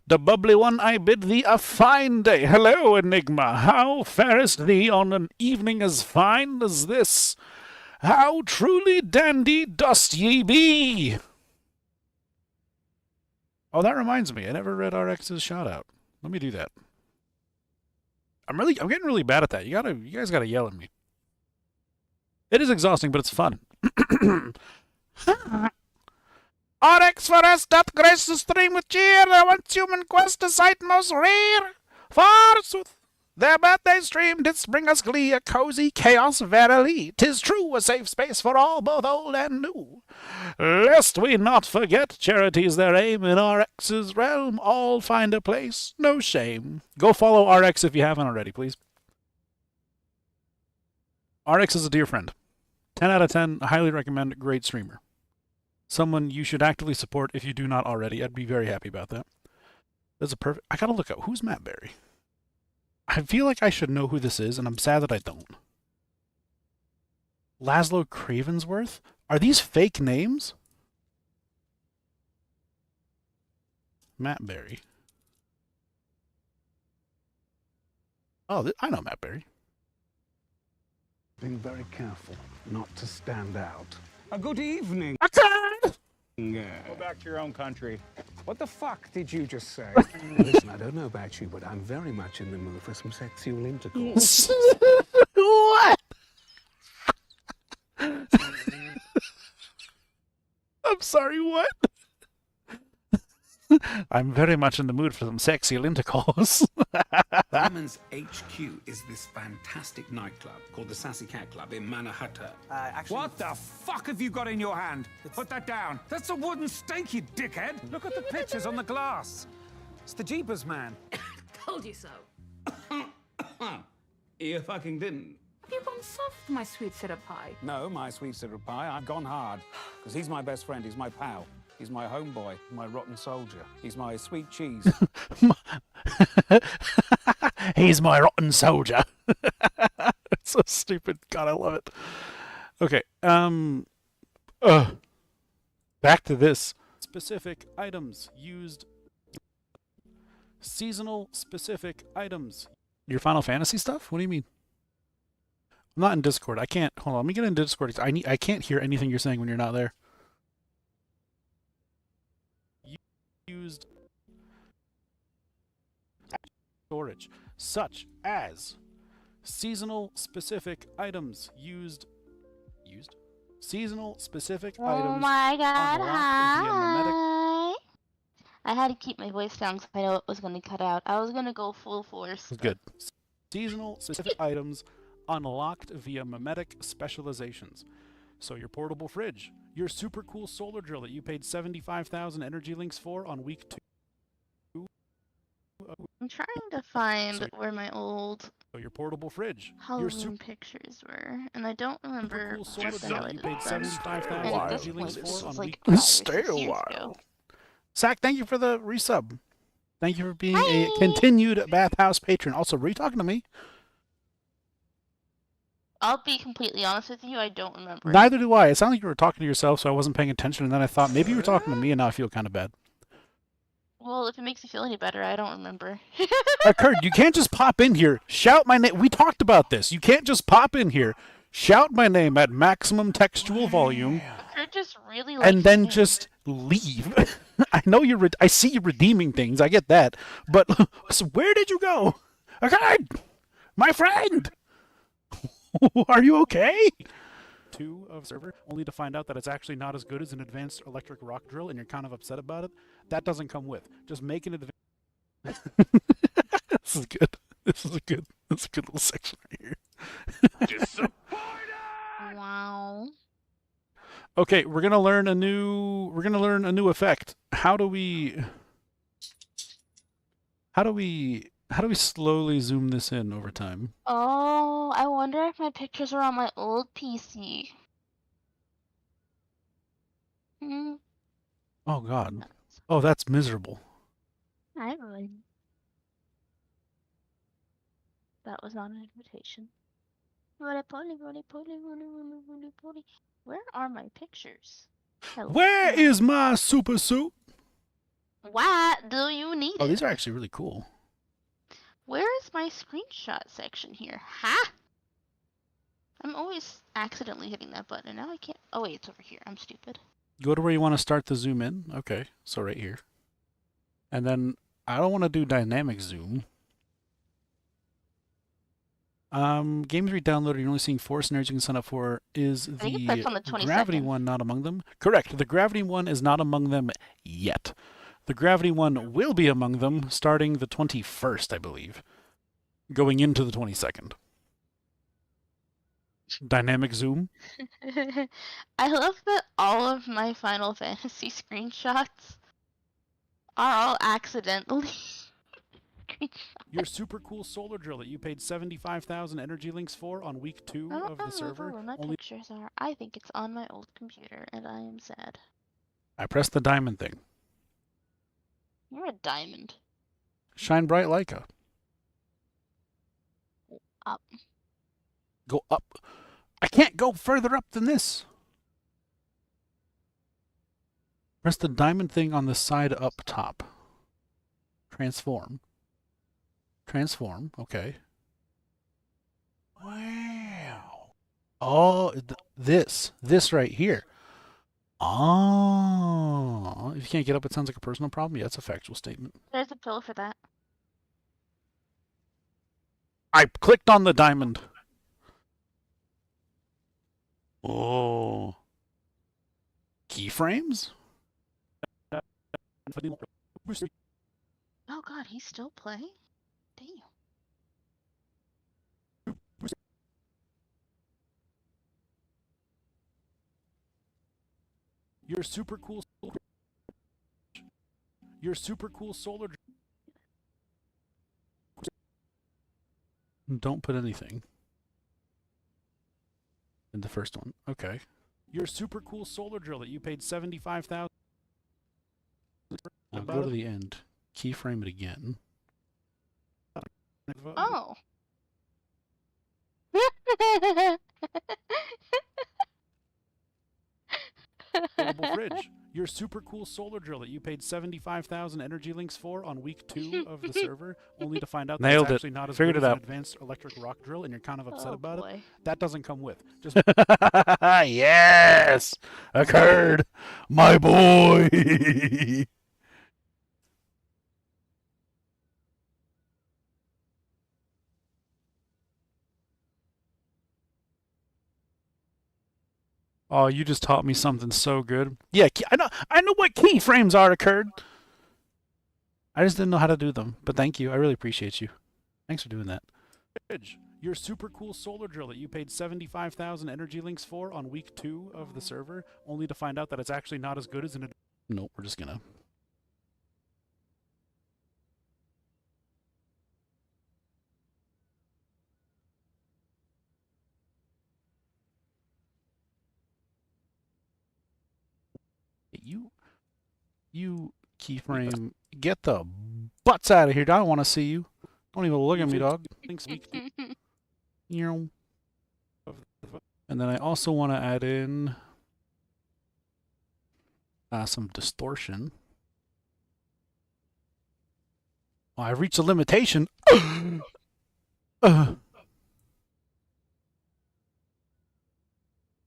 S9: The bubbly one, I bid thee a fine day. Hello, Enigma. How farest thee on an evening as fine as this? How truly dandy dost ye be? Oh, that reminds me. I never read RX's shout out. Let me do that. I'm getting really bad at that. You guys gotta yell at me. It is exhausting, but it's fun. RX for us doth grace the stream with cheer. Their once human quest a sight most rare. Forsooth, their birthday stream didst bring us glee, a cozy chaos verily. 'Tis true, a safe space for all, both old and new. Lest we not forget, charity's their aim. In RX's realm, all find a place, no shame. Go follow RX if you haven't already, please. RX is a dear friend. 10 out of 10, I highly recommend, great streamer. Someone you should actively support if you do not already. I'd be very happy about that. That's a perfect... I gotta look up. Who's Matt Berry? I feel like I should know who this is, and I'm sad that I don't. Laszlo Cravensworth? Are these fake names? Matt Berry. Oh, I know Matt Berry.
S10: Being very careful not to stand out. A good evening.
S9: I can't!
S10: Go back to your own country. What the fuck did you just say? Listen, I don't know about you, but I'm very much in the mood for some sexual intercourse.
S9: What? I'm sorry, what?
S7: I'm very much in the mood for some sexy lenticles.
S10: Diamond's HQ is this fantastic nightclub called the Sassy Cat Club in Manhattan. What the fuck have you got in your hand? Put that down. That's a wooden stake, you dickhead. Look at the pictures on the glass. It's the Jeepers man.
S11: Told you so.
S10: You fucking didn't.
S11: Have you gone soft, my sweet syrup pie?
S10: No, my sweet syrup pie. I've gone hard. Because he's my best friend. He's my pal. He's my homeboy. My rotten soldier. He's my sweet cheese.
S7: He's my rotten soldier. It's so stupid. God, I love it. Okay. Back to this. Specific items used. Seasonal specific items. Your Final Fantasy stuff? What do you mean? I'm not in Discord. I can't. Hold on. Let me get in Discord. I can't hear anything you're saying when you're not there. Used storage, such as seasonal specific items used seasonal specific items.
S12: Oh my god,
S7: unlocked via mimetic.
S12: hi. I had to keep my voice down because I know it was going to cut out. I was going to go full force.
S7: Good. Seasonal specific items unlocked via mimetic specializations. So your portable fridge, your super cool solar drill that you paid 75,000 energy links for on week 2.
S12: I'm trying to find where my old
S7: So your portable fridge, your
S12: Halloween
S7: super
S12: pictures were, and I don't remember
S7: cool solar
S12: what the
S7: drill
S12: hell
S7: that
S12: I
S7: you
S12: did
S7: paid
S12: them.
S7: 75,000
S12: And at this
S7: energy
S12: point,
S7: links
S12: this
S7: for
S12: was
S7: on
S12: like
S7: week
S12: 5 or 6
S7: Stay a
S12: years
S7: while.
S12: ago.
S7: Zach, thank you for the resub. Thank you for being a continued Bathhouse patron. Also, were you talking to me?
S12: I'll be completely honest with you, I don't remember.
S7: Neither do I. It sounded like you were talking to yourself, so I wasn't paying attention, and then I thought maybe you were talking to me, and now I feel kind of bad.
S12: Well, if it makes you feel any better, I don't remember.
S7: Kurt, you can't just pop in here, shout my name. We talked about this. You can't just pop in here, shout my name at maximum textual volume,
S12: Kurt just really likes
S7: and then
S12: you.
S7: just leave. I know you're. I see you redeeming things. I get that, but so where did you go? Okay, my friend. Are you okay? 2 of server, only to find out that it's actually not as good as an advanced electric rock drill, and you're kind of upset about it. That doesn't come with. Just make an advanced. This is good. This is a good little section right here.
S12: Wow.
S7: Okay, we're gonna learn a new effect. How do we slowly zoom this in over time?
S12: Oh, I wonder if my pictures are on my old PC. Hmm.
S7: Oh God. Oh, that's miserable.
S12: I would. That was not an invitation. Where are my pictures? Hello.
S7: Where is my super suit?
S12: What do you need?
S7: Oh, these are actually really cool.
S12: Where is my screenshot section here? Ha! I'm always accidentally hitting that button, and now I can't. Oh wait, it's over here. I'm stupid.
S7: Go to where you want to start the zoom in. Okay, so right here. And then I don't want to do dynamic zoom. Games re-downloaded, you're only seeing 4 scenarios you can sign up for. Is
S12: I think that's on the
S7: the gravity
S12: 22nd.
S7: one not among them? Correct. The gravity one is not among them yet. The gravity one will be among them starting the 21st, I believe. Going into the 22nd. Dynamic zoom.
S12: I love that all of my Final Fantasy screenshots are all accidentally
S7: Your super cool solar drill that you paid 75,000 energy links for on week 2
S12: I don't
S7: of the
S12: remember
S7: server.
S12: where my
S7: Only
S12: pictures are. I think it's on my old computer, and I am sad.
S7: I pressed the diamond thing.
S12: You're a diamond.
S7: Shine bright Leica.
S12: Up.
S7: Go up. I can't go further up than this. Press the diamond thing on the side up top. Transform. Transform. Okay. Wow. Oh, this right here. Oh. If you can't get up, it sounds like a personal problem. Yeah, it's a factual statement.
S12: There's a pill for that.
S7: I clicked on the diamond. Oh. Keyframes?
S12: Oh god, he's still playing? Damn.
S9: Your super cool solar. Don't put anything in the first one. Okay. Your super cool solar drill that you paid 75,000. Now go to the end. Keyframe it again.
S12: Oh.
S9: Portable fridge. Your super cool solar drill that you paid 75,000 energy links for on week 2 of the server, only to find out that
S7: Nailed
S9: it's
S7: it.
S9: actually not as
S7: Figured
S9: good
S7: it
S9: as an
S7: out.
S9: advanced electric rock drill, and you're kind of upset
S12: Oh,
S9: about
S12: boy.
S9: it. That doesn't come with. Just
S7: Yes! Occurred! My boy! Oh, you just taught me something so good. Yeah, I know what keyframes are, Occurred. I just didn't know how to do them. But thank you. I really appreciate you. Thanks for doing that.
S9: fridge. Your super cool solar drill that you paid 75,000 energy links for on week 2 of the server, only to find out that it's actually not as good as an.
S7: Nope, we're just gonna. You keyframe, get the butts out of here. I don't want to see you. Don't even look at me, dog.
S9: Links week 2.
S7: You know. And then I also want to add in some distortion. Oh, I've reached a limitation.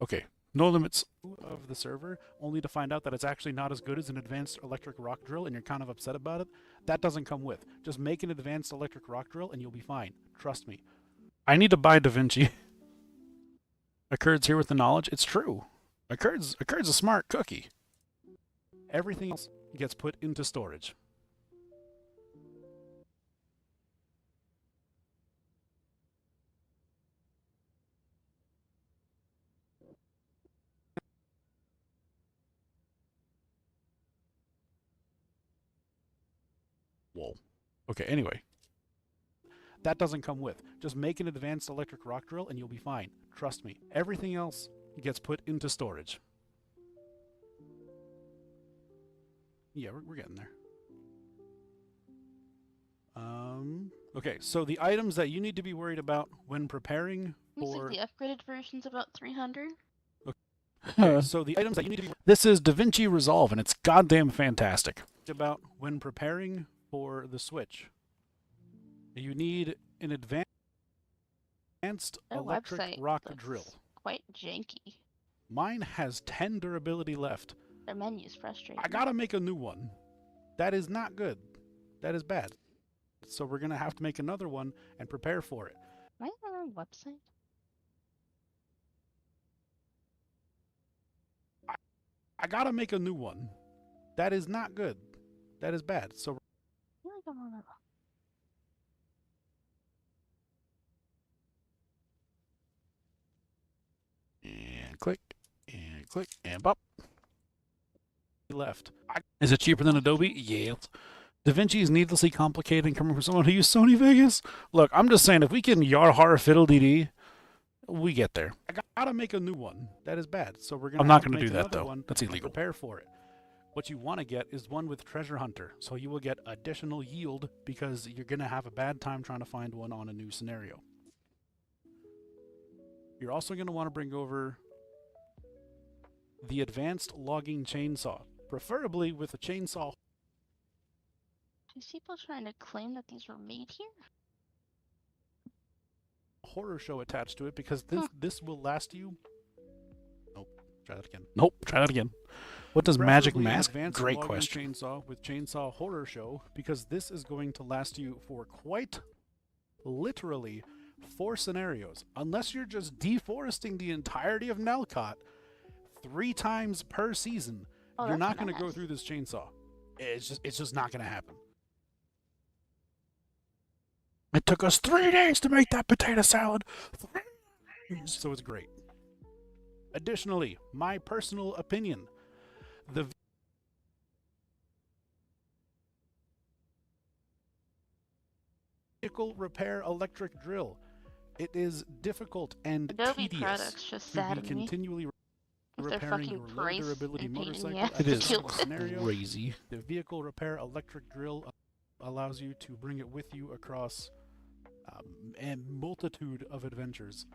S9: Okay, no limits of the server, only to find out that it's actually not as good as an advanced electric rock drill, and you're kind of upset about it. That doesn't come with. Just make an advanced electric rock drill, and you'll be fine. Trust me.
S7: I need to buy DaVinci. Occurred's here with the knowledge. It's true. Occurred's a smart cookie.
S9: Everything else gets put into storage.
S7: Whoa. Okay, anyway.
S9: That doesn't come with. Just make an advanced electric rock drill and you'll be fine. Trust me. Everything else gets put into storage. Yeah, we're getting there. Okay, so the items that you need to be worried about when preparing
S12: Looks
S9: for...
S12: like the upgraded version's about 300.
S9: Okay, so the items that you need to be
S7: This is DaVinci Resolve, and it's goddamn fantastic.
S9: worried about when preparing for the Switch. You need an advanced
S12: Their
S9: electric
S12: website
S9: rock
S12: looks
S9: drill.
S12: quite janky.
S9: Mine has 10 durability left.
S12: Their menu's frustrating.
S9: I gotta make a new one. That is not good. That is bad. So we're gonna have to make another one and prepare for it.
S12: Am I on the wrong website?
S9: I gotta make a new one. That is not good. That is bad. So
S12: I feel like I'm on the wrong.
S7: And click, and pop.
S9: left.
S7: Is it cheaper than Adobe? Yes. DaVinci is needlessly complicated and coming from someone who used Sony Vegas. Look, I'm just saying, if we can yar har fiddle dee, we get there.
S9: I gotta make a new one. That is bad. So we're gonna.
S7: I'm not
S9: going to
S7: do
S9: make
S7: that,
S9: another
S7: though.
S9: one
S7: That's
S9: and
S7: illegal.
S9: Prepare for it. What you want to get is one with Treasure Hunter, so you will get additional yield because you're going to have a bad time trying to find one on a new scenario. You're also going to want to bring over the advanced logging chainsaw, preferably with a chainsaw.
S12: These people trying to claim that these were made here?
S9: Horror show attached to it because this will last you. Nope. Try that again.
S7: Nope, try that again. What does Magic
S9: Preferably an
S7: Mask?
S9: advanced
S7: Great
S9: logging
S7: question.
S9: Chainsaw with Chainsaw Horror Show because this is going to last you for quite literally 4 scenarios. Unless you're just deforesting the entirety of Nelcott 3 times per season,
S12: Oh,
S9: you're
S12: that's
S9: not going to go
S12: nice.
S9: through this chainsaw. It's just not gonna happen. It took us 3 days to make that potato salad. So it's great. Additionally, my personal opinion, the vehicle repair electric drill. It is difficult and
S12: Adobe
S9: tedious
S12: products just
S9: to be
S12: saddened me.
S9: continually
S12: With their
S9: repairing
S12: fucking
S9: your low
S12: price
S9: durability
S12: and pain in the
S9: motorcycle.
S12: ass
S9: at
S7: It
S9: the
S7: is
S9: start of a scenario.
S7: crazy.
S9: The vehicle repair electric drill allows you to bring it with you across a multitude of adventures,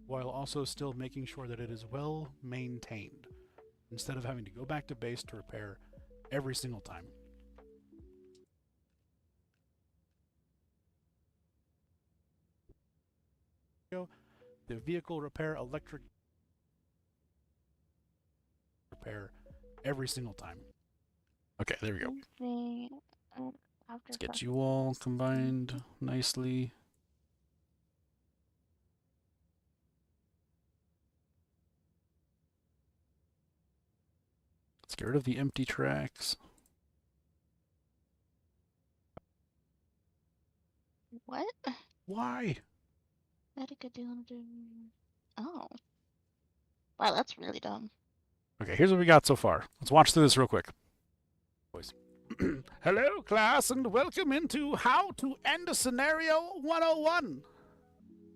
S9: while also still making sure that it is well maintained, instead of having to go back to base to repair every single time. The vehicle repair electric repair every single time.
S7: Okay, there we go.
S12: Let's
S7: Let's get you all combined nicely. Let's get rid of the empty tracks.
S12: What?
S7: Why?
S12: Oh. Wow, that's really dumb.
S7: Okay, here's what we got so far. Let's watch through this real quick. Boys.
S9: Hello, class, and welcome into How to End a Scenario 101.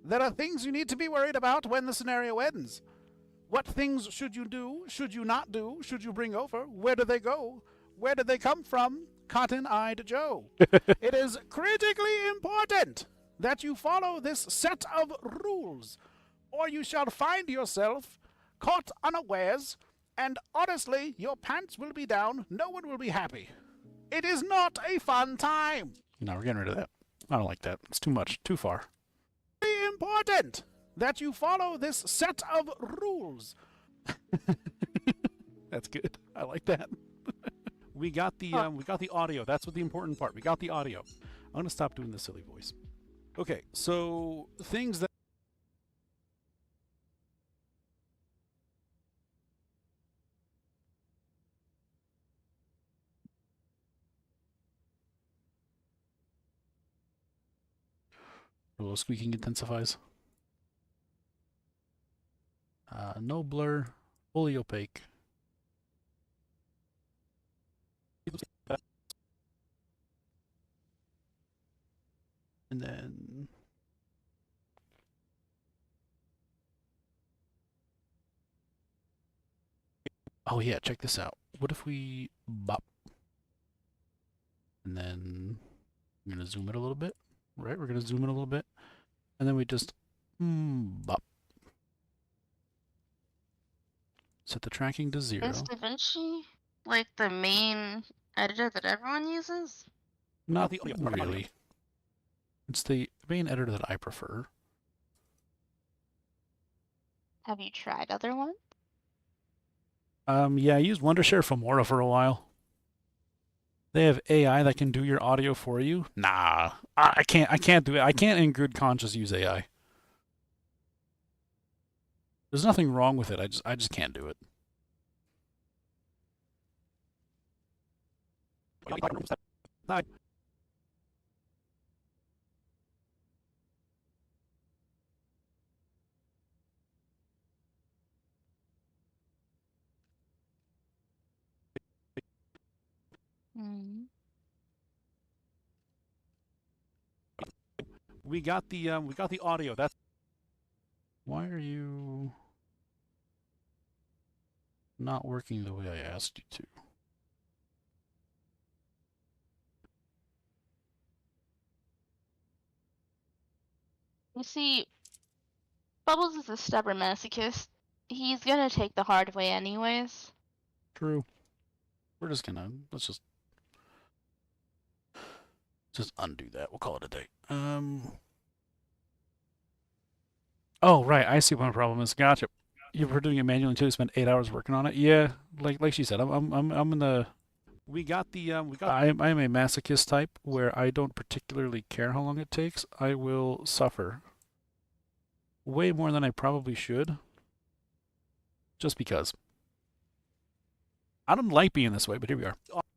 S9: There are things you need to be worried about when the scenario ends. What things should you do? Should you not do? Should you bring over? Where do they go? Where did they come from? Cotton-eyed Joe. It is critically important that you follow this set of rules, or you shall find yourself caught unawares, and honestly, your pants will be down. No one will be happy. It is not a fun time.
S7: No, we're getting rid of that. I don't like that. It's too much. Too far.
S9: Very important that you follow this set of rules.
S7: That's good. I like that.
S9: We got the audio. That's what the important part. We got the audio. I'm gonna stop doing the silly voice. Okay, so things that
S7: A little squeaking intensifies. No blur, fully opaque. And then oh yeah, check this out. What if we bop? And then I'm gonna zoom it a little bit. Right, we're gonna zoom in a little bit. And then we just bop. Set the tracking to 0.
S12: Is DaVinci like the main editor that everyone uses?
S7: Not really. It's the main editor that I prefer.
S12: Have you tried other ones?
S7: Yeah, I used Wondershare Filmora for a while. They have AI that can do your audio for you. Nah, I can't do it. I can't in good conscience use AI. There's nothing wrong with it. I just can't do it.
S9: we got the audio. That's
S7: why are you not working the way I asked you to?
S12: You see, Bubbles is a stubborn masochist. He's gonna take the hard way anyways.
S7: True. We're just gonna let's just undo that. We'll call it a day. Oh right, I see what my problem is. Gotcha. You were doing it manually until you spent 8 hours working on it. Yeah, like she said, I'm in the. I am a masochist type where I don't particularly care how long it takes. I will suffer way more than I probably should, just because. I don't like being this way, but here we are.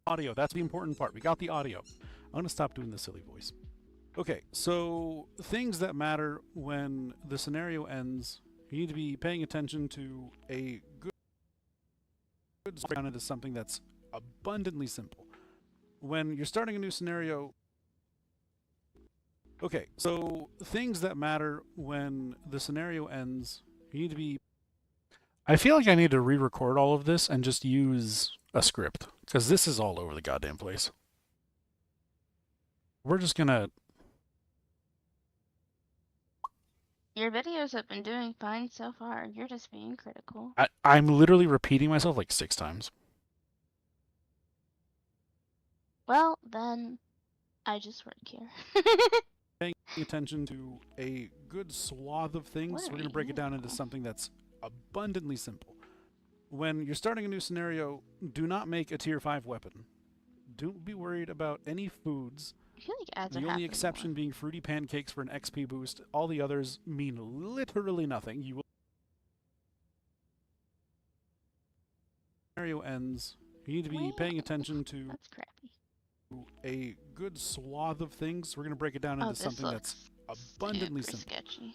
S7: audio. That's the important part. We got the audio. I'm going to stop doing the silly voice. Okay, so things that matter when the scenario ends, you need to be paying attention to a good grounded is something that's abundantly simple. When you're starting a new scenario, okay, so things that matter when the scenario ends, you need to be... I feel like I need to re-record all of this and just use a script, because this is all over the goddamn place. We're just gonna...
S12: Your videos have been doing fine so far. You're just being critical.
S7: I'm literally repeating myself like 6 times.
S12: Well, then, I just work here.
S7: Paying attention to a good swath of things, we're going to break it down into something that's abundantly simple. When you're starting a new scenario, do not make a tier 5 weapon. Don't be worried about any foods.
S12: I feel like ads are
S7: The only
S12: happening
S7: exception being fruity pancakes for an XP boost. All the others mean literally nothing. You will... Scenario ends. You need to be paying attention to...
S12: That's crappy.
S7: A good swath of things. We're going to break it down into something that's abundantly simple.
S12: Sketchy.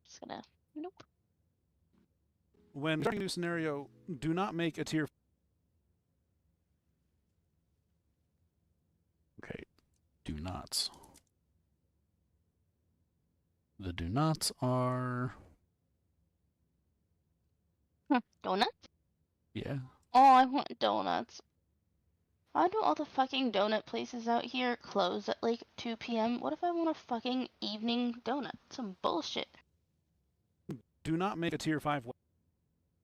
S12: Just gonna... Nope.
S7: When starting a new scenario, do not make a tier... Okay, do nots. The do nots are...
S12: Donuts?
S7: Yeah.
S12: Oh, I want donuts. Why do all the fucking donut places out here close at like 2 p.m.? What if I want a fucking evening donut? Some bullshit.
S7: Do not make a tier 5...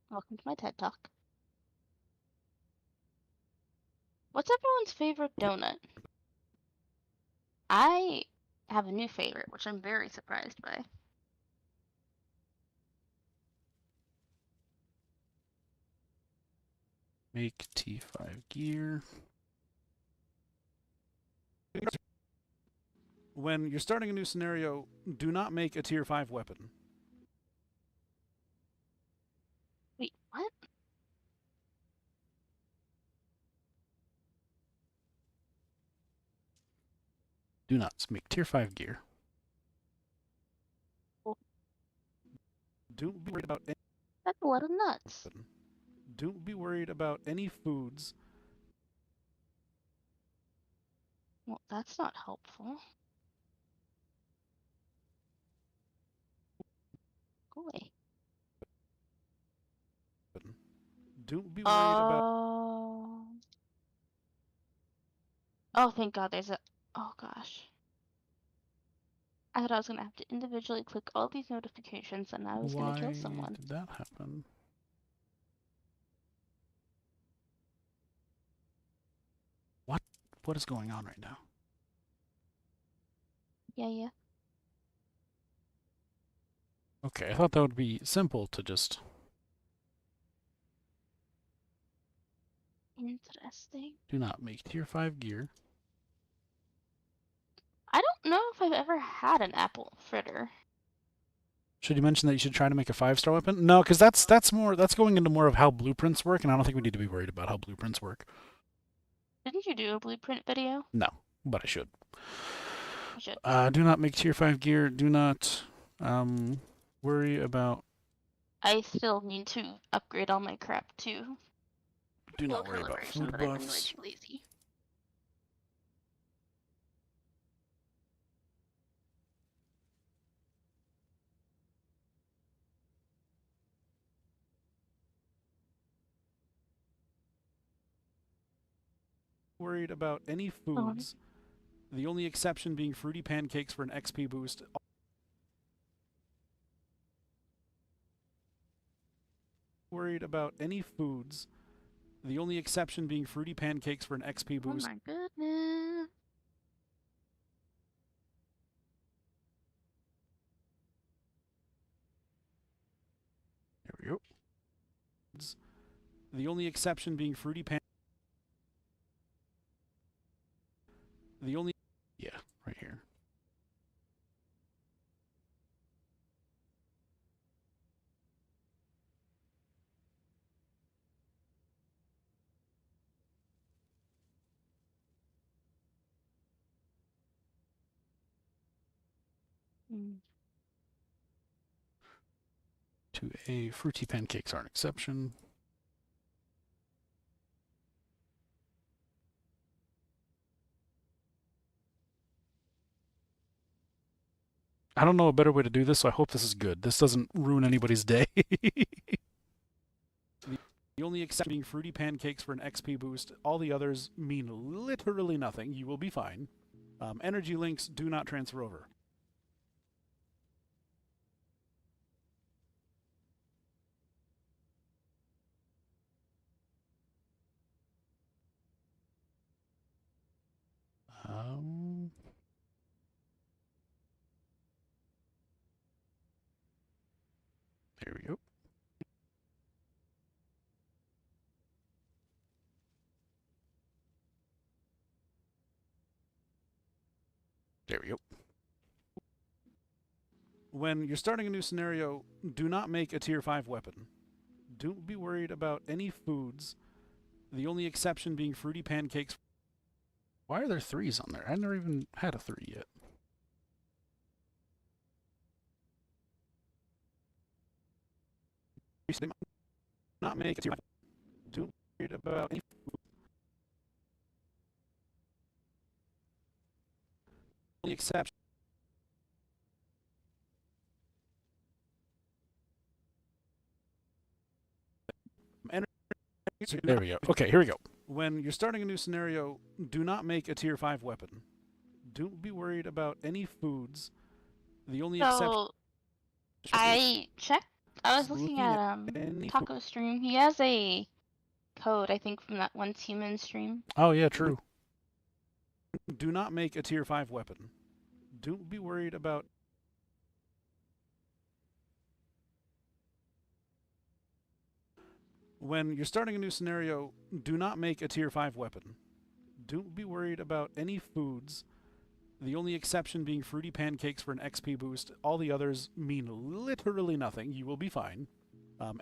S12: Welcome to my TED Talk. What's everyone's favorite donut? I have a new favorite, which I'm very surprised by.
S7: Make T5 gear. When you're starting a new scenario, do not make a tier 5 weapon.
S12: Wait, what?
S7: Do not make tier 5 gear.
S12: Oh.
S7: Don't be worried about any...
S12: That's a lot of nuts.
S7: Don't be worried about any foods.
S12: Well, that's not helpful. Go away.
S7: Don't be worried about...
S12: Oh, thank God there's a... Oh, gosh. I thought I was going to have to individually click all these notifications and I was going to kill someone.
S7: Why did that happen? What is going on right now?
S12: Yeah.
S7: Okay, I thought that would be simple to just...
S12: Interesting.
S7: Do not make tier 5 gear.
S12: I don't know if I've ever had an apple fritter.
S7: Should you mention that you should try to make a 5-star weapon? No, because that's going into more of how blueprints work, and I don't think we need to be worried about how blueprints work.
S12: Didn't you do a blueprint video?
S7: No, but I should.
S12: You should.
S7: Do not make tier 5 gear. Do not worry about...
S12: I still need to upgrade all my crap too.
S7: Do not worry about food
S12: but I've been way
S7: buffs.
S12: too lazy.
S7: Worried about any foods. The only exception being fruity pancakes for an XP boost. Worried about any foods. The only exception being fruity pancakes for an XP boost.
S12: Oh my goodness.
S7: There we go. The only exception being fruity pancakes. The only... Yeah, right here. 2A, fruity pancakes are an exception. I don't know a better way to do this, so I hope this is good. This doesn't ruin anybody's day. The only exception being fruity pancakes for an XP boost. All the others mean literally nothing. You will be fine. Energy links do not transfer over. There we go. There we go. When you're starting a new scenario, do not make a tier 5 weapon. Don't be worried about any foods. The only exception being fruity pancakes. Why are there 3s on there? I never even had a 3 yet. Not make a tier 5. Don't be worried about any food. The exception. There we go. Okay, here we go. When you're starting a new scenario, do not make a tier 5 weapon. Don't be worried about any foods. The only exception.
S12: I checked. I was looking at Taco stream. He has a code, I think, from that Once Human stream.
S7: Oh yeah, true. Do not make a tier 5 weapon. Don't be worried about. When you're starting a new scenario, do not make a tier 5 weapon. Don't be worried about any foods. The only exception being fruity pancakes for an XP boost. All the others mean literally nothing. You will be fine.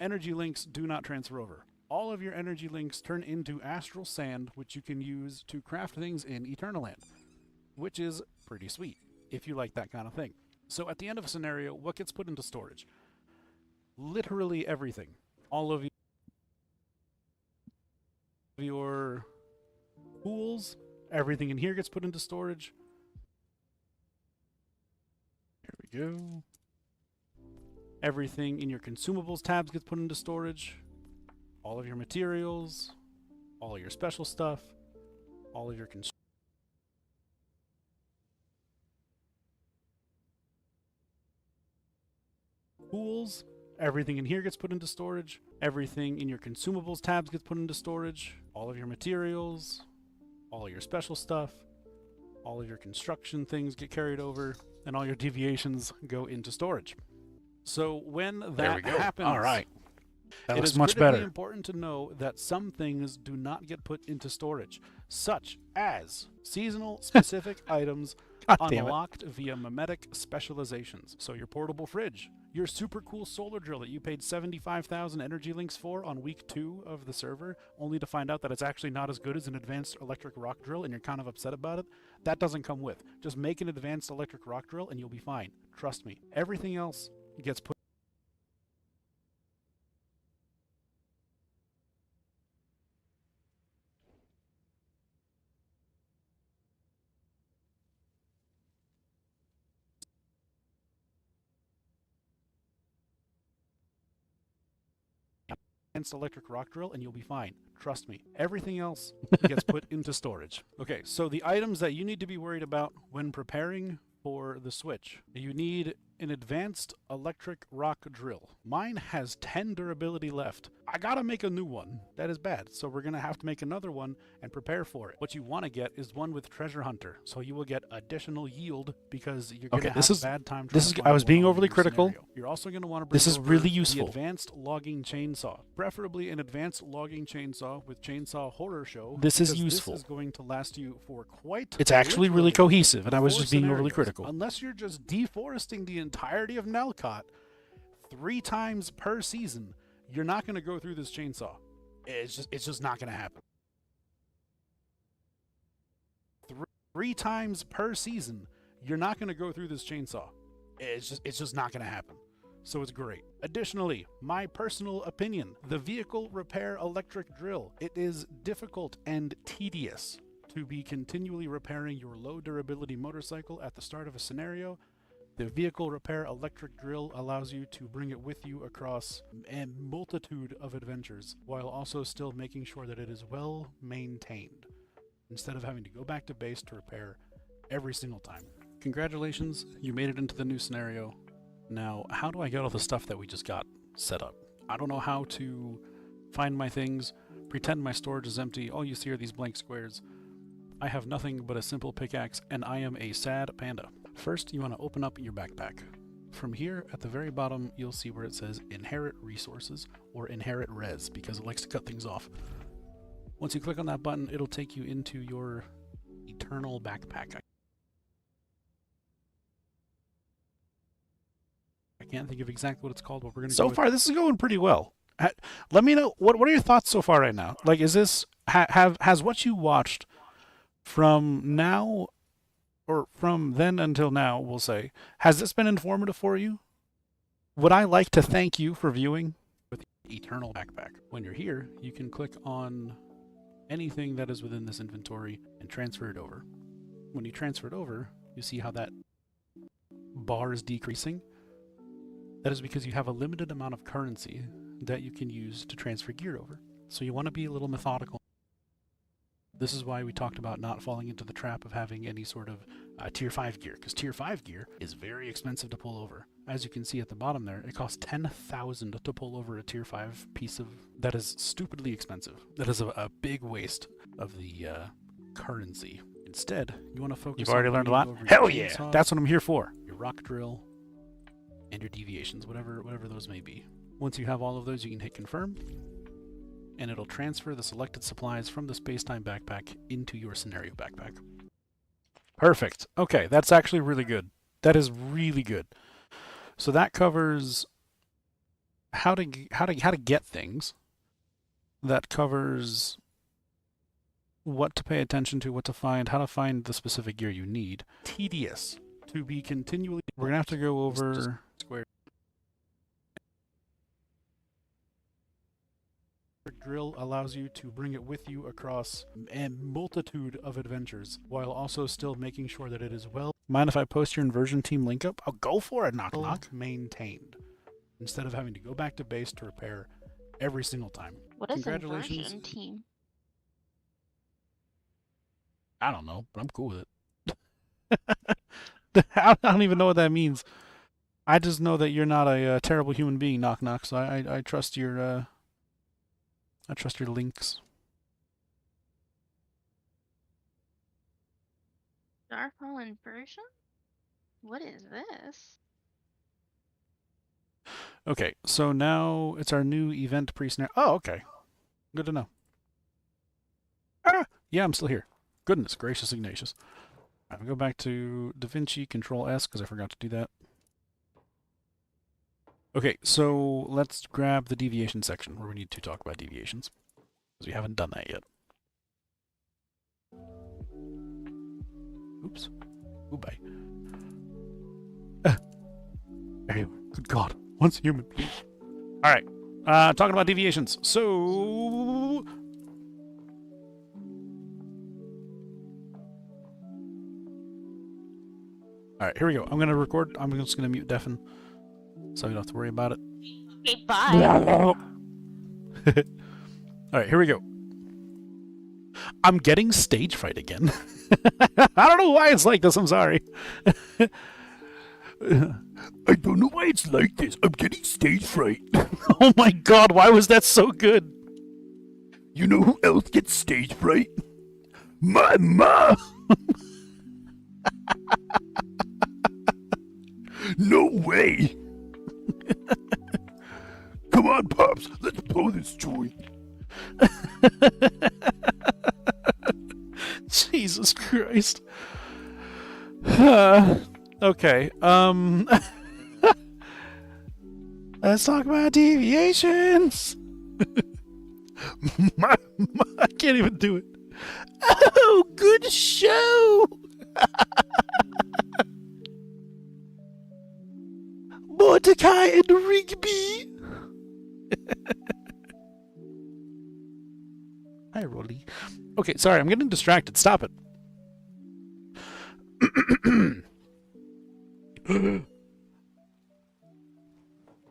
S7: Energy links do not transfer over. All of your energy links turn into astral sand, which you can use to craft things in Eternaland, which is pretty sweet, if you like that kind of thing. So at the end of a scenario, what gets put into storage? Literally everything. All of your pools, everything in here gets put into storage. There we go. Everything in your consumables tabs gets put into storage. All of your materials, all of your special stuff, all of your pools, everything in here gets put into storage. Everything in your consumables tabs gets put into storage. All of your materials, all of your special stuff, all of your construction things get carried over, and all your deviations go into storage. So when that happens, all right, that
S12: It
S7: looks
S12: is
S7: much
S12: critically
S7: better.
S2: Important to know that some things do not get put into storage, such as seasonal specific items
S7: God damn it.
S2: unlocked via mimetic specializations. So your portable fridge, your super cool solar drill that you paid 75,000 energy links for on week 2 of the server, only to find out that it's actually not as good as an advanced electric rock drill and you're kind of upset about it. That doesn't come with. Just make an advanced electric rock drill and you'll be fine. Trust me. Everything else gets put advanced electric rock drill and you'll be fine. Trust me. Everything else gets put into storage. Okay, so the items that you need to be worried about when preparing for the Switch. You need an advanced electric rock drill. Mine has 10 durability left. I gotta make a new one. That is bad. So we're gonna have to make another one and prepare for it. What you want to get is one with Treasure Hunter. So you will get additional yield because you're gonna have a bad time.
S7: I was being overly critical.
S2: You're also gonna want to bring
S7: This is
S2: over
S7: really
S2: the
S7: useful.
S2: advanced logging chainsaw. Preferably an advanced logging chainsaw with Chainsaw Horror Show.
S7: This is
S2: because
S7: useful.
S2: This is going to last you for quite
S7: It's actually really
S2: literally
S7: cohesive, and I was
S2: 4
S7: just being overly
S2: scenarios.
S7: critical.
S2: Unless you're just deforesting the entirety of Nelcott 3 times per season, you're not going to go through this chainsaw. It's just not going to happen. 3 times per season, you're not going to go through this chainsaw.
S9: It's just not going to happen. So it's great. Additionally, my personal opinion, the vehicle repair electric drill. It is difficult and tedious to be continually repairing your low durability motorcycle at the start of a scenario. The vehicle repair electric drill allows you to bring it with you across a multitude of adventures while also still making sure that it is well maintained instead of having to go back to base to repair every single time. Congratulations, you made it into the new scenario. Now, how do I get all the stuff that we just got set up? I don't know how to find my things, pretend my storage is empty, all you see are these blank squares. I have nothing but a simple pickaxe, and I am a sad panda. First, you want to open up your backpack. From here, at the very bottom, you'll see where it says Inherit Resources, or Inherit Res, because it likes to cut things off. Once you click on that button, it'll take you into your Eternal Backpack. I can't think of exactly what it's called, but we're going to So far, this is going pretty well. Let me know, what are your thoughts so far right now? Like, is this, has what you watched from now, or from then until now, we'll say, has this been informative for you? Would I like to thank you for viewing with Eternal Backpack? When you're here, you can click on anything that is within this inventory and transfer it over. When you transfer it over, you see how that bar is decreasing. That is because you have a limited amount of currency that you can use to transfer gear over. So you want to be a little methodical. This is why we talked about not falling into the trap of having any sort of tier 5 gear, because tier 5 gear is very expensive to pull over. As you can see at the bottom there, it costs 10,000 to pull over a tier 5 piece of... That is stupidly expensive. That is a big waste of the currency. Instead, you want to focus
S7: You've already
S9: on
S7: learned a lot?
S9: bringing over your
S7: Hell yeah!
S9: chainsaw,
S7: That's what I'm here for.
S9: your rock drill, and your deviations, whatever those may be. Once you have all of those, you can hit confirm, and it'll transfer the selected supplies from the space-time backpack into your scenario backpack. Perfect. Okay, that's actually really good. That is really good. So that covers how to get things. That covers what to pay attention to, what to find, how to find the specific gear you need. Tedious to be continually. We're gonna have to go over square. Drill allows you to bring it with you across a multitude of adventures while also still making sure that it is well. Mind if I post your inversion team link up? I'll go for it, knock knock. Maintained instead of having to go back to base to repair every single time.
S12: What is
S9: Congratulations.
S12: inversion team?
S9: I don't know, but I'm cool with it. I don't even know what that means. I just know that you're not a terrible human being, knock knock. So I trust your links.
S12: Starfall inversion? What is this?
S9: Okay, so now it's our new event pre-snare. Oh, okay. Good to know. Ah, yeah, I'm still here. Goodness gracious Ignatius. I'm gonna go back to DaVinci, Control S, because I forgot to do that. Okay, so let's grab the deviation section where we need to talk about deviations, because we haven't done that yet. Oops. Goodbye. There you go. Good God. Once human, please. All right. Talking about deviations. So... All right, here we go. I'm going to record. I'm just going to mute deafen, so you don't have to worry about it.
S12: Okay, bye.
S9: All right, here we go. I'm getting stage fright again. I don't know why it's like this. I'm sorry. I don't know why it's like this. I'm getting stage fright. Oh my God, why was that so good? You know who else gets stage fright? My mom. No way. Come on, Pops. Let's blow this joint. Jesus Christ. Okay. Let's talk about deviations. I can't even do it. Oh, good show.
S7: Mordecai and Rigby. Hi, Rolly. Okay, sorry, I'm getting distracted. Stop it.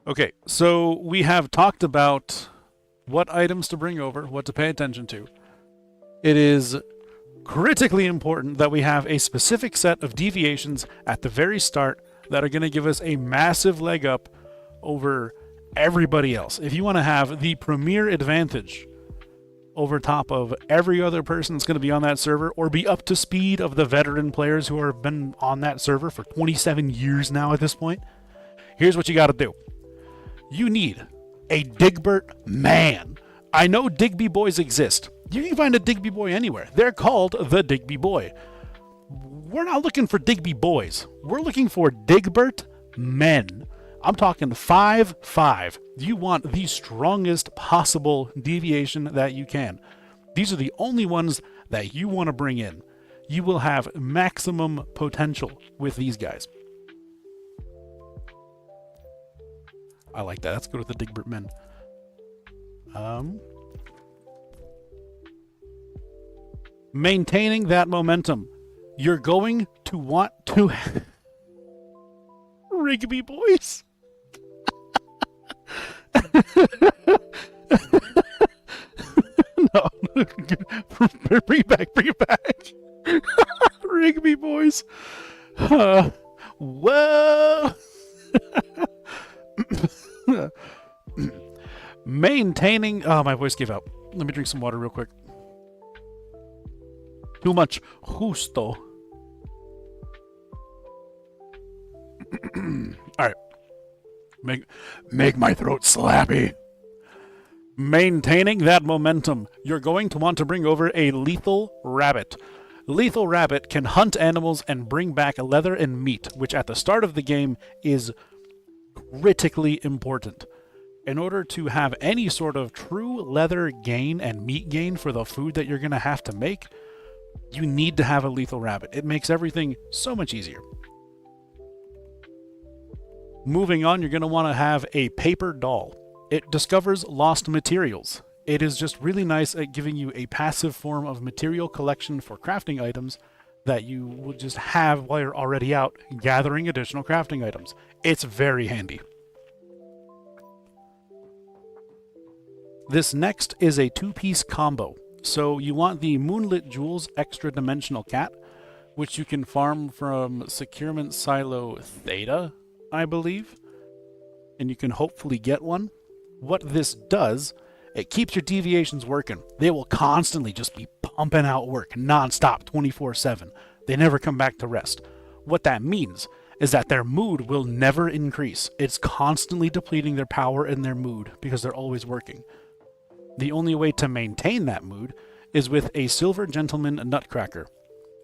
S7: Okay, so we have talked about what items to bring over, what to pay attention to. It is critically important that we have a specific set of deviations at the very start that are going to give us a massive leg up over everybody else. If you want to have the premier advantage over top of every other person that's going to be on that server, or be up to speed of the veteran players who have been on that server for 27 years now at this point, here's what you got to do. You need a Digbert man. I know Digby boys exist. You can find a Digby boy anywhere. They're called the Digby boy. We're not looking for Digby boys. We're looking for Digbert men. I'm talking 5'5". You want the strongest possible deviation that you can. These are the only ones that you want to bring in. You will have maximum potential with these guys. I like that. Let's go with the Digbert men. Maintaining that momentum. You're going to want to... Rigby boys. No. Bring it back. Rigby boys. Whoa. Maintaining... Oh, my voice gave out. Let me drink some water real quick. Too much justo. Alright. Make my throat slappy. Maintaining that momentum. You're going to want to bring over a lethal rabbit. Lethal rabbit can hunt animals and bring back leather and meat, which at the start of the game is critically important. In order to have any sort of true leather gain and meat gain for the food that you're going to have to make, you need to have a lethal rabbit. It makes everything so much easier. Moving on, you're going to want to have a paper doll. It discovers lost materials. It is just really nice at giving you a passive form of material collection for crafting items that you will just have while you're already out gathering additional crafting items. It's very handy. This next is a two-piece combo. So you want the Moonlit Jewels Extra Dimensional Cat, which you can farm from Securement Silo Theta, I believe. And you can hopefully get one. What this does, it keeps your deviations working. They will constantly just be pumping out work non-stop 24/7. They never come back to rest. What that means is that their mood will never increase. It's constantly depleting their power and their mood because they're always working. The only way to maintain that mood is with a Silver Gentleman Nutcracker.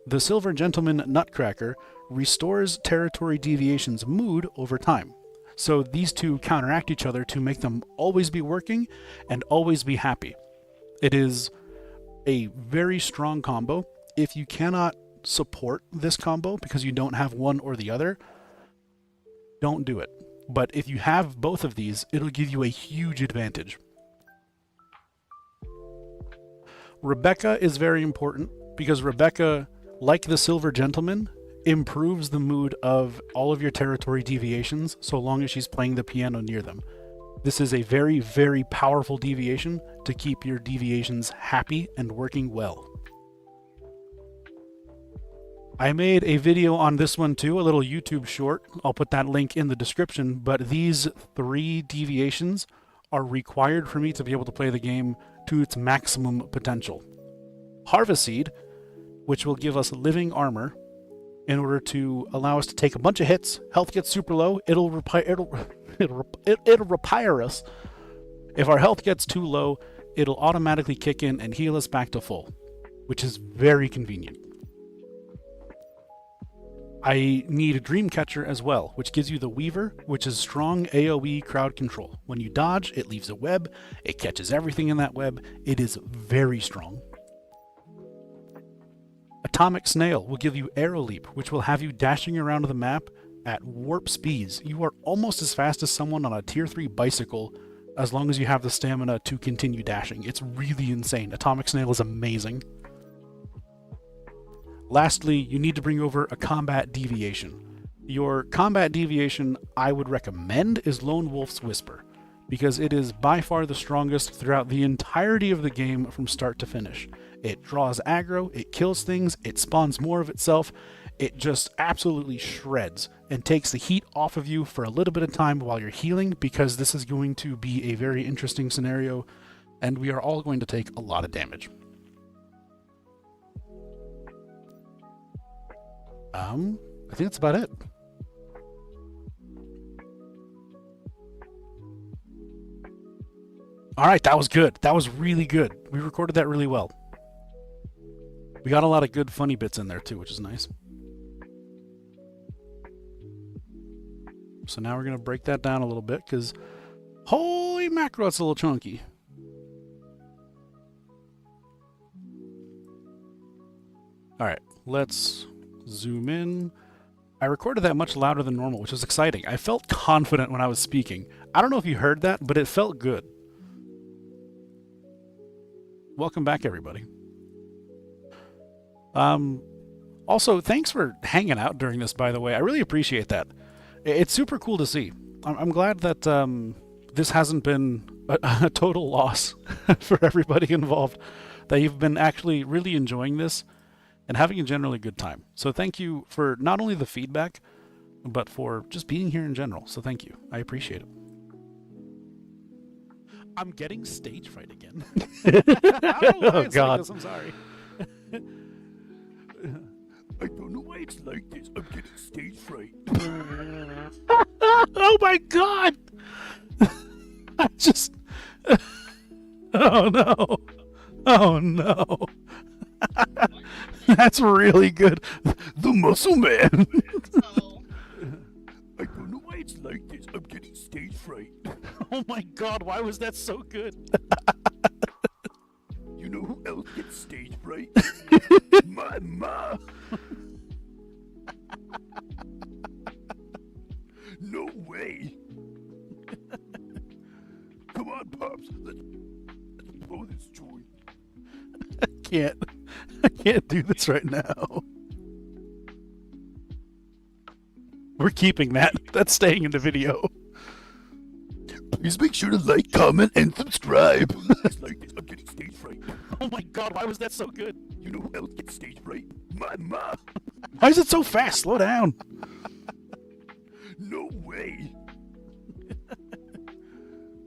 S7: The Silver Gentleman Nutcracker restores territory deviations mood over time. So these two counteract each other to make them always be working and always be happy. It is a very strong combo. If you cannot support this combo because you don't have one or the other, don't do it. But if you have both of these, it'll give you a huge advantage. Rebecca is very important because Rebecca, like the Silver Gentleman, improves the mood of all of your territory deviations so long as she's playing the piano near them. This is a very, very powerful deviation to keep your deviations happy and working well. I made a video on this one too, a little YouTube short. I'll put that link in the description, but these 3 deviations are required for me to be able to play the game to its maximum potential. Harvest Seed, which will give us living armor in order to allow us to take a bunch of hits. Health gets super low, it'll repair us. If our health gets too low, it'll automatically kick in and heal us back to full, which is very convenient. I need a Dreamcatcher as well, which gives you the Weaver, which is strong AoE crowd control. When you dodge, it leaves a web, it catches everything in that web, it is very strong. Atomic Snail will give you Arrow Leap, which will have you dashing around the map at warp speeds. You are almost as fast as someone on a tier 3 bicycle as long as you have the stamina to continue dashing. It's really insane. Atomic Snail is amazing. Lastly, you need to bring over a combat deviation. Your combat deviation I would recommend is Lone Wolf's Whisper, because it is by far the strongest throughout the entirety of the game from start to finish. It draws aggro, it kills things, it spawns more of itself, it just absolutely shreds and takes the heat off of you for a little bit of time while you're healing, because this is going to be a very interesting scenario and we are all going to take a lot of damage. I think that's about it. All right, that was good. That was really good. We recorded that really well. We got a lot of good funny bits in there too, which is nice. So now we're going to break that down a little bit because holy mackerel, it's a little chunky. All right, let's zoom in. I recorded that much louder than normal, which was exciting. I felt confident when I was speaking. I don't know if you heard that, but it felt good. Welcome back, everybody. Also, thanks for hanging out during this, by the way. I really appreciate that. It's super cool to see. I'm glad that this hasn't been a total loss for everybody involved, that you've been actually really enjoying this and having a generally good time. So thank you for not only the feedback, but for just being here in general. So thank you. I appreciate it. I'm getting stage fright again. I don't know why it's like this. I'm sorry.
S13: I don't know why it's like this. I'm getting stage fright.
S7: Oh my god! I just... Oh no. Oh no. That's really good. The Muscle Man.
S13: I don't know why it's like this. I'm getting stage fright.
S7: Oh my god, why was that so good?
S13: You know who else gets stage fright? My ma. No way. Come on, Pops. Let's blow this joint.
S7: I can't do this right now. We're keeping that. That's staying in the video.
S13: Please make sure to like, comment, and subscribe. It's like this. I'm getting stage fright.
S7: Oh my god, why was that so good?
S13: You know who else gets stage fright? My ma.
S7: Why is it so fast? Slow down.
S13: No way.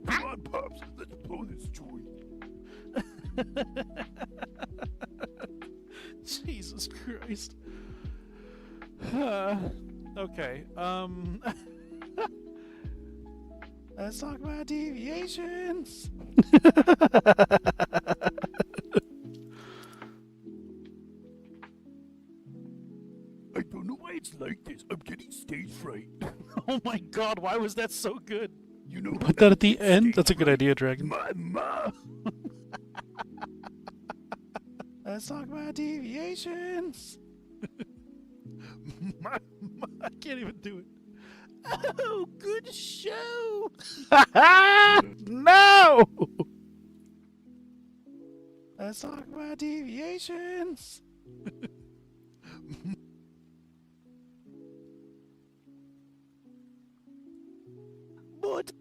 S13: Come on, Pops. Let's blow this joint.
S7: Jesus Christ. Okay. Let's talk about deviations.
S13: I don't know why it's like this. I'm getting stage fright.
S7: Oh my god, why was that so good?
S13: You know,
S7: put that at the end? That's a good idea, Dragon.
S13: My ma.
S7: Let's talk about deviations. I can't even do it. Oh, good show. No. Let's talk about deviations. What?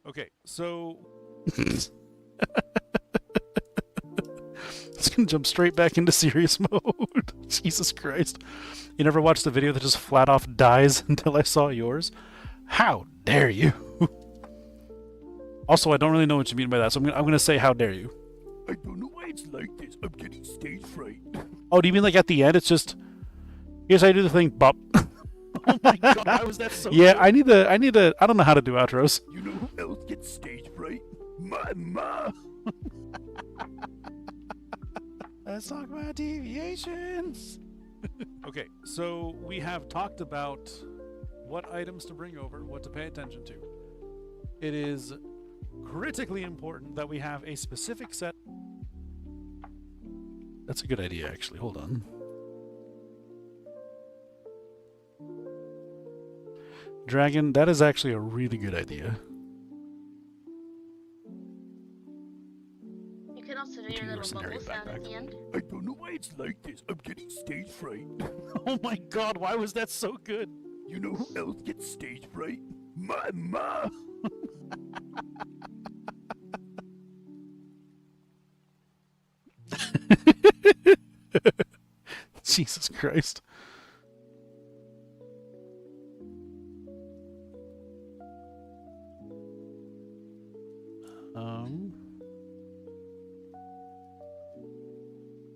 S7: Okay, so it's gonna jump straight back into serious mode. Jesus Christ. You never watched the video that just flat off dies until I saw yours? How dare you? Also, I don't really know what you mean by that, so I'm gonna say how dare you.
S13: I don't know why it's like this. I'm getting stage fright.
S7: Oh, do you mean like at the end it's just here's how you do the thing, bop. Oh my god, why was that so
S13: Yeah,
S7: good? I need to I don't know how to do outros.
S13: You know who else gets stage fright? My ma.
S7: Let's talk about deviations. Okay, so we have talked about what items to bring over, what to pay attention to. It is critically important that we have a specific set. That's a good idea, actually. Hold on. Dragon, that is actually a really good idea.
S12: You can also do your
S7: your
S12: little
S7: scenario
S12: bubble sound at
S7: backpack.
S12: the end.
S13: I don't know why it's like this. I'm getting stage fright.
S7: Oh my god, why was that so good?
S13: You know who else gets stage fright? My ma.
S7: Jesus Christ.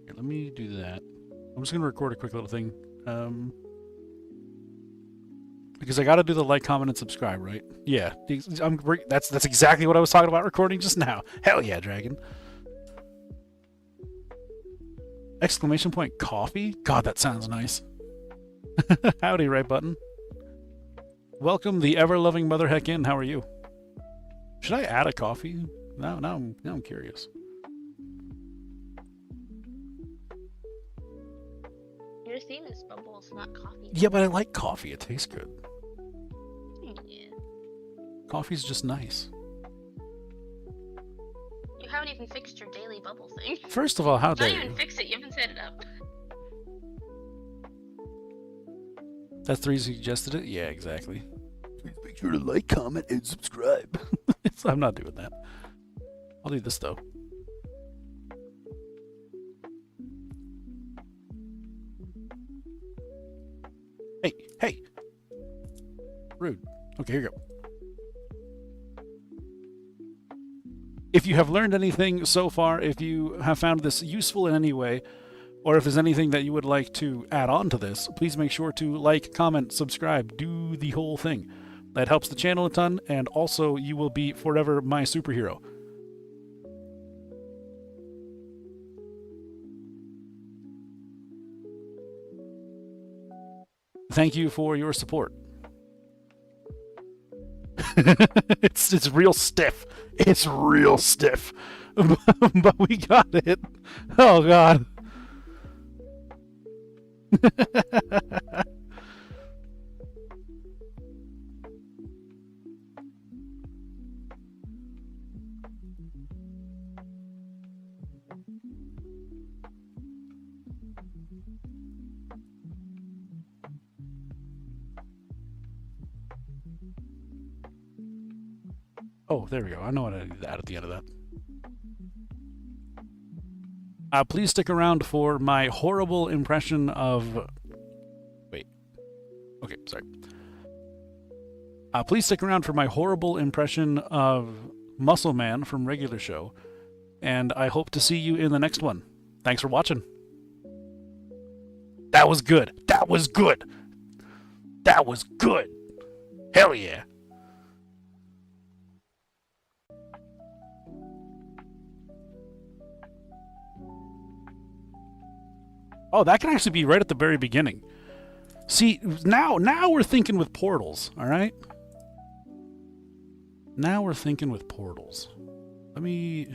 S7: Here, let me do that. I'm just gonna record a quick little thing. Because I gotta do the like, comment, and subscribe, right? Yeah, that's exactly what I was talking about recording just now. Hell yeah, Dragon! Exclamation point coffee? God, that sounds nice. Howdy, right button. Welcome the ever-loving Mother Heck in. How are you? Should I add a coffee? Now I'm curious.
S12: Your theme is bubbles, not coffee.
S7: Yeah, but I like coffee. It tastes good.
S12: Yeah.
S7: Coffee's just nice.
S12: You haven't even fixed your daily bubble thing.
S7: First of all, how dare
S12: Not
S7: you?
S12: even fix it, you haven't set it up.
S7: That's the reason you suggested it? Yeah, exactly.
S13: Please make sure to like, comment, and subscribe.
S7: I'm not doing that. I'll do this though. Hey! Rude. Okay, here you go. If you have learned anything so far, if you have found this useful in any way, or if there's anything that you would like to add on to this, please make sure to like, comment, subscribe, do the whole thing. That helps the channel a ton, and also you will be forever my superhero. Thank you for your support. It's real stiff. It's real stiff. But we got it. Oh god. Oh, there we go. I know what I need to add at the end of that. Please stick around for my horrible impression of... Wait. Okay, sorry. Please stick around for my horrible impression of Muscle Man from Regular Show, and I hope to see you in the next one. Thanks for watching. That was good. That was good. That was good. Hell yeah. Oh, that can actually be right at the very beginning. See, now we're thinking with portals, all right? Now we're thinking with portals. Let me...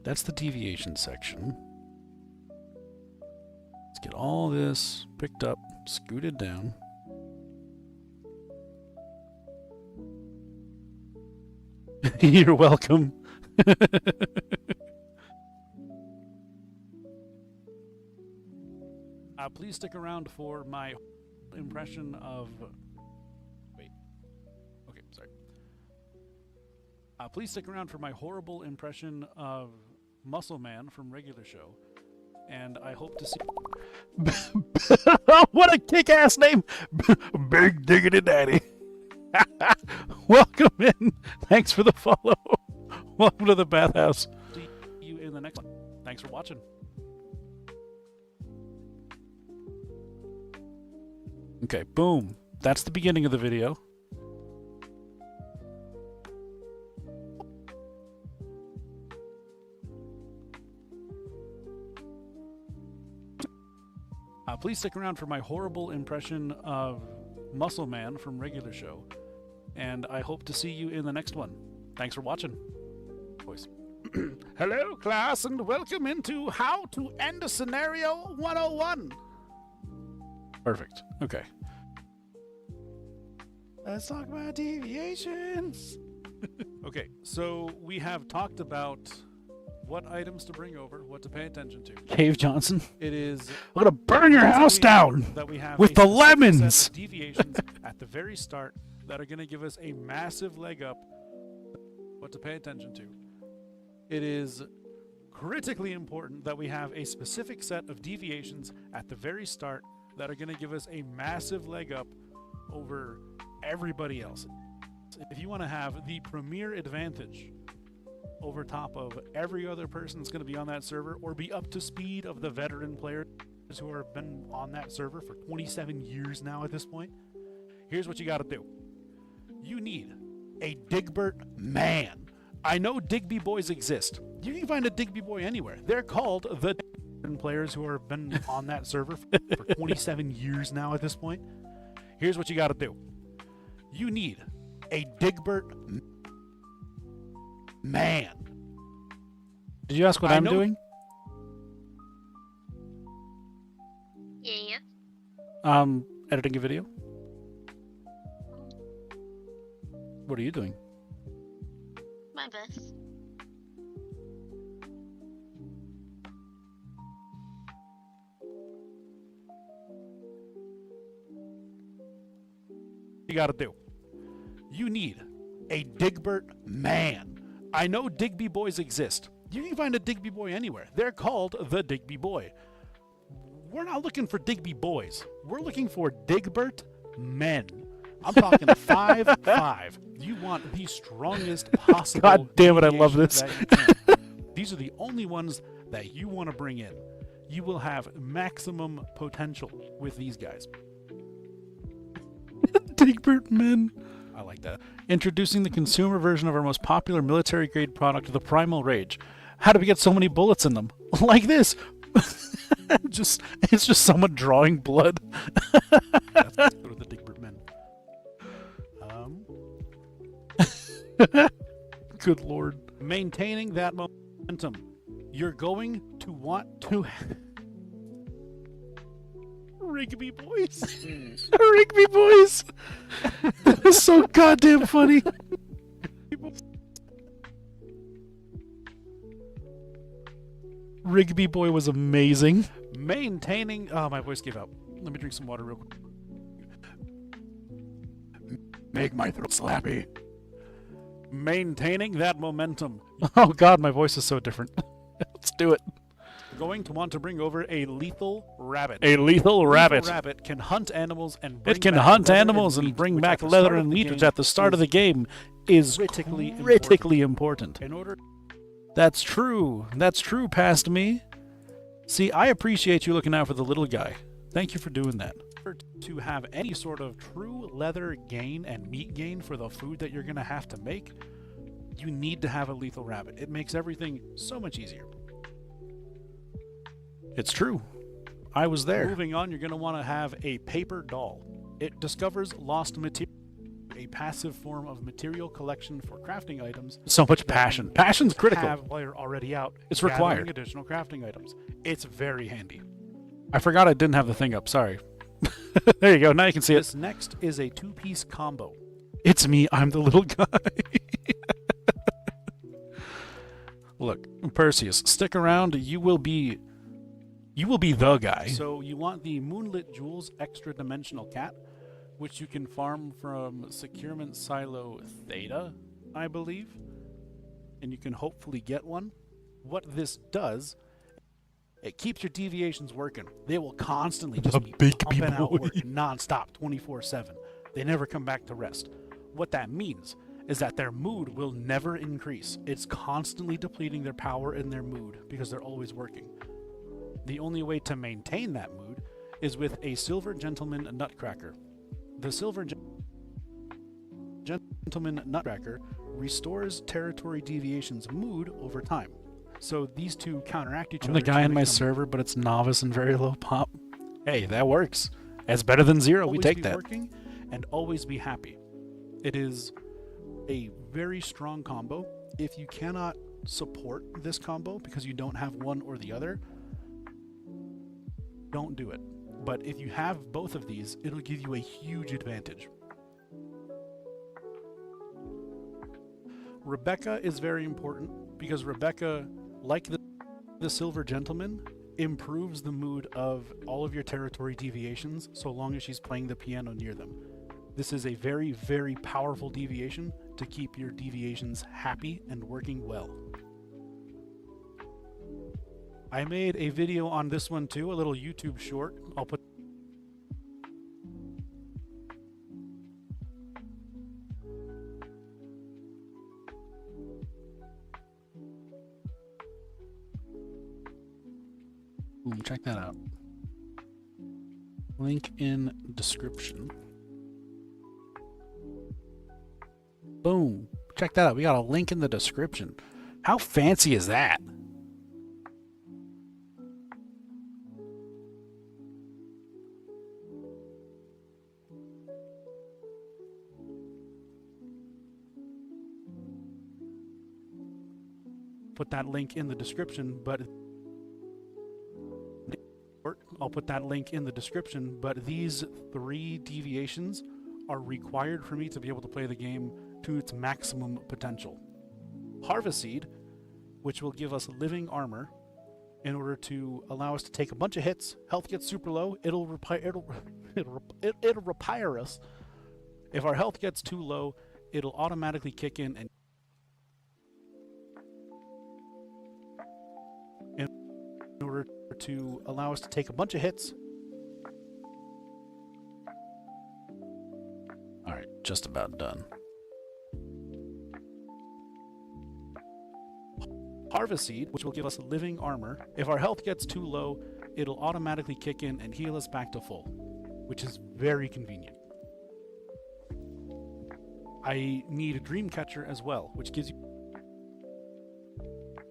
S7: That's the deviation section. Let's get all this picked up, scooted down. You're welcome. Please stick around for my impression of... Wait. Okay, sorry. Please stick around for my horrible impression of Muscle Man from Regular Show. And I hope to see... What a kick-ass name! Big Diggity Daddy. Welcome in. Thanks for the follow. Welcome to the bathhouse. See you in the next one. Thanks for watching. Okay, boom. That's the beginning of the video. Please stick around for my horrible impression of Muscle Man from Regular Show. And I hope to see you in the next one. Thanks for watching. Boys.
S9: Hello, class, and welcome into How to End a Scenario 101. Perfect. Okay. Let's talk about deviations. Okay, so we have talked about what items to bring over, what to pay attention to.
S7: Cave Johnson.
S9: It is
S7: I'm gonna burn your house down
S9: that we have
S7: with
S9: a
S7: the
S9: specific set
S7: lemons.
S9: of deviations at the very start that are going to give us a massive leg up. What to pay attention to. It is critically important that we have a specific set of deviations at the very start that are going to give us a massive leg up over everybody else. If you want to have the premier advantage over top of every other person that's going to be on that server, or be up to speed of the veteran players who have been on that server for 27 years now at this point, here's what you got to do. You need a Digbert man. I know Digby boys exist. You can find a Digby boy anywhere. They're called the players who have been on that server for 27 years now at this point. Here's what you got to do. You need a Digbert man.
S7: Did you ask what I'm doing?
S12: Yeah.
S7: Editing a video. What are you doing?
S12: My best.
S9: You got to do. You need a Digbert man. I know Digby boys exist. You can find a Digby boy anywhere. They're called the Digby boy. We're not looking for Digby boys. We're looking for Digbert men. I'm talking 5'5". You want the strongest possible.
S7: God damn it, I love this.
S9: that you can. These are the only ones that you want to bring in. You will have maximum potential with these guys.
S7: Digbert men.
S9: I like that.
S7: Introducing the consumer version of our most popular military-grade product, the Primal Rage. How do we get so many bullets in them? Like this. It's just someone drawing blood.
S9: Let's go to the Digbert men.
S7: Good lord.
S9: Maintaining that momentum. You're going to want to Rigby boys.
S7: Rigby boys. That is so goddamn funny. Rigby boy was amazing.
S9: Maintaining. Oh, my voice gave out. Let me drink some water real quick.
S13: Make my throat slappy.
S9: Maintaining that momentum.
S7: Oh god, my voice is so different. Let's do it.
S9: Going to want to bring over a lethal rabbit.
S7: A lethal rabbit.
S9: Lethal rabbit can hunt animals and bring
S7: It can
S9: back
S7: hunt
S9: leather
S7: animals and
S9: meat,
S7: bring
S9: which
S7: back
S9: at the
S7: leather
S9: start of
S7: and
S9: the
S7: meat, which
S9: game
S7: at the start of the game is
S9: critically
S7: important.
S9: In order.
S7: That's true. That's true, past me. See, I appreciate you looking out for the little guy. Thank you for doing that.
S9: To have any sort of true leather gain and meat gain for the food that you're going to have to make, you need to have a lethal rabbit. It makes everything so much easier.
S7: It's true. I was there.
S9: Moving on, you're going to want to have a paper doll. It discovers lost material, a passive form of material collection for crafting items.
S7: So much passion. Passion's critical.
S9: Have while you're already out.
S7: It's
S9: gathering
S7: required.
S9: Additional crafting items. It's very handy.
S7: I forgot I didn't have the thing up. Sorry. There you go. Now you can see
S9: This
S7: it.
S9: next is a two-piece combo.
S7: It's me. I'm the little guy. Look, Perseus, stick around. You will be the guy.
S9: So you want the Moonlit Jewels Extra Dimensional Cat, which you can farm from Securement Silo Theta, I believe. And you can hopefully get one. What this does, it keeps your deviations working. They will constantly just be pumping out work non-stop, 24/7. They never come back to rest. What that means is that their mood will never increase. It's constantly depleting their power and their mood because they're always working. The only way to maintain that mood is with a Silver Gentleman Nutcracker. The Silver Gentleman Nutcracker restores territory deviations mood over time. So these two counteract each
S7: I'm
S9: other.
S7: the guy
S9: to
S7: in my
S9: make them
S7: server, but it's novice and very low pop. Hey, that works. It's better than zero. We
S9: always
S7: take
S9: be
S7: that.
S9: working and always be happy. It is a very strong combo. If you cannot support this combo because you don't have one or the other, don't do it. But if you have both of these, it'll give you a huge advantage. Rebecca is very important because Rebecca, like the Silver Gentleman, improves the mood of all of your territory deviations so long as she's playing the piano near them. This is a very, very powerful deviation to keep your deviations happy and working well. I made a video on this one too, a little YouTube short. I'll put check that out. Link in description. Boom. Check that out. We got a link in the description. How fancy is that? Put that link in the description, but I'll put that link in the description, but these 3 deviations are required for me to be able to play the game to its maximum potential. Harvest Seed, which will give us living armor in order to allow us to take a bunch of hits. Health gets super low, it'll repair us. If our health gets too low, it'll automatically kick in and in order to allow us to take a bunch of hits. Alright, just about done. Harvest Seed, which will give us living armor. If our health gets too low, it'll automatically kick in and heal us back to full, which is very convenient. I need a Dreamcatcher as well, which gives you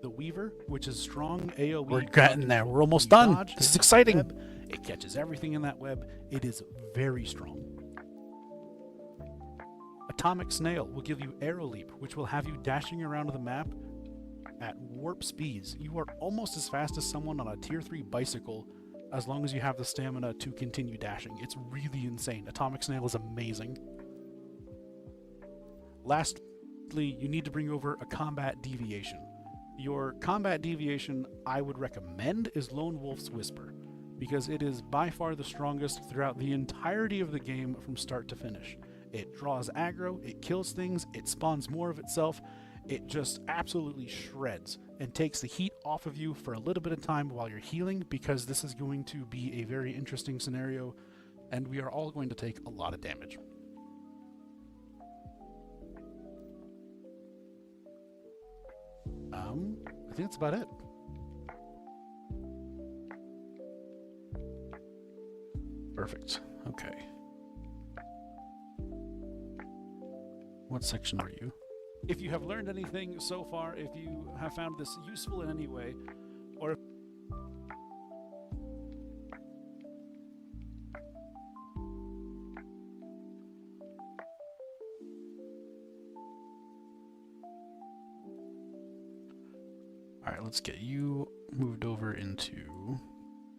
S9: the Weaver, which is strong AoE. We're getting there. We're almost done. This is exciting. It catches everything in that web. It is very strong. Atomic Snail will give you Arrow Leap, which will have you dashing around the map at warp speeds. You are almost as fast as someone on a tier 3 bicycle as long as you have the stamina to continue dashing. It's really insane. Atomic Snail is amazing. Lastly, you need to bring over a combat deviation. Your combat deviation I would recommend is Lone Wolf's Whisper, because it is by far the strongest throughout the entirety of the game from start to finish. It draws aggro, it kills things, it spawns more of itself, it just absolutely shreds and takes the heat off of you for a little bit of time while you're healing, because this is going to be a very interesting scenario and we are all going to take a lot of damage. I think that's about it. Perfect. Okay. What section are you? If you have learned anything so far, if you have found this useful in any way, or if Alright, let's get you moved over into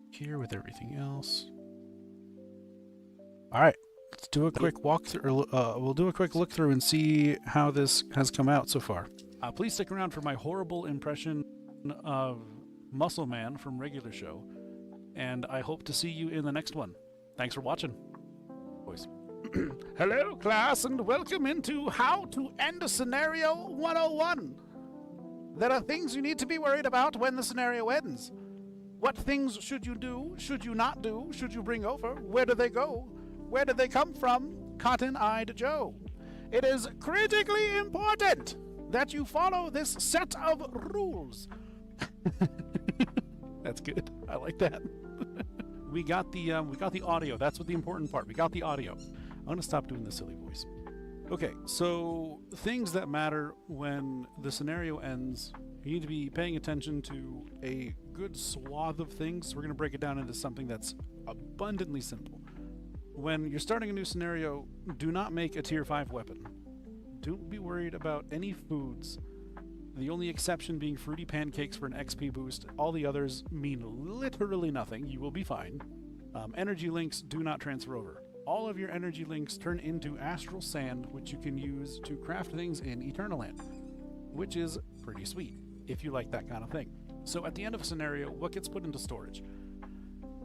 S9: here with everything else. Alright, let's do a quick walk through, we'll do a quick look through and see how this has come out so far. Please stick around for my horrible impression of Muscle Man from Regular Show, and I hope to see you in the next one. Thanks for watching, boys. Hello, class, and welcome into How to End a Scenario 101. There are things you need to be worried about when the scenario ends. What things should you do? Should you not do? Should you bring over? Where do they go? Where do they come from? Cotton-eyed Joe. It is critically important that you follow this set of rules. That's good. I like that. we got the audio. That's what the important part. We got the audio. I'm gonna stop doing the silly voice. Okay, so things that matter when the scenario ends, you need to be paying attention to a good swath of things. We're going to break it down into something that's abundantly simple. When you're starting a new scenario, do not make a tier 5 weapon. Don't be worried about any foods
S7: The only exception being fruity pancakes for an XP boost. All the others mean literally nothing. You will be fine. Energy links do not transfer over. All of your energy links turn into astral sand, which you can use to craft things in Eternal Land, which is pretty sweet, if you like that kind of thing. So at the end of a scenario, what gets put into storage?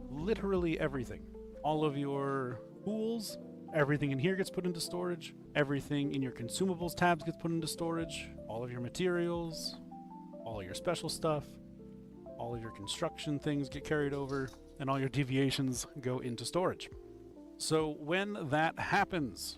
S7: Literally everything. All of your pools, everything in here gets put into storage. Everything in your consumables tabs gets put into storage. All of your materials, all of your special stuff, all of your construction things get carried over, and all your deviations go into storage. So when that happens,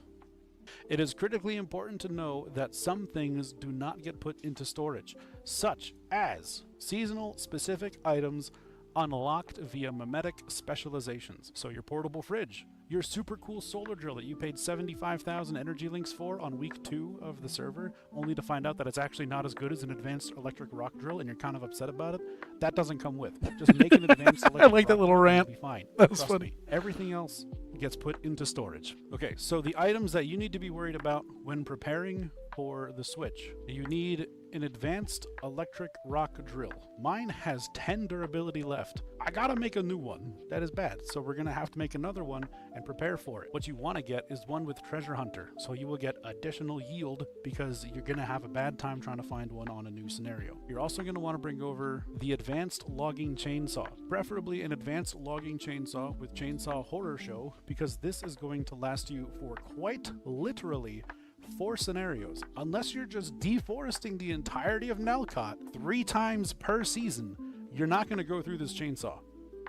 S7: it is critically important to know that some things do not get put into storage, such as seasonal specific items unlocked via mimetic specializations. So your portable fridge, your super cool solar drill that you paid 75,000 energy links for on week 2 of the server, only to find out that it's actually not as good as an advanced electric rock drill and you're kind of upset about it. That doesn't come with. Just make an advanced electric
S9: I like that
S7: rock
S9: little
S7: drill,
S9: rant.
S7: you'll be fine.
S9: That was
S7: Trust
S9: funny.
S7: me. Everything else gets put into storage. Okay, so the items that you need to be worried about when preparing for the Switch. You need an advanced electric rock drill. Mine has 10 durability left. I gotta make a new one. That is bad. So we're gonna have to make another one and prepare for it. What you wanna get is one with Treasure Hunter. So you will get additional yield because you're gonna have a bad time trying to find one on a new scenario. You're also gonna wanna bring over the advanced logging chainsaw. Preferably an advanced logging chainsaw with Chainsaw Horror Show, because this is going to last you for quite literally 4 scenarios. Unless you're just deforesting the entirety of Nelcott 3 times per season, you're not going to go through this chainsaw.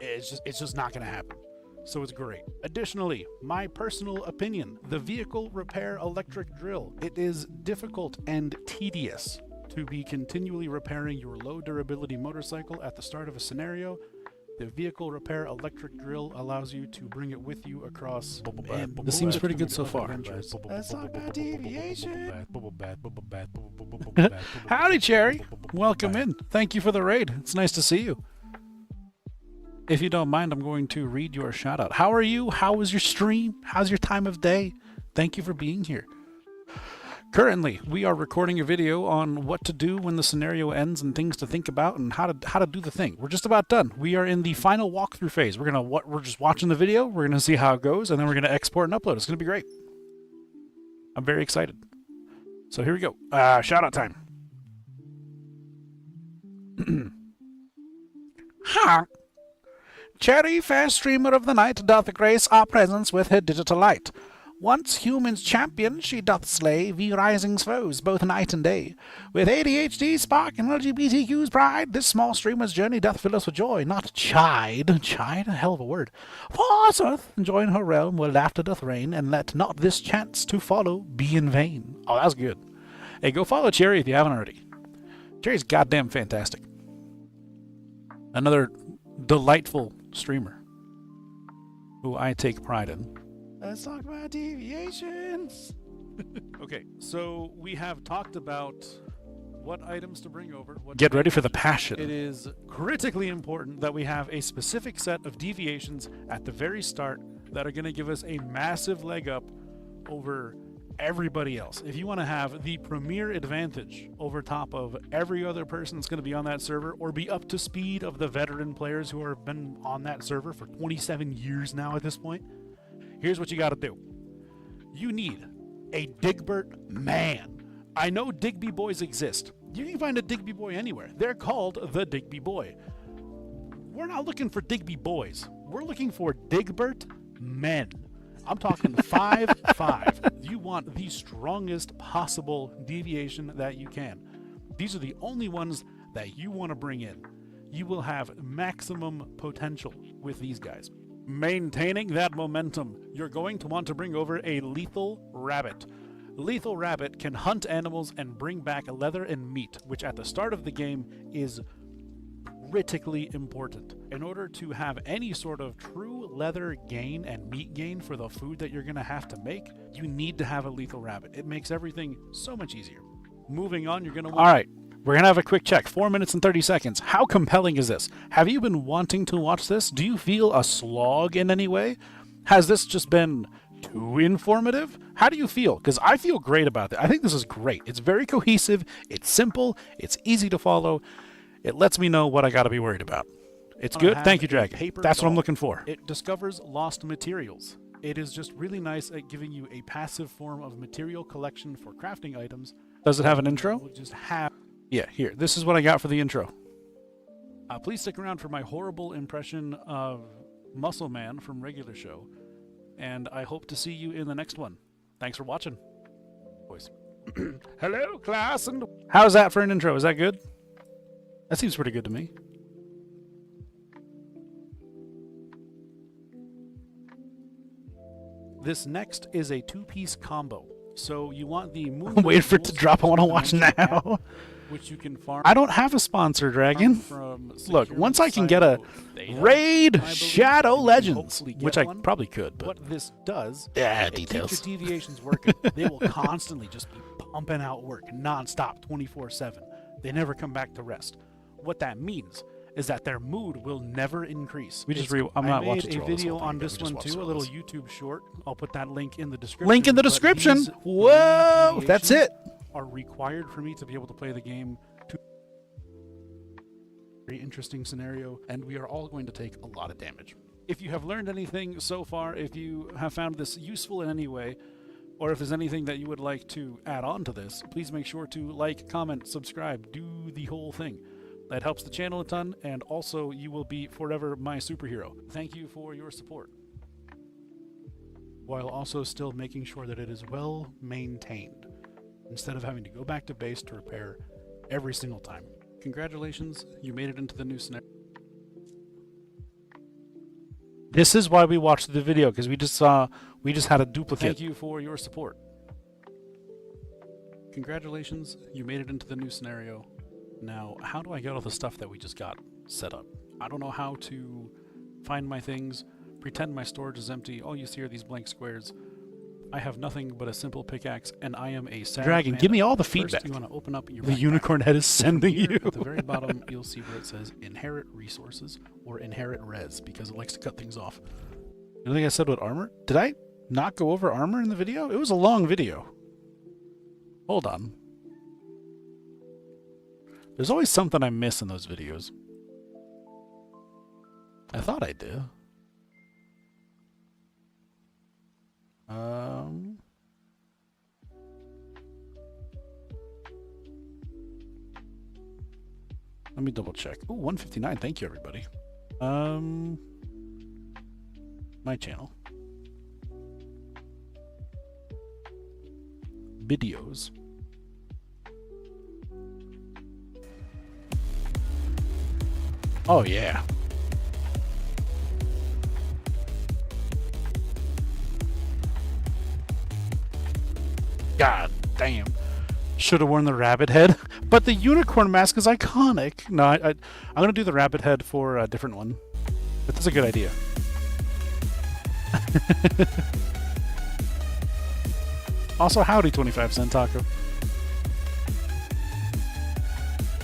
S7: It's just not going to happen. So it's great. Additionally, my personal opinion, the vehicle repair electric drill. It is difficult and tedious to be continually repairing your low durability motorcycle at the start of a scenario. The vehicle repair electric drill allows you to bring it with you across. And
S9: This seems pretty good so far.
S7: Let's talk about deviation.
S9: Howdy, Cherry. Welcome in. Thank you for the raid. It's nice to see you. If you don't mind, I'm going to read your shout out. How are you? How was your stream? How's your time of day? Thank you for being here. Currently, we are recording a video on what to do when the scenario ends and things to think about and how to do the thing. We're just about done. We are in the final walkthrough phase. We're just watching the video. We're gonna see how it goes, and then we're gonna export and upload. It's gonna be great. I'm very excited. So here we go. Shout out time. Ha! Cherry, fair streamer of the night, doth grace our presence with her digital light. Once humans champion, she doth slay the rising's foes, both night and day. With ADHD, spark, and LGBTQ's pride, this small streamer's journey doth fill us with joy, not chide. Chide? A hell of a word. Forsooth, join her realm where laughter doth reign, and let not this chance to follow be in vain. Oh, that's good. Hey, go follow Cherry if you haven't already. Cherry's goddamn fantastic. Another delightful streamer who I take pride in. Let's talk about deviations. Okay, so we have talked about what items to bring over. Get ready for the passion. It is critically important that we have a specific set of deviations at the very start that are going to give us a massive leg up over everybody else. If you want to have the premier advantage over top of every other person that's going to be on that server, or be up to speed of the veteran players who have been on that server for 27 years now at this point, here's what you got to do. You need a Digbert man. I know Digby boys exist. You can find a Digby boy anywhere. They're called the Digby boy. We're not looking for Digby boys. We're looking for Digbert men. I'm talking 5'5". You want the strongest possible deviation that you can. These are the only ones that you want to bring in. You will have maximum potential with these guys. Maintaining that momentum, you're going to want to bring over a lethal rabbit. Lethal rabbit can hunt animals and bring back leather and meat, which at the start of the game is critically important. In order to have any sort of true leather gain and meat gain for the food that you're going to have to make, you need to have a lethal rabbit. It makes everything so much easier. Moving on, you're going to want... All right, we're going to have a quick check. 4 minutes and 30 seconds. How compelling is this? Have you been wanting to watch this? Do you feel a slog in any way? Has this just been
S7: too informative? How do you feel? Because I feel great about it. I think this is great. It's very cohesive, it's simple, it's easy to follow. It lets me know what I got to be worried about. It's good. Thank you, Dragon. That's what I'm looking for. It discovers lost materials. It is just really nice at giving you a passive form of material collection for crafting items. Does it have an intro? We'll just have... Yeah, here. This is what I got for the intro. Please stick around for my horrible impression of Muscle Man from Regular Show. And I hope to see you in the next one. Thanks for watching. Boys. Hello, class. And how's that for an intro? Is that good? That seems pretty good to me. This next is a two-piece combo. So you want the moon. Wait for it to drop. I want to watch now. Which you can farm. I don't have a sponsor, Dragon. Look, once I can get a Raid Shadow Legends, which I probably could, but what this does, details. Keeps your deviations working. They will constantly just be pumping out work non-stop 24/7. They never come back to rest. What that means is that their mood will never increase. I'm not watching. I made a video on this one too, a little YouTube short. I'll put that link in the description. Link in the description. Whoa, that's it. Are required for me to be able to play the game. Very interesting scenario, and we are all going to take a lot of damage. If you have learned anything so far, if you have found this useful in any way, or if there's anything that you would like to add on to this, please make sure to like, comment, subscribe, do the whole thing. That helps the channel a ton, and also you will be forever my superhero. Thank you for your support. While also still making sure that it is well maintained, instead of having to go back to base to repair every single time. Congratulations, you made it into the new scenario. This is why we watched the video, because we just had a duplicate. Thank you for your support. Congratulations, you made it into the new scenario. Now, how do I get all the stuff that we just got set up? I don't know how to find my things, pretend my storage is empty. All you see are these blank squares. I have nothing but a simple pickaxe, and I am a sad Dragon, man. Give me all the feedback. First, you want to open up your backpack. Unicorn head is sending you. At the very bottom, you'll see where it says Inherit Resources or Inherit Res, because it likes to cut things off. You don't think I said what armor? Did I not go over armor in the video? It was a long video. Hold on. There's always something I miss in those videos. I thought I did. Let me double check. Ooh, 159. Thank you, everybody. My channel. Videos. Oh, yeah. God damn. Should have worn the rabbit head. But the unicorn mask is iconic. No, I'm going to do the rabbit head for a different one. But that's a good idea. Also, howdy, 25-cent taco.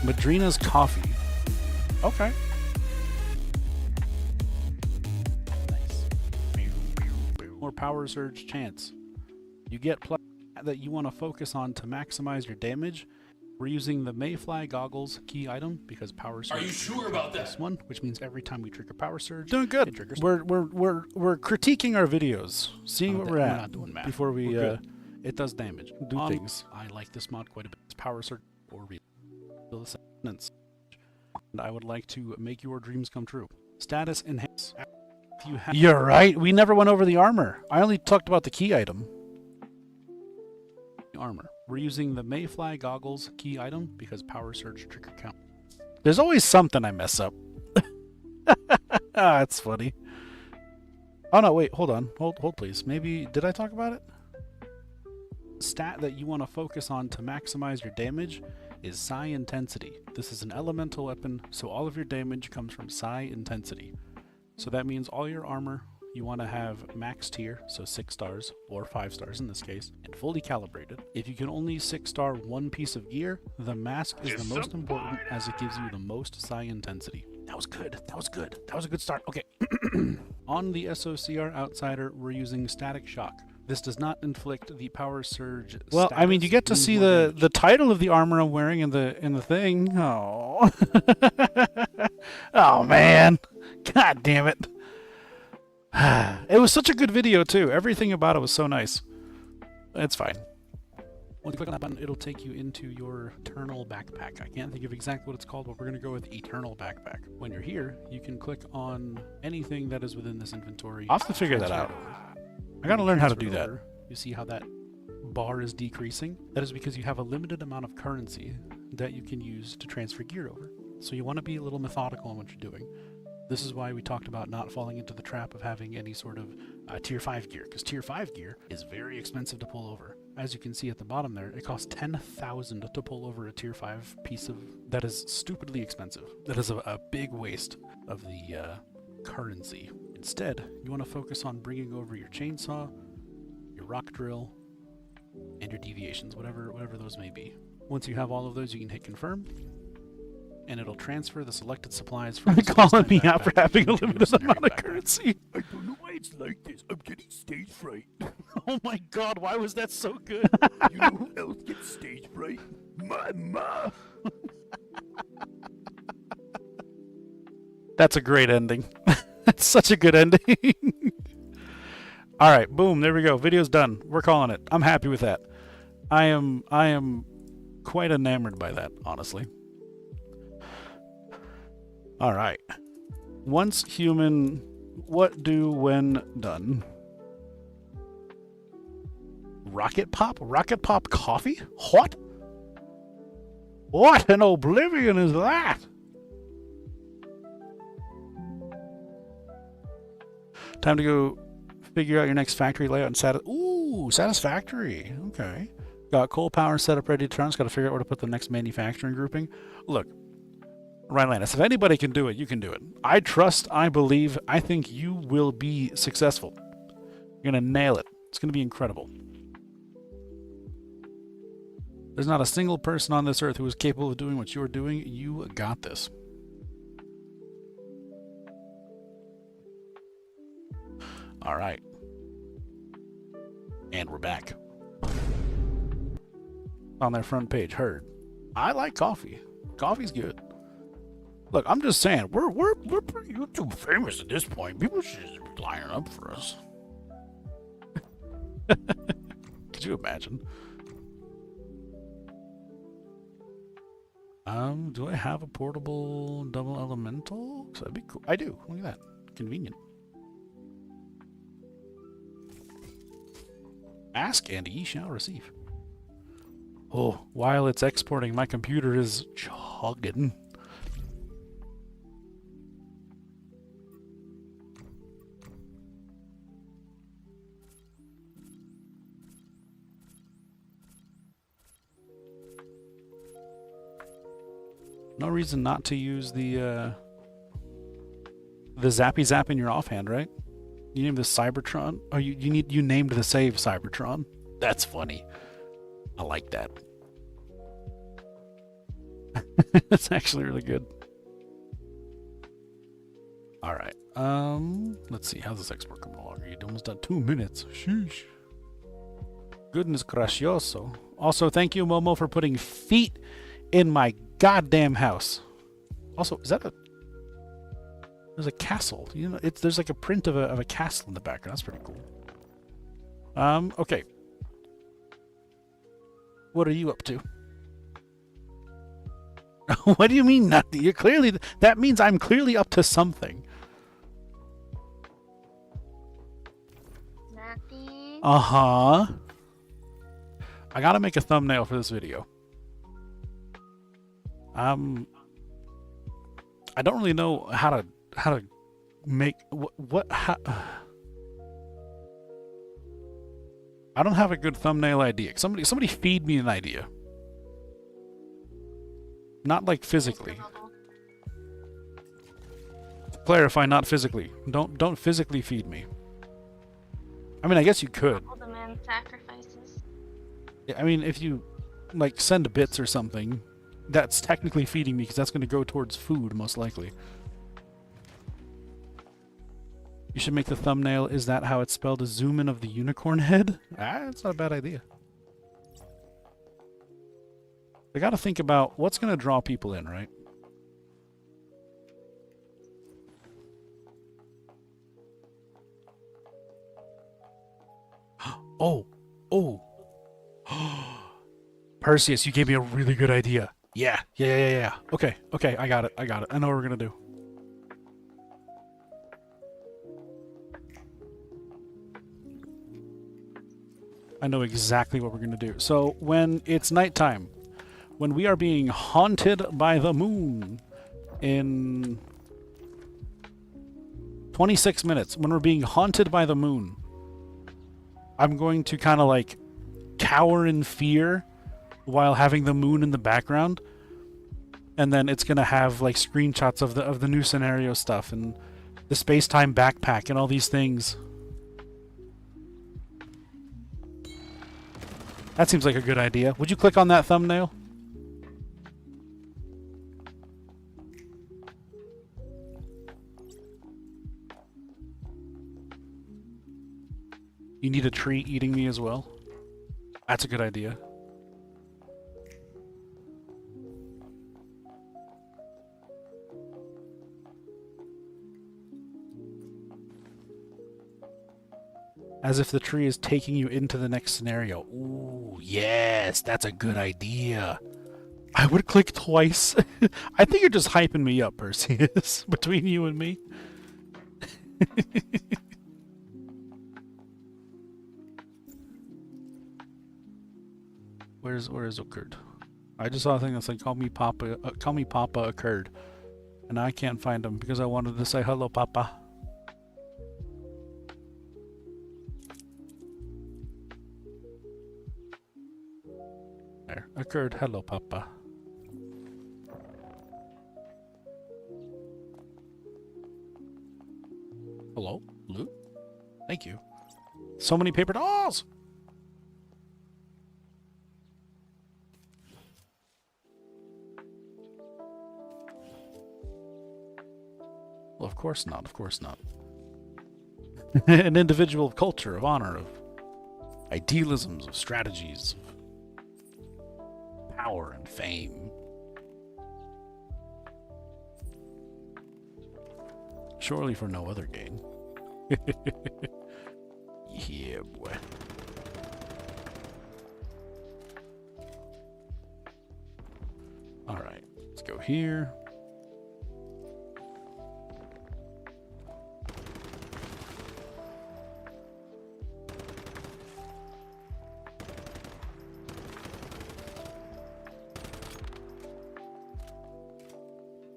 S7: Madrina's coffee. Okay. Nice. More power surge chance. You get that you want to focus on to maximize your damage. We're using the Mayfly goggles key item because power surge. Are you sure about that? This one, which means every time we trigger power surge, doing good. It triggers. We're critiquing our videos, seeing what we're at. We're not doing math. Before we it does damage. Do things. I like this mod quite a bit. It's power surge or resistance. And I would like to make your dreams come true. Status enhance. You're right. We never went over the armor. I only talked about the key item. Armor. We're using the Mayfly goggles key item because power surge trigger count. There's always something I mess up. That's funny. Oh no, wait, hold on. Hold please. Maybe did I talk about it? Stat that you want to focus on to maximize your damage is Psi Intensity. This is an elemental weapon, so all of your damage comes from Psi Intensity. So that means all your armor you want to have max tier, so 6 stars, or 5 stars in this case, and fully calibrated. If you can only 6-star one piece of gear, the mask is the most important as it gives you the most Psi Intensity. That was good. That was good. That was a good start. Okay. On the SOCR Outsider, we're using Static Shock. This does not inflict the power surge.
S9: Well, I mean, you get to
S7: status,
S9: see
S7: means more
S9: the
S7: damage.
S9: title of the armor I'm wearing in the thing. Oh, oh man, god damn it! It was such a good video too. Everything about it was so nice. It's fine. Once you click on that button, it'll take you into your Eternal Backpack. I can't think of exactly what it's called, but we're going to go with Eternal Backpack. When you're here, you can click on anything that is within this inventory. I'll have to figure that out. I got to learn how to do that. You see how that bar is decreasing? That is because you have a limited amount of currency that you can use to transfer gear over. So you want to be a little methodical in what you're doing. This is why we talked about not falling into the trap of having any sort of tier 5 gear, because tier 5 gear is very expensive to pull over. As you can see at the bottom there, it costs 10,000 to pull over a tier 5 piece of... That is stupidly expensive. That is a big waste of the currency. Instead, you want to focus on bringing over your chainsaw, your rock drill, and your deviations, whatever those may be. Once you have all of those, you can hit confirm, and it'll transfer the selected supplies from the
S13: calling me
S9: out for having a limited amount of currency.
S13: I don't know why it's like this. I'm getting stage fright.
S9: Oh my god, why was that so good?
S13: You know who else gets stage fright? My ma.
S9: That's a great ending. That's such a good ending. All right, boom, there we go. Video's done. We're calling it. I'm happy with that. I am quite enamored by that, honestly. All right. Once human, what do when done? Rocket pop? Rocket pop coffee? What? What in oblivion is that? Time to go figure out your next factory layout and satisfactory. Okay. Got coal power set up ready to turn. Just got to figure out where to put the next manufacturing grouping. Look, Ryan Landis, if anybody can do it, you can do it. I trust, I believe, I think you will be successful. You're going to nail it. It's going to be incredible. There's not a single person on this earth who is capable of doing what you're doing. You got this. All right. And we're back. On their front page, heard. I like coffee. Coffee's good. Look, I'm just saying, we're pretty YouTube famous at this point. People should just be lining up for us. Could you imagine? Do I have a portable double elemental? 'Cause that'd be cool. I do. Look at that. Convenient. Ask and ye shall receive. Oh, while it's exporting, my computer is chugging. No reason not to use the zappy zap in your offhand, right? You named this Cybertron? Oh, you named the save Cybertron. That's funny. I like that. That's actually really good. All right. Let's see. How's this export coming along? You're almost done 2 minutes. Sheesh. Goodness gracioso. Also, thank you, Momo, for putting feet in my goddamn house. Also, is that a... There's a castle. You know, there's like a print of a castle in the background. That's pretty cool. Okay. What are you up to? What do you mean nothing? You're clearly... That means I'm clearly up to something.
S12: Nothing.
S9: Uh-huh. I gotta make a thumbnail for this video. I don't really know how to make how, I don't have a good thumbnail idea. Somebody feed me an idea. Not like physically. Clarify, not physically. Don't physically feed me. I mean, I guess you could.
S12: All the men sacrifices.
S9: Yeah, I mean, if you like send bits or something, that's technically feeding me because that's going to go towards food most likely.
S7: You should make the thumbnail, is that how it's spelled, a zoom in of the unicorn head? That's not a bad idea. I gotta think about what's gonna draw people in, right? Oh! Oh! Perseus, you gave me a really good idea. Yeah. Okay, I got it. I know what we're gonna do. I know exactly what we're gonna do. So, when it's nighttime, when we are being haunted by the moon in 26 minutes, when we're being haunted by the moon, I'm going to kind of like cower in fear while having the moon in the background, and then it's gonna have like screenshots of the new scenario stuff and the space-time backpack and all these things. That seems like a good idea. Would you click on that thumbnail? You need a tree eating me as well? That's a good idea. As if the tree is taking you into the next scenario. Ooh, yes, that's a good idea. I would click twice. I think you're just hyping me up, Perseus, between you and me. Where's occurred? I just saw a thing that's like call me Papa occurred, and I can't find him because I wanted to say hello, Papa. There, occurred. Hello, Papa. Hello, loot. Thank you. So many paper dolls. Well, of course not. Of course not. An individual of culture, of honor, of idealisms, of strategies, of power and fame. Surely for no other gain. Yeah, boy. Alright, let's go here.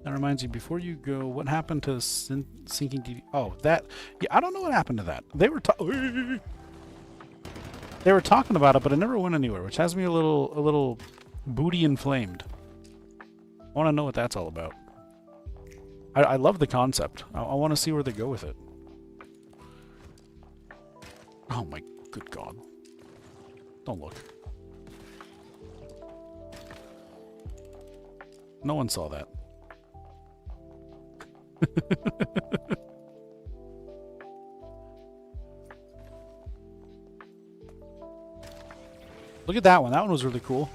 S7: That reminds you, before you go, what happened to sinking DV? Oh, that. Yeah, I don't know what happened to that. They were talking about it, but it never went anywhere, which has me a little booty inflamed. I want to know what that's all about. I love the concept. I want to see where they go with it. Oh my good God! Don't look. No one saw that. Look at that one. That one was really cool.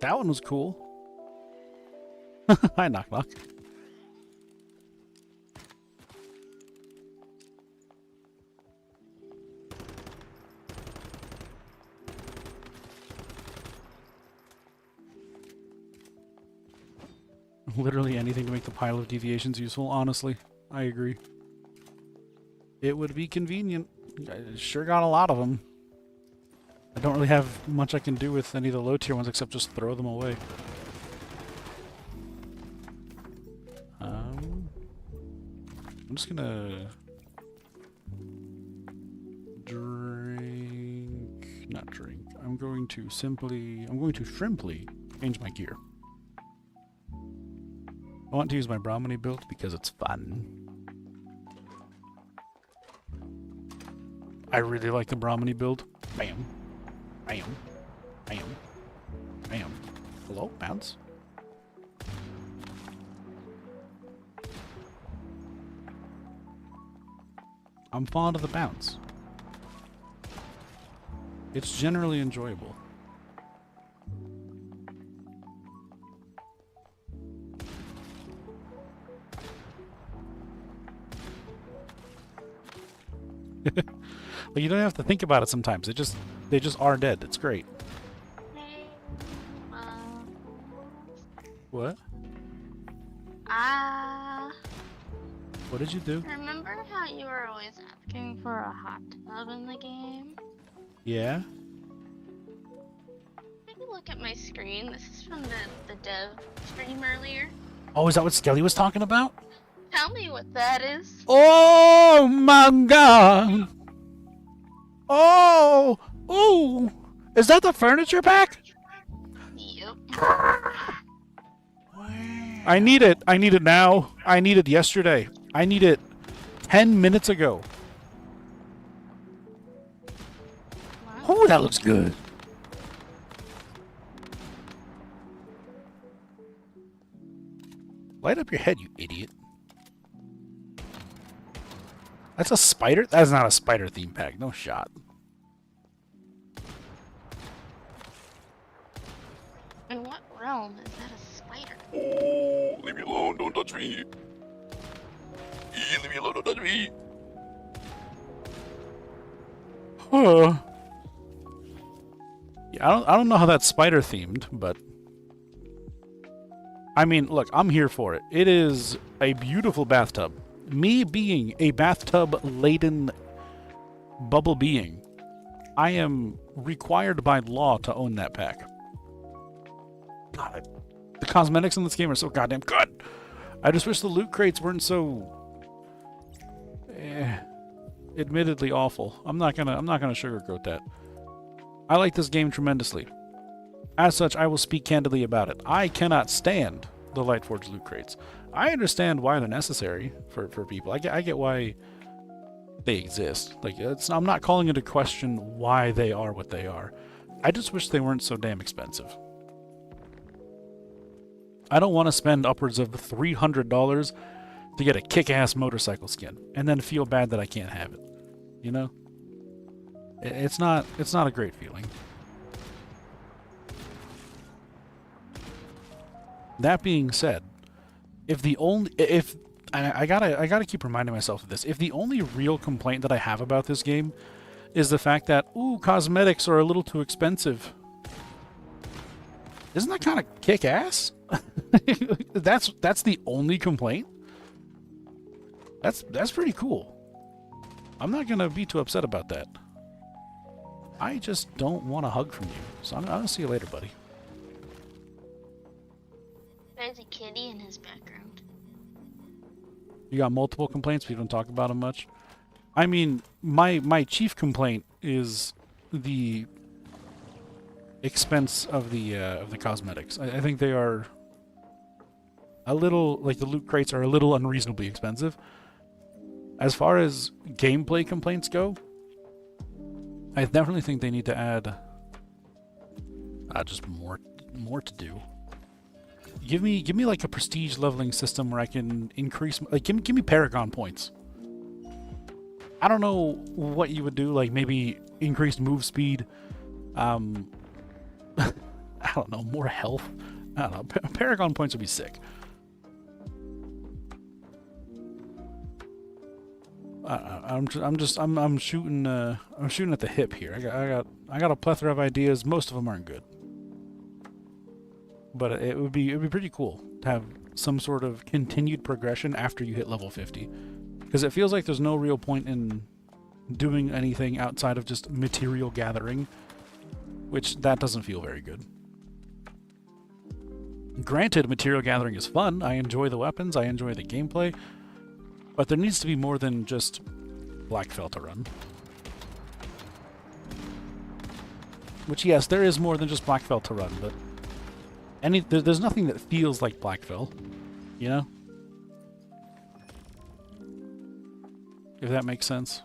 S7: That one was cool. Hi, knock knock. Literally anything to make the pile of deviations useful, honestly. I agree. It would be convenient. I sure got a lot of them. I don't really have much I can do with any of the low tier ones except just throw them away. I'm just gonna not drink. I'm going to simply change my gear. I want to use my Brahmani build because it's fun. I really like the Brahmani build. Bam. Bam. Bam. Bam. Hello? Bounce. I'm fond of the bounce. It's generally enjoyable. Like, you don't have to think about it sometimes. They just are dead. It's great. What?
S12: What
S7: did you do?
S12: Remember how you were always asking for a hot tub in the game?
S7: Yeah?
S12: Take a look at my screen. This is from the dev stream earlier.
S7: Oh, is that what Skelly was talking about?
S12: Tell me what that is.
S7: Oh my god! Oh! Ooh! Is that the furniture pack?
S12: Yep.
S7: I need it. I need it now. I need it yesterday. I need it 10 minutes ago. Oh, that looks good. Light up your head, you idiot. That's a spider? That's not a spider theme pack. No shot.
S12: In what realm is that a spider?
S13: Oh, leave me alone. Don't touch me. Leave me alone. Don't touch me.
S7: Huh. Yeah, I don't know how that's spider themed, but I mean, look, I'm here for it. It is a beautiful bathtub. Me being a bathtub-laden bubble being, I am required by law to own that pack. God, the cosmetics in this game are so goddamn good. I just wish the loot crates weren't so admittedly awful. I'm not gonna sugarcoat that. I like this game tremendously. As such, I will speak candidly about it. I cannot stand the Lightforge loot crates. I understand why they're necessary for people. I get why they exist. Like, I'm not calling into question why they are what they are. I just wish they weren't so damn expensive. I don't want to spend upwards of $300 to get a kick-ass motorcycle skin and then feel bad that I can't have it. You know? It's not a great feeling. That being said, I gotta keep reminding myself of this. If the only real complaint that I have about this game is the fact that, ooh, cosmetics are a little too expensive, isn't that kind of kick-ass? That's the only complaint? That's pretty cool. I'm not gonna be too upset about that. I just don't want a hug from you. So I'm gonna see you later, buddy.
S12: There's a kitty in his background.
S7: You got multiple complaints, but you don't talk about them much. I mean, my chief complaint is the expense of the cosmetics. I think they are a little, like, the loot crates are a little unreasonably expensive. As far as gameplay complaints go, I definitely think they need to add just more to do. Give me like a prestige leveling system where I can increase, like, give me Paragon points. I don't know what you would do, like maybe increased move speed. I don't know, more health. I don't know. Paragon points would be sick. I'm shooting at the hip here. I got a plethora of ideas. Most of them aren't good, but it'd be pretty cool to have some sort of continued progression after you hit level 50, because it feels like there's no real point in doing anything outside of just material gathering, which that doesn't feel very good. Granted, material gathering is fun. I enjoy the weapons. I enjoy the gameplay. But there needs to be more than just Blackfell to run. Which, yes, there is more than just Blackfell to run, but there's nothing that feels like Blackfell, you know? If that makes sense.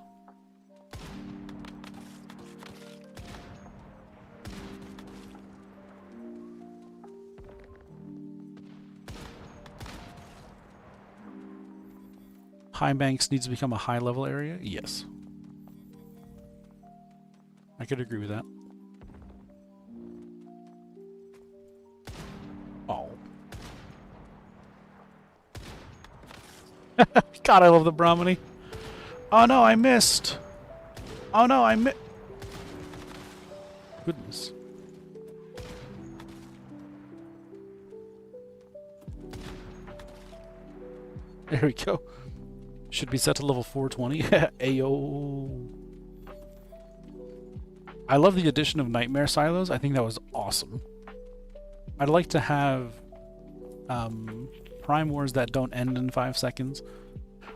S7: High Banks needs to become a high level area? Yes. I could agree with that. Oh. God, I love the Brahmini. Oh no, I missed. Oh no, I missed. Goodness. There we go. Should be set to level 420. Ayo. I love the addition of nightmare silos. I think that was awesome. I'd like to have Prime Wars that don't end in 5 seconds.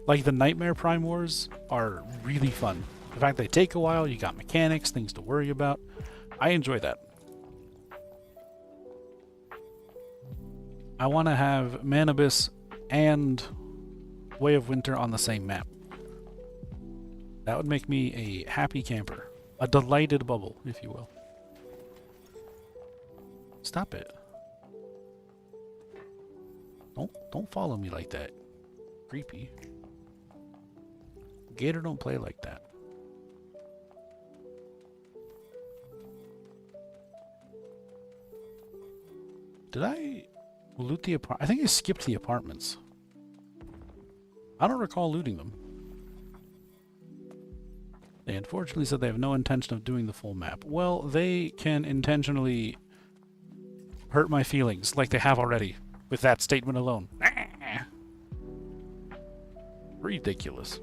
S7: Like the Nightmare Prime Wars are really fun. The fact they take a while, you got mechanics, things to worry about. I enjoy that. I want to have Man Abyss and Way of Winter on the same map. That would make me a happy camper. A delighted bubble, if you will. Stop it. Don't follow me like that. Creepy. Gator don't play like that. Did I loot the apartment? I think I skipped the apartments. I don't recall looting them. They unfortunately said they have no intention of doing the full map. Well, they can intentionally hurt my feelings like they have already with that statement alone. Ridiculous.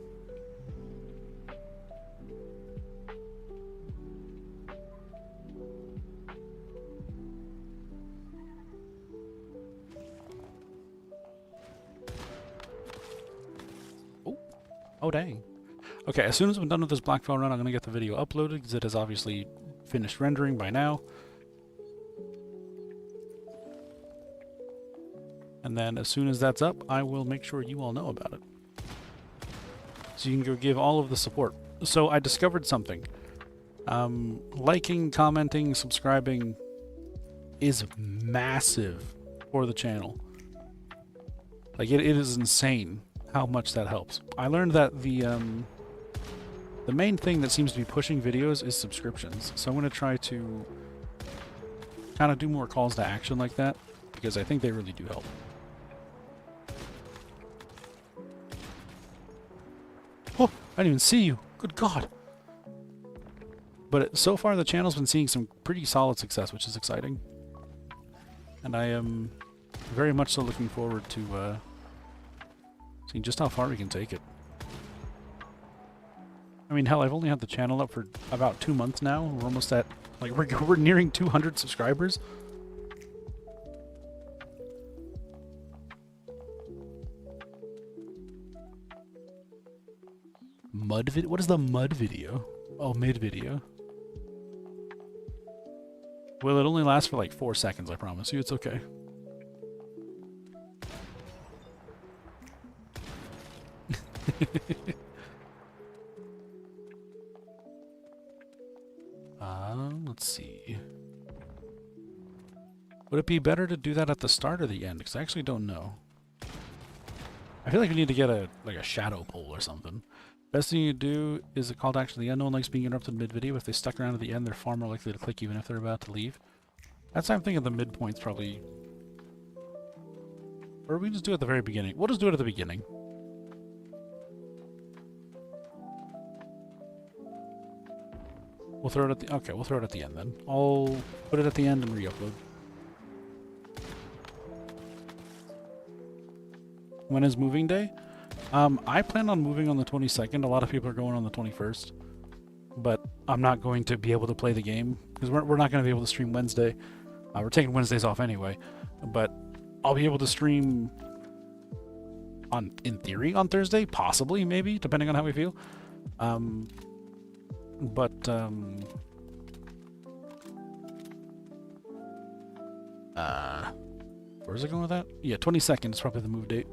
S7: Oh, dang. Okay, as soon as I'm done with this Blackfell run, I'm going to get the video uploaded, because it is obviously finished rendering by now. And then as soon as that's up, I will make sure you all know about it. So you can go give all of the support. So I discovered something. Liking, commenting, subscribing is massive for the channel. Like, it is insane how much that helps. I learned that the main thing that seems to be pushing videos is subscriptions. So I'm going to try to kind of do more calls to action like that, because I think they really do help. Oh, I didn't even see you. Good God. But so far the channel's been seeing some pretty solid success, which is exciting. And I am very much so looking forward to seeing just how far we can take it. I mean, hell, I've only had the channel up for about 2 months now. We're almost at, like, we're nearing 200 subscribers. Mud vid? What is the mud video? Oh, mid video. Well, it only lasts for like 4 seconds, I promise you. It's okay. Let's see. Would it be better to do that at the start or the end? Because I actually don't know. I feel like we need to get a shadow poll or something. Best thing you do is a call to action. The unknown likes being interrupted mid-video. If they stuck around to the end, they're far more likely to click even if they're about to leave. That's why I'm thinking the midpoint's probably... Or we just do it at the very beginning. We'll just do it at the beginning. We'll throw it at the... Okay, we'll throw it at the end then. I'll put it at the end and re-upload. When is moving day? I plan on moving on the 22nd. A lot of people are going on the 21st. But I'm not going to be able to play the game, because we're not going to be able to stream Wednesday. We're taking Wednesdays off anyway. But I'll be able to stream in theory, on Thursday. Possibly, maybe, depending on how we feel. Where's it going with that? Yeah, 22nd is probably the move date.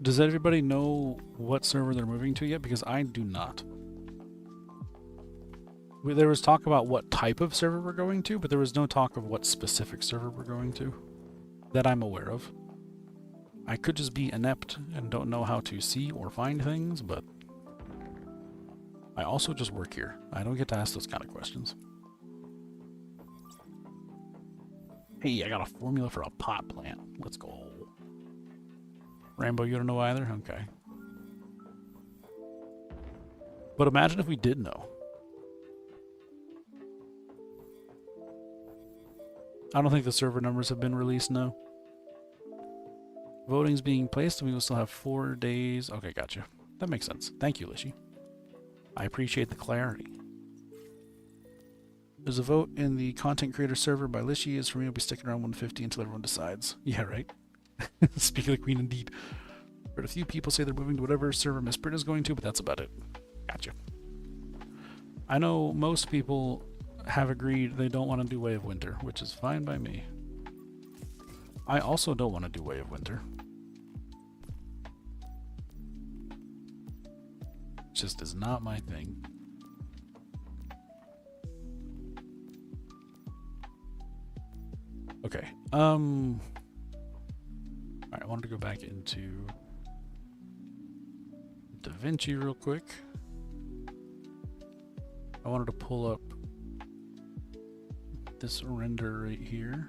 S7: Does everybody know what server they're moving to yet? Because I do not. There was talk about what type of server we're going to, but there was no talk of what specific server we're going to that I'm aware of. I could just be inept and don't know how to see or find things, but I also just work here. I don't get to ask those kind of questions. Hey, I got a formula for a pot plant. Let's go. Rambo, you don't know either? Okay. But imagine if we did know. I don't think the server numbers have been released, no. Voting's being placed and we will still have 4 days. Okay, gotcha. That makes sense. Thank you, Lishi. I appreciate the clarity. There's a vote in the content creator server by Lishi. Is for me, I'll be sticking around 150 until everyone decides. Yeah, right? Speak of the queen indeed. But a few people say they're moving to whatever server Miss Brit is going to, but that's about it. Gotcha. I know most people have agreed they don't want to do Way of Winter, which is fine by me. I also don't want to do Way of Winter. Just is not my thing. Okay. Alright, I wanted to go back into DaVinci real quick. I wanted to pull up this render right here.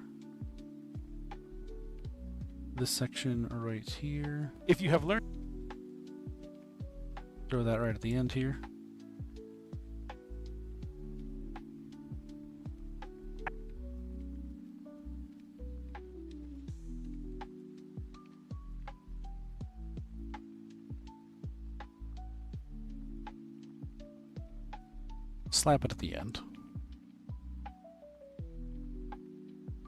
S7: This section right here. If you have learned, throw that right at the end here. Slap it at the end.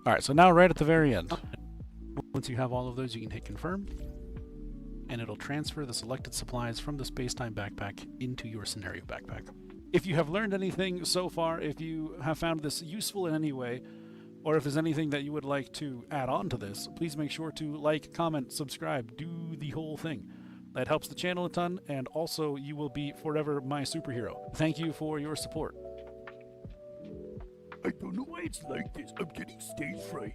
S7: Alright, so now right at the very end. Once you have all of those, you can hit confirm, and it'll transfer the selected supplies from the space-time backpack into your scenario backpack. If you have learned anything so far, if you have found this useful in any way, or if there's anything that you would like to add on to this, please make sure to like, comment, subscribe, do the whole thing. That helps the channel a ton, and also you will be forever my superhero. Thank you for your support.
S13: I don't know why it's like this. I'm getting stage fright.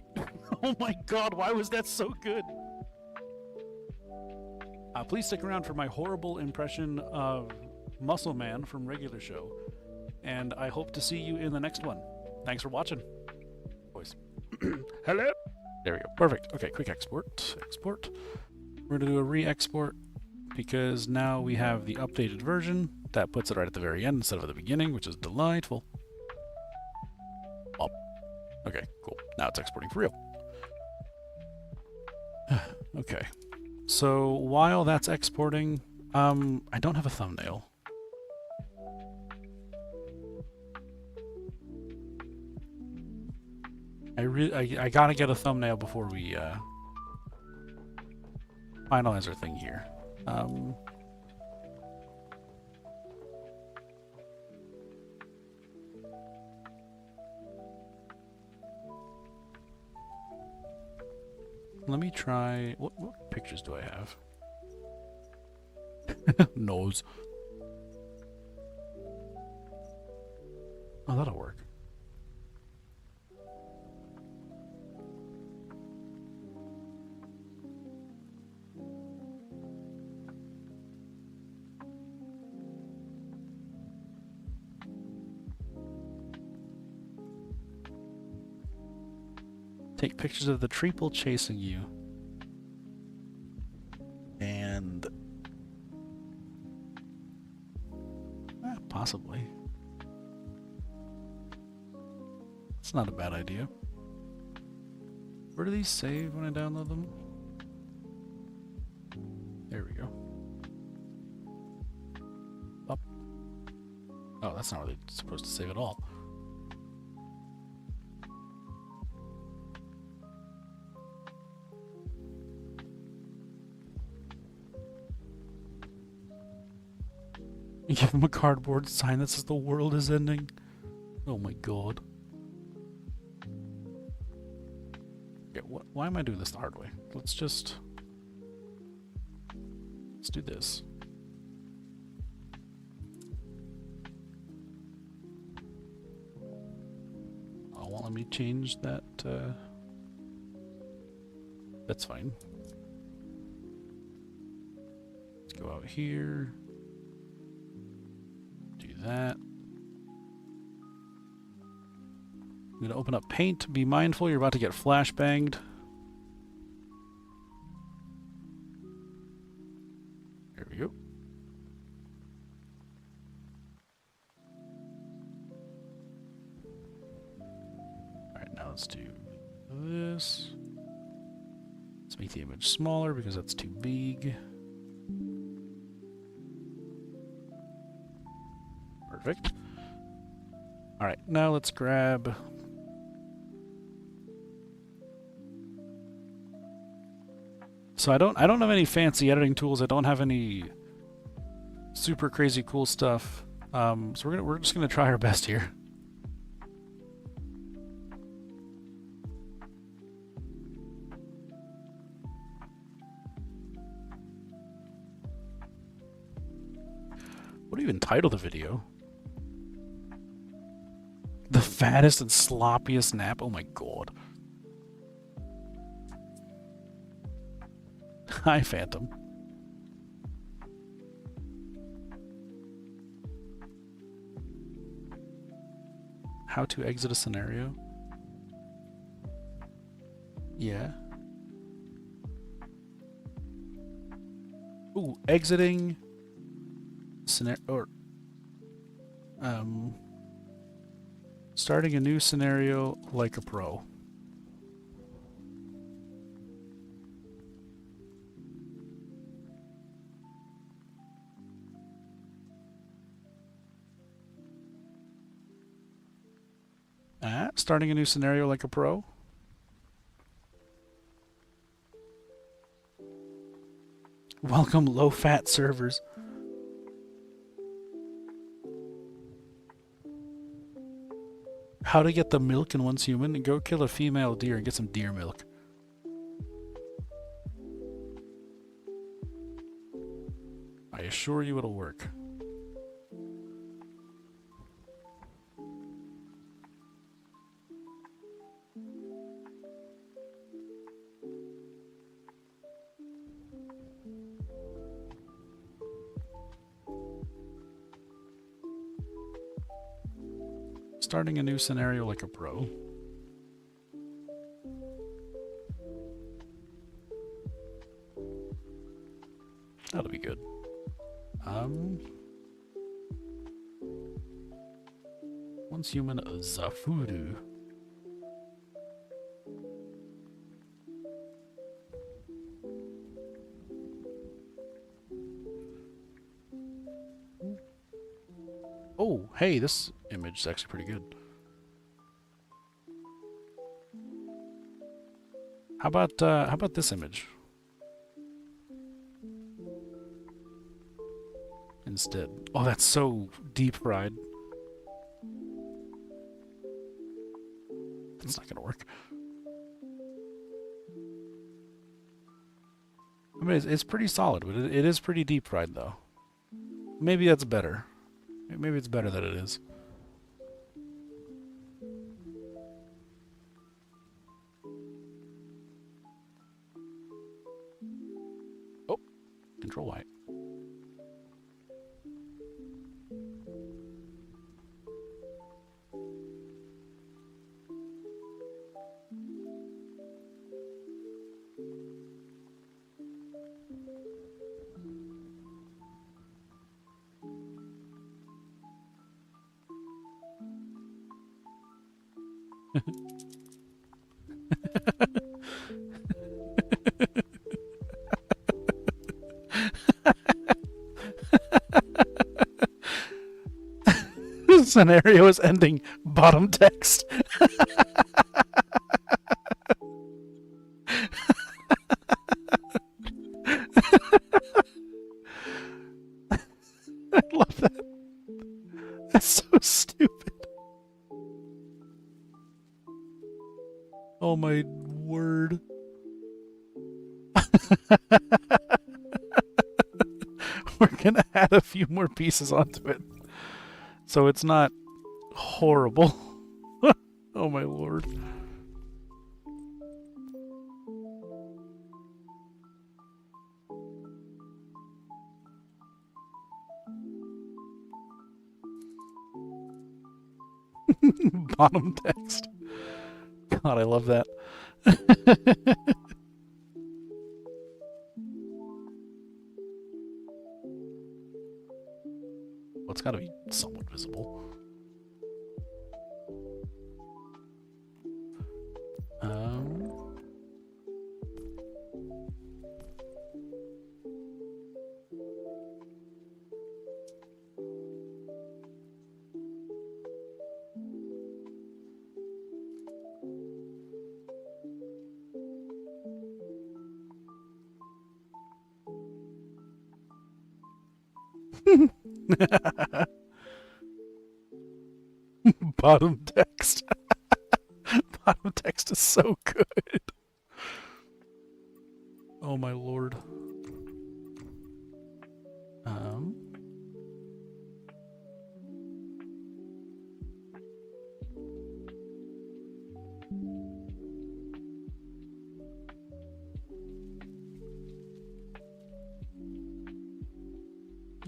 S7: Oh my god, why was that so good? Please stick around for my horrible impression of Muscle Man from Regular Show. And I hope to see you in the next one. Thanks for watching. Boys. Hello? There we go. Perfect. Okay, quick export. Export. We're going to do a re-export because now we have the updated version. That puts it right at the very end instead of at the beginning, which is delightful. Okay, cool. Now it's exporting for real. Okay. So while that's exporting, I don't have a thumbnail. I gotta get a thumbnail before we finalize our thing here. Let me try. What pictures do I have? Nose. Oh, that'll work. Take pictures of the treeple chasing you. And... possibly. It's not a bad idea. Where do these save when I download them? There we go. Up. Oh, that's not where they're supposed to save at all. You give him a cardboard sign that says the world is ending. Oh my god. Okay, why am I doing this the hard way? Let's do this. won't let me change that. That's fine. Let's go out here. Do that. I'm going to open up Paint. Be mindful, you're about to get flashbanged. There we go. Alright, now let's do this. Let's make the image smaller because that's too big. Perfect. Alright, now let's grab... So I don't have any fancy editing tools. I don't have any super crazy cool stuff. So we're just gonna try our best here. What do you even title the video? The fattest and sloppiest nap? Oh my god. Hi, Phantom. How to exit a scenario? Yeah. Ooh, exiting scenario, or starting a new scenario like a pro. Starting a new scenario like a pro. Welcome low-fat servers. How to get the milk in one's human? Go kill a female deer and get some deer milk. I assure you it'll work. Starting a new scenario like a pro. That'll be good. Once human Zafuru. Oh, hey, this image is actually pretty good. How about this image? Instead. Oh, that's so deep fried. That's not gonna work. I mean, it's pretty solid, but it is pretty deep fried, though. Maybe that's better. Maybe it's better that it is. Oh, Control Y. Scenario is ending. Bottom text. I love that. That's so stupid. Oh my word. We're gonna add a few more pieces onto it, so it's not horrible. Oh my lord. Bottom text. God, I love that. Well, it's got to be somewhat visible. Bottom text. Bottom text is so good. Oh my lord.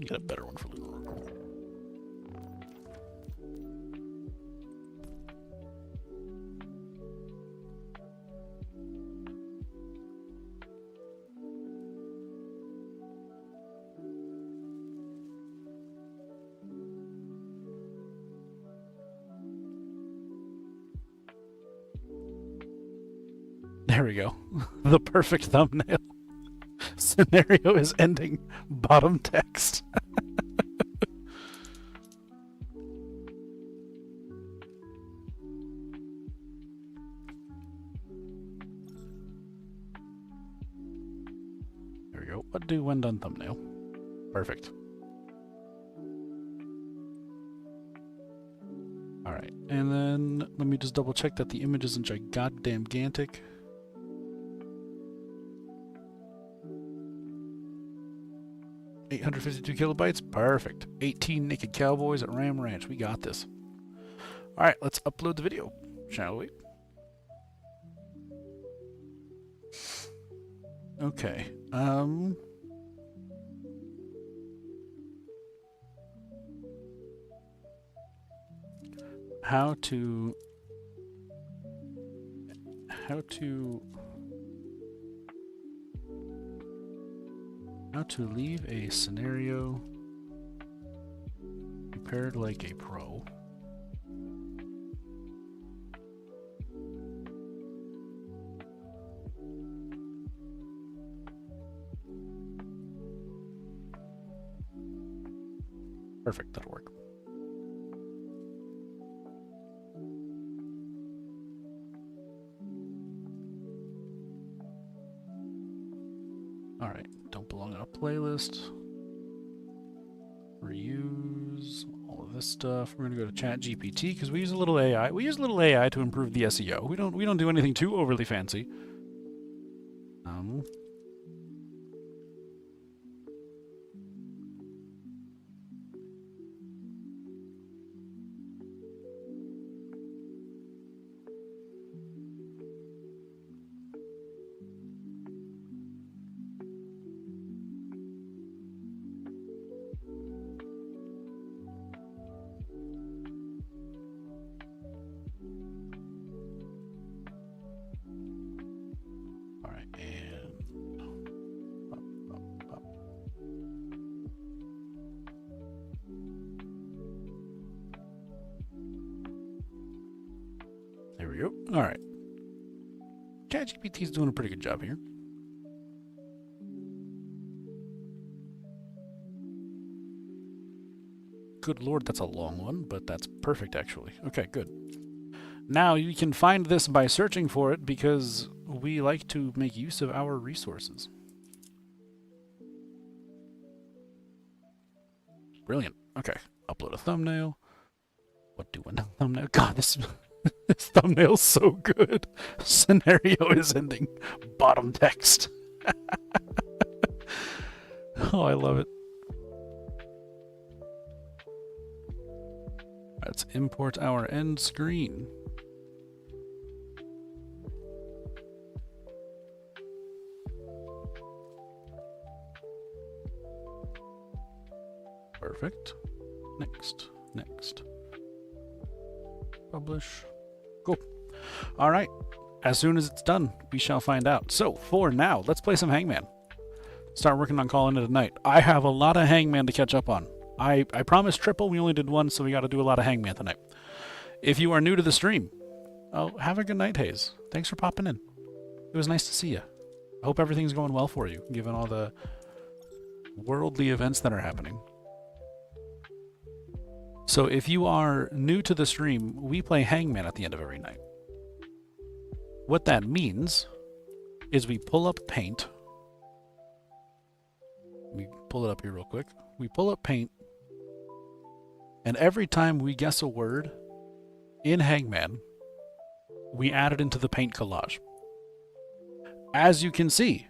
S7: Get a better one for Lunar Oracle. There we go. The perfect thumbnail. Scenario is ending. Bottom text. There we go. What do when done thumbnail? Perfect. Alright, and then let me just double check that the image isn't gigantic. 852 kilobytes, perfect. 18 naked cowboys at Ram Ranch, we got this. Alright, let's upload the video, shall we? Okay, how to leave a scenario prepared like a pro. Perfect, that'll work. Alright, don't belong in a playlist. Reuse all of this stuff. We're gonna go to ChatGPT because we use a little AI. We use a little AI to improve the SEO. We don't do anything too overly fancy. There we go. All right. ChatGPT is doing a pretty good job here. Good lord, that's a long one, but that's perfect actually. Okay, good. Now you can find this by searching for it because we like to make use of our resources. Brilliant. Okay, upload a thumbnail. What do a thumbnail? God, this this thumbnail's so good. Scenario is ending. Bottom text. Oh, I love it. Let's import our end screen. Perfect. Next. Next. Publish. Cool. All right. As soon as it's done, we shall find out. So, for now, let's play some Hangman. Start working on calling it a night. I have a lot of Hangman to catch up on. I promised triple. We only did one, so we got to do a lot of Hangman tonight. If you are new to the stream, oh, have a good night, Hayes. Thanks for popping in. It was nice to see you. I hope everything's going well for you, given all the worldly events that are happening. So if you are new to the stream, we play Hangman at the end of every night. What that means is we pull up paint. We pull it up here real quick. We pull up paint, and every time we guess a word in Hangman, we add it into the paint collage. As you can see,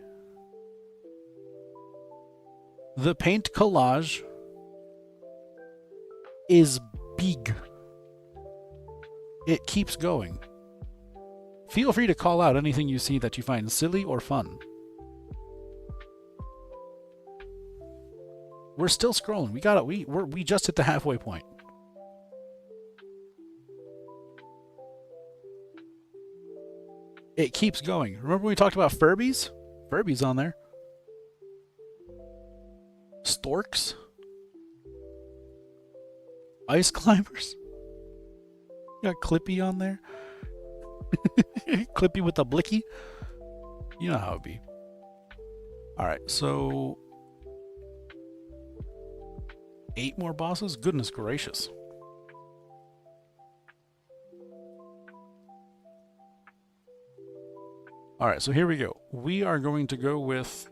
S7: the paint collage is big. It keeps going. Feel free to call out anything you see that you find silly or fun. We're still scrolling. We got it. We just hit the halfway point. It keeps going. Remember when we talked about Furbies? Furbies on there. Storks. Ice climbers. You got Clippy on there. Clippy with the blicky. You know how it be. Alright, so 8 more bosses? Goodness gracious. Alright, so here we go. We are going to go with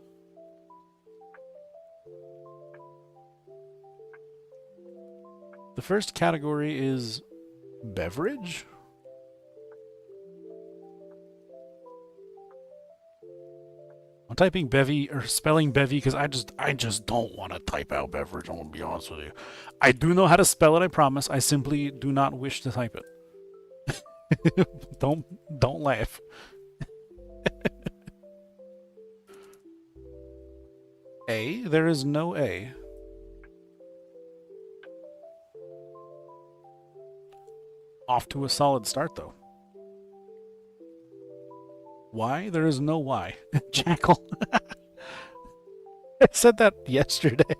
S7: the first category is beverage. I'm typing bevy or spelling bevy because I just don't want to type out beverage. I'm gonna be honest with you. I do know how to spell it, I promise. I simply do not wish to type it. Don't laugh. A, there is no A. Off to a solid start though. Y, there is no Y. Jackal. I said that yesterday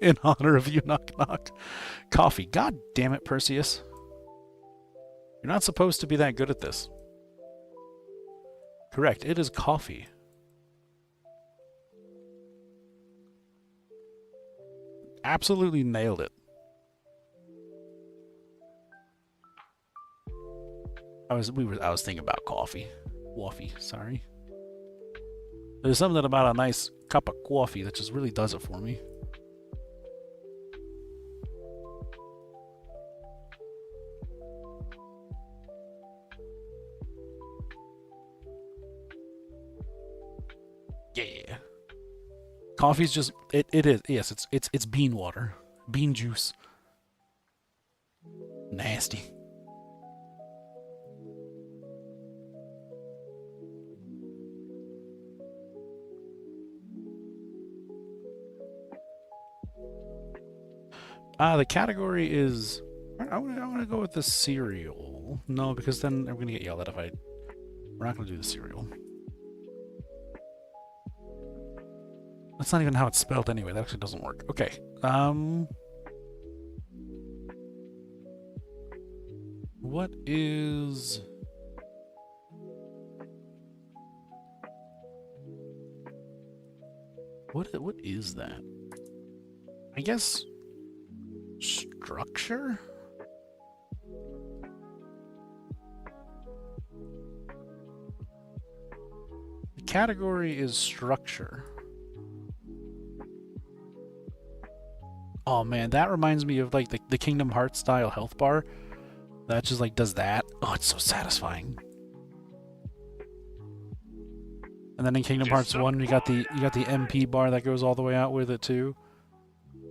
S7: in honor of you, Knock Knock. Coffee. God damn it, Perseus. You're not supposed to be that good at this. Correct, it is coffee. Absolutely nailed it. I was thinking about coffee. Coffee, sorry. There's something about a nice cup of coffee that just really does it for me. Yeah. Coffee's just it is. Yes, it's bean water. Bean juice. Nasty. The category is... I want to go with the cereal. No, because then I'm going to get yelled at if I... We're not going to do the cereal. That's not even how it's spelled anyway. That actually doesn't work. Okay. What is... What is that? I guess... structure? The category is structure. Oh man, that reminds me of like the Kingdom Hearts style health bar. That just like does that. Oh, it's so satisfying. And then in Kingdom Hearts 1 you got the MP bar that goes all the way out with it too.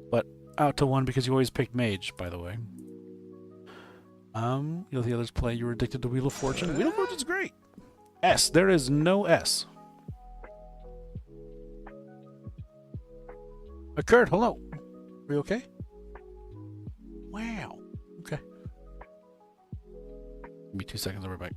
S7: But out to 1 because you always picked Mage, by the way. You let the others play. You were addicted to Wheel of Fortune. Wheel of Fortune's great. S. There is no S. Kurt, hello. Are you okay? Wow. Okay. Give me 2 seconds, I'll be back.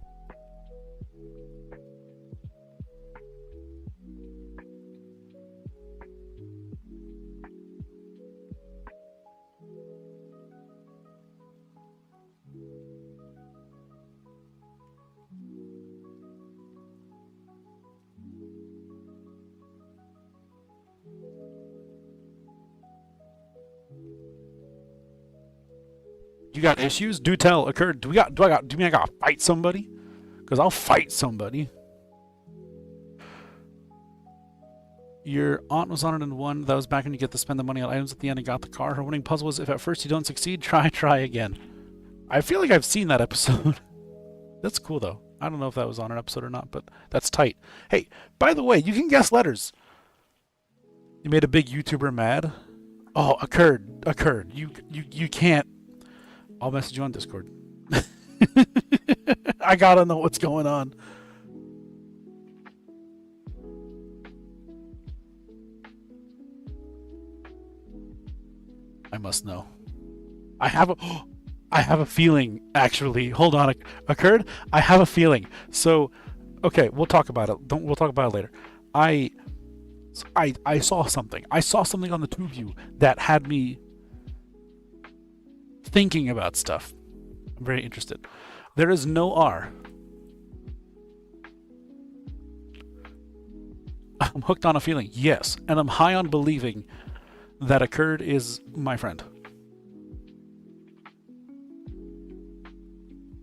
S7: You got issues? Do tell. Occurred. Do you mean I gotta fight somebody? Because I'll fight somebody. Your aunt was honored in one. That was back when you get to spend the money on items at the end and got the car. Her winning puzzle was if at first you don't succeed, try again. I feel like I've seen that episode. That's cool though. I don't know if that was on an episode or not, but that's tight. Hey, by the way, you can guess letters. You made a big YouTuber mad. Oh, occurred. You can't. I'll message you on Discord. I gotta know what's going on. I must know. I have a feeling, actually. Hold on, occurred? I have a feeling. So, okay, we'll talk about it. We'll talk about it later. I saw something. I saw something on the TubeView that had me thinking about stuff. I'm very interested. There is no R. I'm hooked on a feeling, yes, and I'm high on believing that occurred is my friend.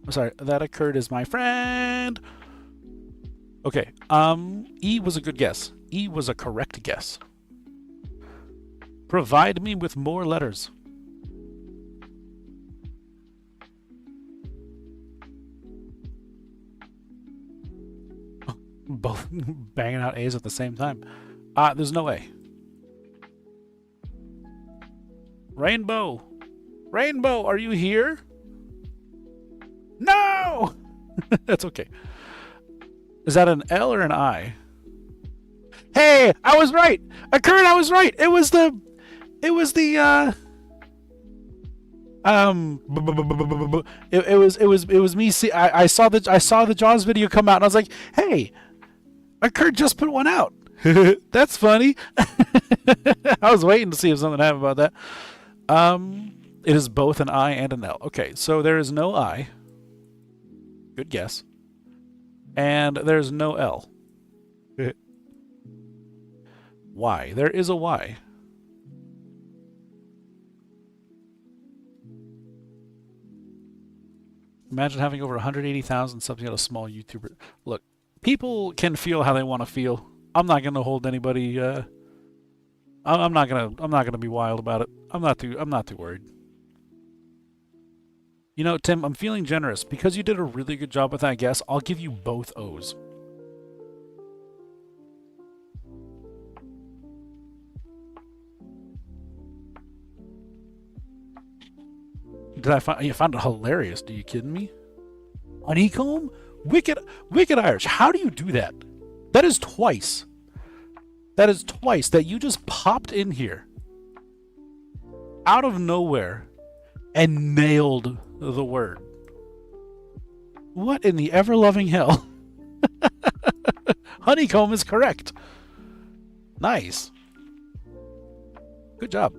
S7: I'm sorry, that occurred is my friend. Okay, E was a good guess. E was a correct guess. Provide me with more letters. Both banging out A's at the same time. There's no A. Rainbow! Rainbow, are you here? No! That's okay. Is that an L or an I? Hey, I was right! Occurred, I was right! It was the it was me. See, I saw the Jaws video come out, and I was like, "Hey, Kurt just put one out. That's funny." I was waiting to see if something happened about that. It is both an I and an L. Okay, so there is no I. Good guess. And there's no L. Y. There is a Y. Imagine having over 180,000 subs at a small YouTuber. Look, people can feel how they want to feel. I'm not going to hold anybody. I'm not gonna be wild about it. I'm not too worried. You know, Tim, I'm feeling generous because you did a really good job with that guess. I'll give you both O's. You found it hilarious. Are you kidding me? Honeycomb? Wicked Irish. How do you do that? That is twice. That is twice that you just popped in here out of nowhere and nailed the word. What in the ever-loving hell? Honeycomb is correct. Nice. Good job.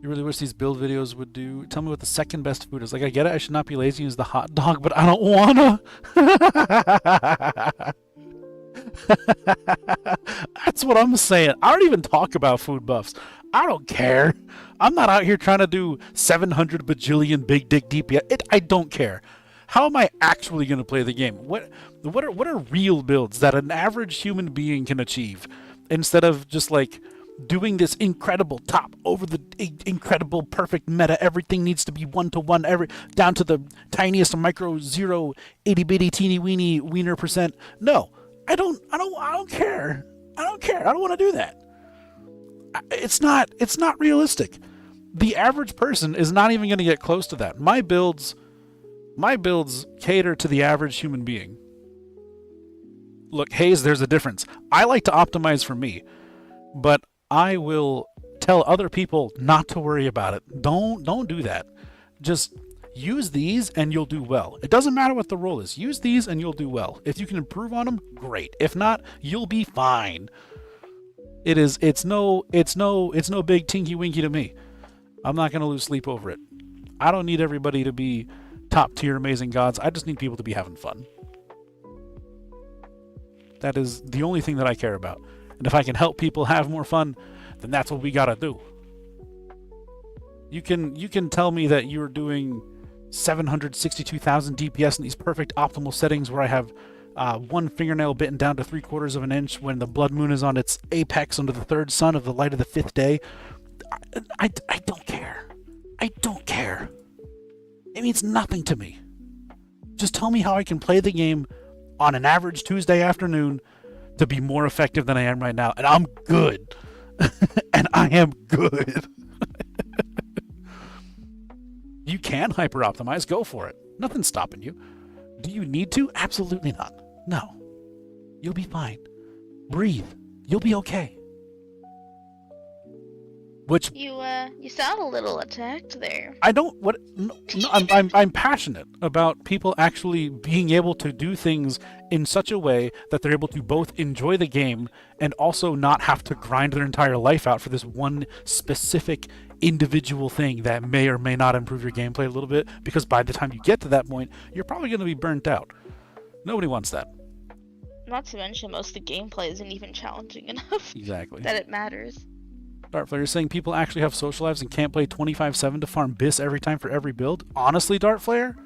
S7: You really wish these build videos would do. Tell me what the second best food is. Like, I get it, I should not be lazy and use the hot dog, but I don't wanna. That's what I'm saying. I don't even talk about food buffs. I don't care. I'm not out here trying to do 700 bajillion big dick DPS. I don't care. How am I actually going to play the game? What are real builds that an average human being can achieve instead of just like doing this incredible top over the incredible perfect meta? Everything needs to be 1-to-1, every down to the tiniest micro 0 itty bitty teeny weeny wiener percent. No, I don't care. I don't care. I don't want to do that. It's not realistic. The average person is not even going to get close to that. My builds cater to the average human being. Look, Hayes, there's a difference. I like to optimize for me, but I will tell other people not to worry about it. Don't do that. Just use these and you'll do well. It doesn't matter what the role is. Use these and you'll do well. If you can improve on them, great. If not, you'll be fine. It's no big tinky winky to me. I'm not going to lose sleep over it. I don't need everybody to be top tier amazing gods. I just need people to be having fun. That is the only thing that I care about. And if I can help people have more fun, then that's what we got to do. You can tell me that you're doing 762,000 DPS in these perfect optimal settings where I have one fingernail bitten down to 3/4 of an inch when the blood moon is on its apex under the third sun of the light of the fifth day. I don't care. I don't care. It means nothing to me. Just tell me how I can play the game on an average Tuesday afternoon to be more effective than I am right now, and I'm good. And I am good. You can hyper-optimize. Go for it. Nothing's stopping you. Do you need to? Absolutely not. No. You'll be fine. Breathe. You'll be okay. Which
S12: you sound a little attacked there.
S7: I don't. What? No, I'm passionate about people actually being able to do things in such a way that they're able to both enjoy the game and also not have to grind their entire life out for this one specific individual thing that may or may not improve your gameplay a little bit. Because by the time you get to that point, you're probably going to be burnt out. Nobody wants that.
S12: Not to mention, most of the gameplay isn't even challenging enough.
S7: Exactly.
S12: That it matters.
S7: Dartflare, you're saying people actually have social lives and can't play 25/7 to farm bis every time for every build? Honestly, Dartflare,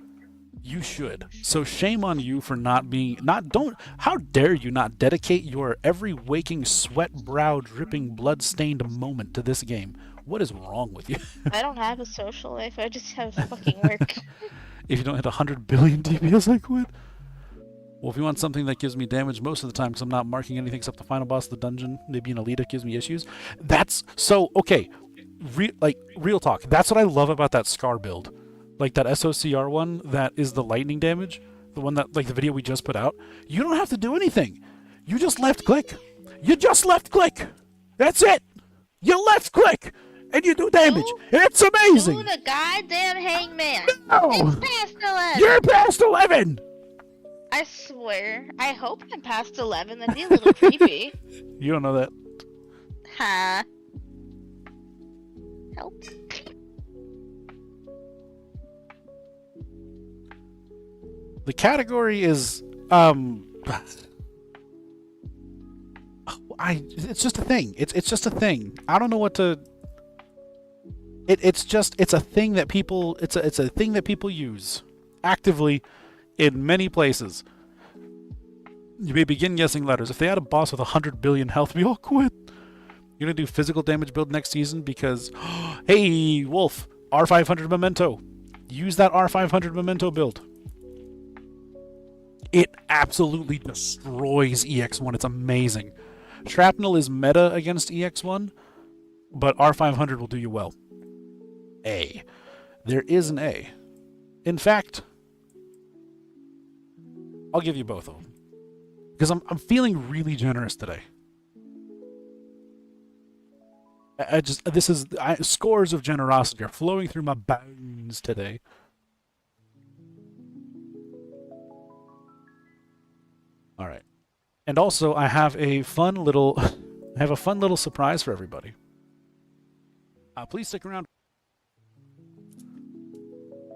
S7: you should. So shame on you for not being, how dare you not dedicate your every waking sweat brow dripping blood stained moment to this game? What is wrong with you?
S12: I don't have a social life, I just have fucking work.
S7: If you don't hit 100 billion DPS, I quit. Well, if you want something that gives me damage most of the time because I'm not marking anything except the final boss of the dungeon, maybe an Alita gives me issues. That's so okay. Real talk. That's what I love about that Scar build. Like that SOCR one that is the lightning damage, the one that like the video we just put out. You don't have to do anything. You just left click. You just left click. That's it. You left click and you do damage. It's amazing.
S12: Do the goddamn hangman.
S7: No.
S12: It's past 11.
S7: You're past 11.
S12: I swear. I hope I'm past 11. That'd be a little creepy.
S7: You don't know that.
S12: Huh? Help.
S7: The category is it's just a thing. It's just a thing. I don't know what to. It's a thing that people. It's a thing that people use actively in many places. You may begin guessing letters. If they had a boss with 100 billion health, we all quit. You're gonna do physical damage build next season because, hey, Wolf, R500 Memento. Use that R500 Memento build. It absolutely destroys EX1. It's amazing. Shrapnel is meta against EX1, but R500 will do you well. A. There is an A. In fact, I'll give you both of them. Because I'm feeling really generous today. Scores of generosity are flowing through my bones today. All right. And also, I have a fun little surprise for everybody. Please stick around.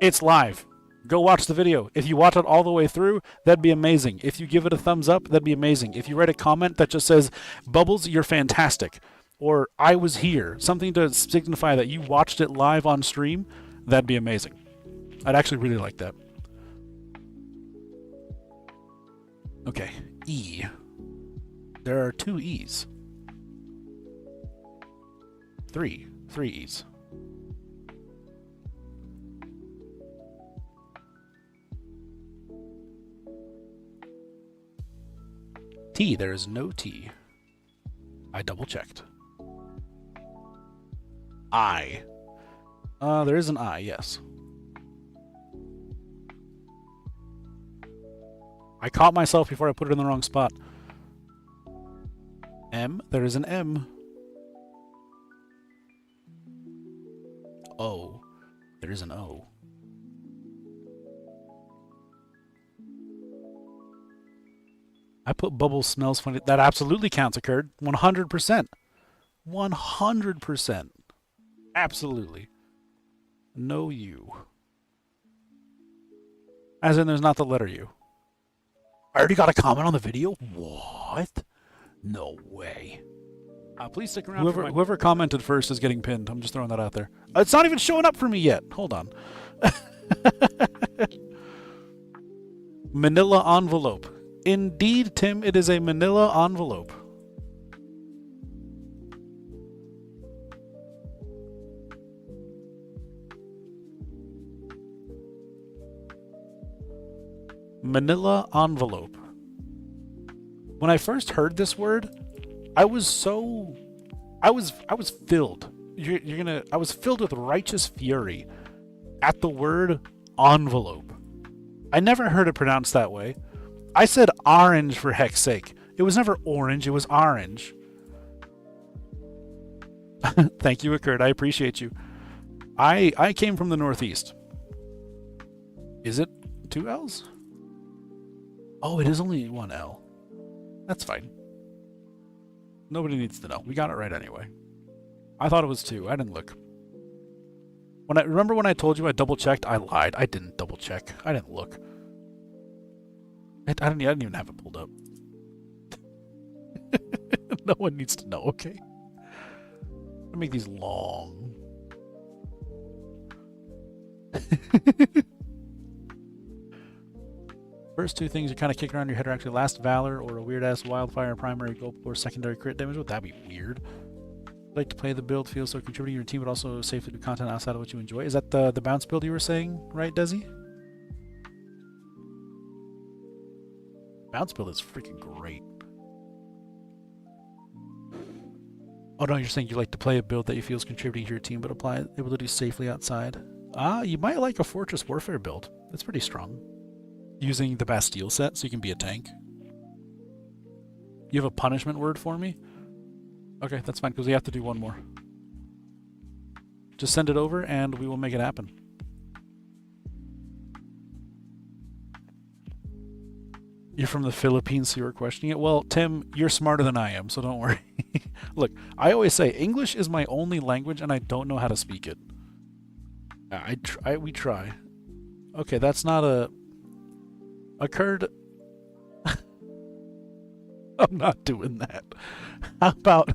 S7: It's live. Go watch the video. If you watch it all the way through, that'd be amazing. If you give it a thumbs up, that'd be amazing. If you write a comment that just says, Bubbles, you're fantastic, or I was here, something to signify that you watched it live on stream, that'd be amazing. I'd actually really like that. Okay, E. There are 2 E's. 3 E's. T, there is no T. I double checked. I. There is an I, yes. I caught myself before I put it in the wrong spot. M. There is an M. O. There is an O. I put bubble smells funny. That absolutely counts, occurred. 100%. 100%. Absolutely. No U. As in, there's not the letter U. I already got a comment on the video? What? No way. Please stick around. Whoever commented first is getting pinned. I'm just throwing that out there. It's not even showing up for me yet. Hold on. Manila envelope. Indeed, Tim, it is a manila envelope. Manila envelope. When I first heard this word, I was filled. I was filled with righteous fury at the word envelope. I never heard it pronounced that way. I said orange for heck's sake. It was never orange, it was orange. Thank you, Kurt. I appreciate you. I came from the Northeast. Is it 2 L's? Oh, it is only 1 L. That's fine. Nobody needs to know. We got it right anyway. I thought it was 2. I didn't look. Remember when I told you I double checked? I lied. I didn't double check. I didn't look. I didn't even have it pulled up. No one needs to know, okay? I'll make these long. First 2 things you kind of kick around your head are actually Last Valor or a weird-ass Wildfire primary gulp or secondary crit damage. Would that be weird? Like to play the build, feels so contributing to your team, but also safely do content outside of what you enjoy. Is that the bounce build you were saying, right, Desi? Bounce build is freaking great. Oh no, you're saying you like to play a build that you feel is contributing to your team, but able to do safely outside. You might like a Fortress Warfare build. That's pretty strong. Using the Bastille set so you can be a tank. You have a punishment word for me? Okay, that's fine, because we have to do one more. Just send it over and we will make it happen. You're from the Philippines, so you were questioning it? Well, Tim, you're smarter than I am, so don't worry. Look, I always say English is my only language and I don't know how to speak it. We try. Okay, that's not a... Occurred... I'm not doing that. How about...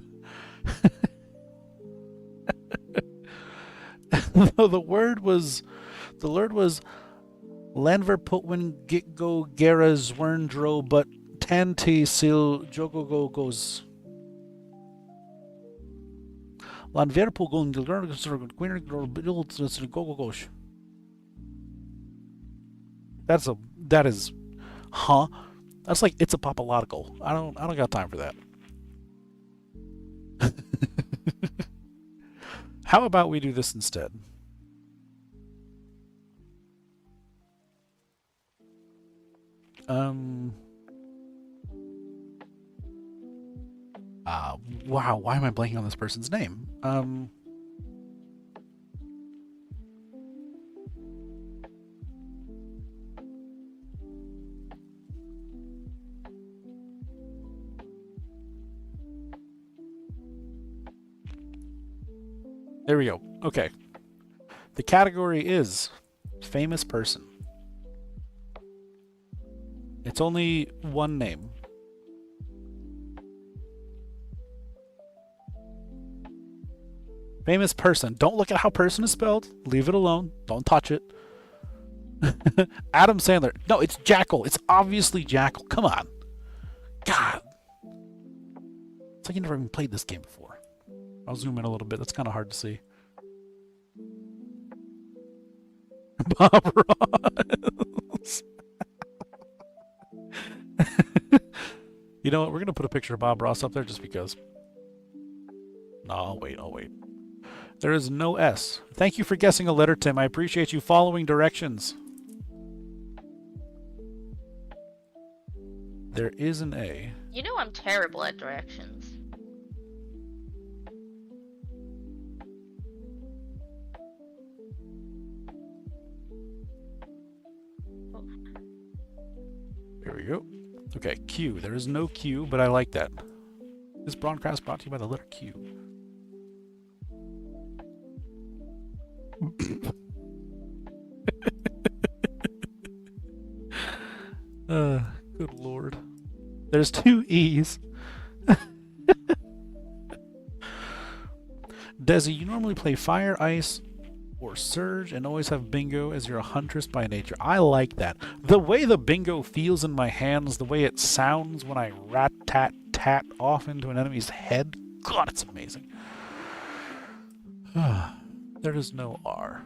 S7: the word was Lanver Putwin Gitgo Gera Zwerndro but Tanti Sil Jogogogos Lanverpul Gogogosh. That is huh? That's like it's a papalogical. I don't got time for that. How about we do this instead? Wow, why am I blanking on this person's name? There we go. Okay. The category is famous person. It's only one name. Famous person. Don't look at how person is spelled. Leave it alone. Don't touch it. Adam Sandler. No, it's Jackal. It's obviously Jackal. Come on. God. It's like you never even played this game before. I'll zoom in a little bit. That's kind of hard to see. Bob Ross. You know what? We're going to put a picture of Bob Ross up there just because. No, I'll wait. There is no S. Thank you for guessing a letter, Tim. I appreciate you following directions. There is an A.
S12: You know I'm terrible at directions.
S7: we go. Okay, Q. There is no Q, but I like that. This broadcast brought to you by the letter Q. Good lord. There's 2 E's. Desi, you normally play Fire, Ice, or Surge and always have Bingo as your huntress by nature. I like that. The way the Bingo feels in my hands, the way it sounds when I rat-tat-tat off into an enemy's head, God, it's amazing. There is no R.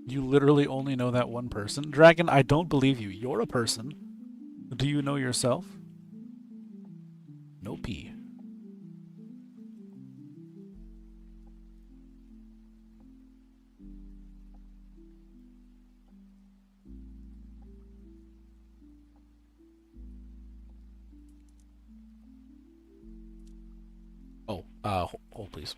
S7: You literally only know that one person? Dragon, I don't believe you. You're a person. Do you know yourself? No P. Oh, hold please.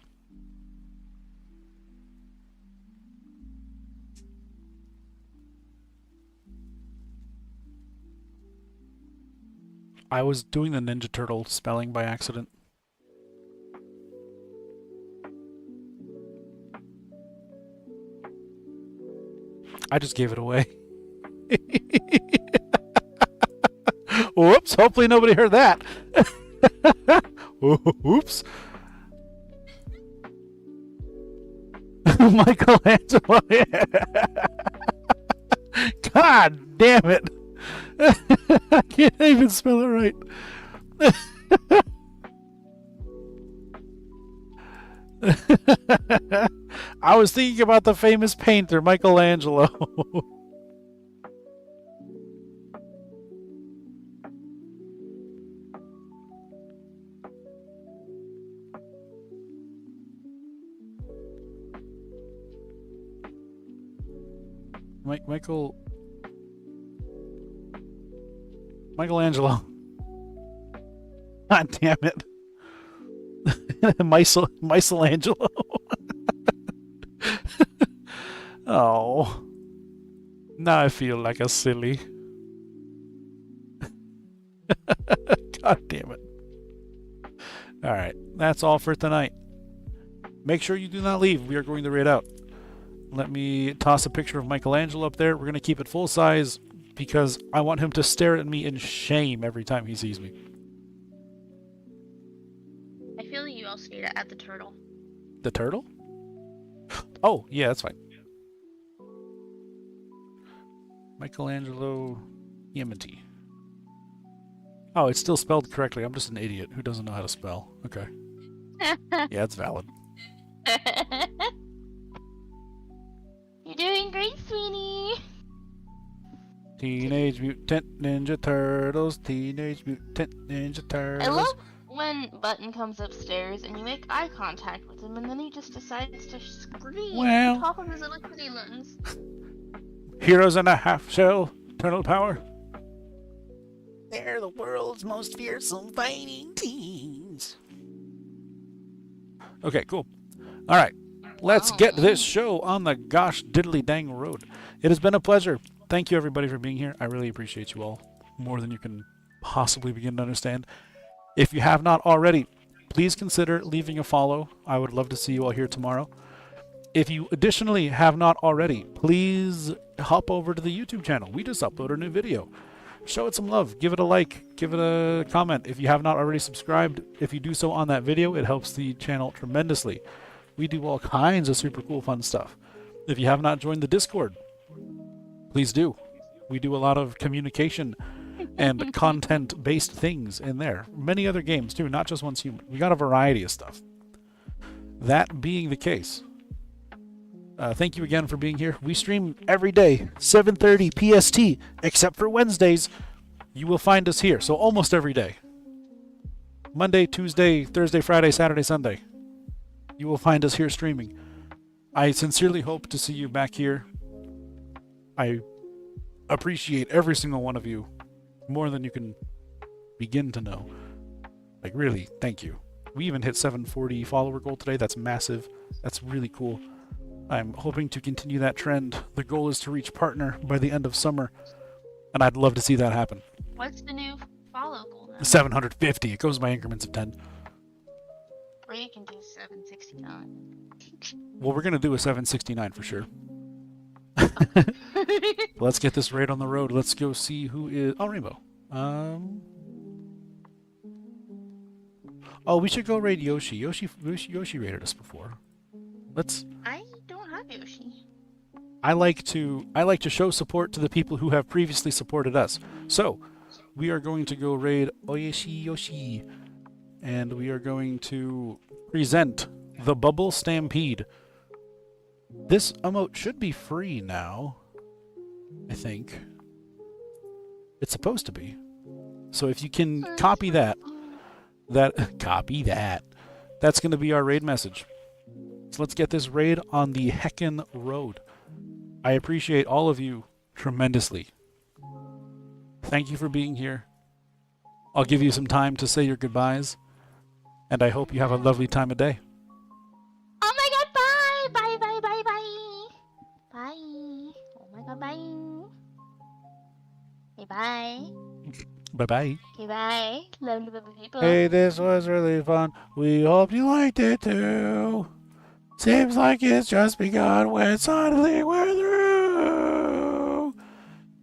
S7: I was doing the Ninja Turtle spelling by accident. I just gave it away. Whoops, hopefully nobody heard that. Oops. Michelangelo. God damn it. I can't even spell it right. I was thinking about the famous painter, Michelangelo. Michelangelo. God damn it. Michelangelo. Oh. Now I feel like a silly. God damn it. Alright, that's all for tonight. Make sure you do not leave. We are going to raid out. Let me toss a picture of Michelangelo up there. We're going to keep it full size because I want him to stare at me in shame every time he sees me.
S12: I feel like you also need to add the turtle.
S7: The turtle? Oh, yeah, that's fine. Michelangelo Yamati. Oh, it's still spelled correctly. I'm just an idiot who doesn't know how to spell. Okay. Yeah, it's valid.
S12: You're doing great, sweetie.
S7: Teenage Mutant Ninja Turtles. Teenage Mutant Ninja Turtles.
S12: I love when Button comes upstairs and you make eye contact with him and then he just decides to scream
S7: Well.
S12: on top of his little kitty lens.
S7: Heroes in a half shell. Turtle power. They're the world's most fearsome fighting teams. Okay, cool. Alright. Let's get this show on the gosh diddly dang road. It has been a pleasure. Thank you everybody for being here. I really appreciate you all. More than you can possibly begin to understand. If you have not already, please consider leaving a follow. I would love to see you all here tomorrow. If you additionally have not already, please hop over to the YouTube channel. We just uploaded a new video. Show it some love. Give it a like. Give it a comment. If you have not already subscribed, if you do so on that video, it helps the channel tremendously. We do all kinds of super cool fun stuff. If you have not joined the Discord, please do. We do a lot of communication and content-based things in there. Many other games too, not just Once Human. We got a variety of stuff. That being the case, thank you again for being here. We stream every day, 7:30 PST, except for Wednesdays. You will find us here, so almost every day. Monday, Tuesday, Thursday, Friday, Saturday, Sunday. You will find us here streaming. I sincerely hope to see you back here. I appreciate every single one of you more than you can begin to know. Like, really, thank you. We even hit 740 follower goal today. That's massive. That's really cool. I'm hoping to continue that trend. The goal is to reach partner by the end of summer, and I'd love to see that happen.
S12: What's the new follow goal now?
S7: 750. It goes by increments of 10.
S12: Or you can do 769.
S7: Well, we're gonna do a 769 for sure. Let's get this raid on the road. Let's go see who is. Oh, Rainbow. Oh, we should go raid Yoshi. Yoshi raided us before. Let's.
S12: I don't have Yoshi.
S7: I like to show support to the people who have previously supported us. So, we are going to go raid Oyeshi Yoshi, and we are going to present the Bubble Stampede. This emote should be free now, I think. It's supposed to be. So if you can copy that, copy that. That's going to be our raid message. So let's get this raid on the heckin' road. I appreciate all of you tremendously. Thank you for being here. I'll give you some time to say your goodbyes, and I hope you have a lovely time of day.
S12: Oh my god, bye! Bye, bye, bye, bye! Bye! Oh my god, bye! Okay, bye!
S7: Bye-bye.
S12: Okay, bye! Lovely people.
S7: Hey, this was really fun. We hope you liked it too. Seems like it's just begun when suddenly we're through.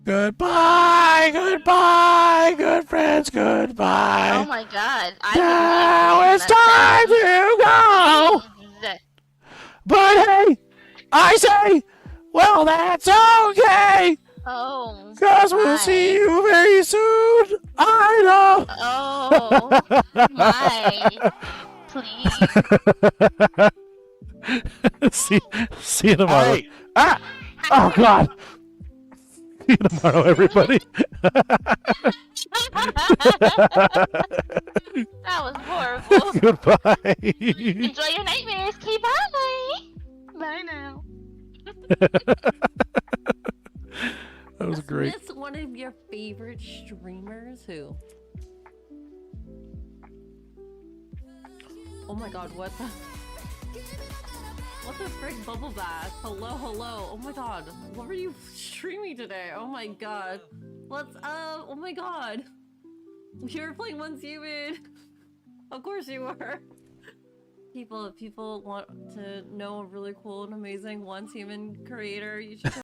S7: Goodbye, goodbye, good friends, goodbye.
S12: Oh my god.
S7: Now it's time to go. But hey, I say, well, that's okay.
S12: Oh.
S7: Because we'll see you very soon. I know.
S12: Oh. My. Please.
S7: see you tomorrow. Hey. Ah! Oh, God. See you tomorrow, everybody.
S12: That was horrible.
S7: Goodbye.
S12: Enjoy your nightmares. Okay, bye. Bye now.
S7: That was great.
S14: Is this one of your favorite streamers? Who? Oh my god, what the? What the frick, Bubble Bath? Hello, hello. Oh my god, what were you streaming today? Oh my god. Oh my god. You were playing Once Human. Of course you were. If people want to know a really cool and amazing Once Human creator, you should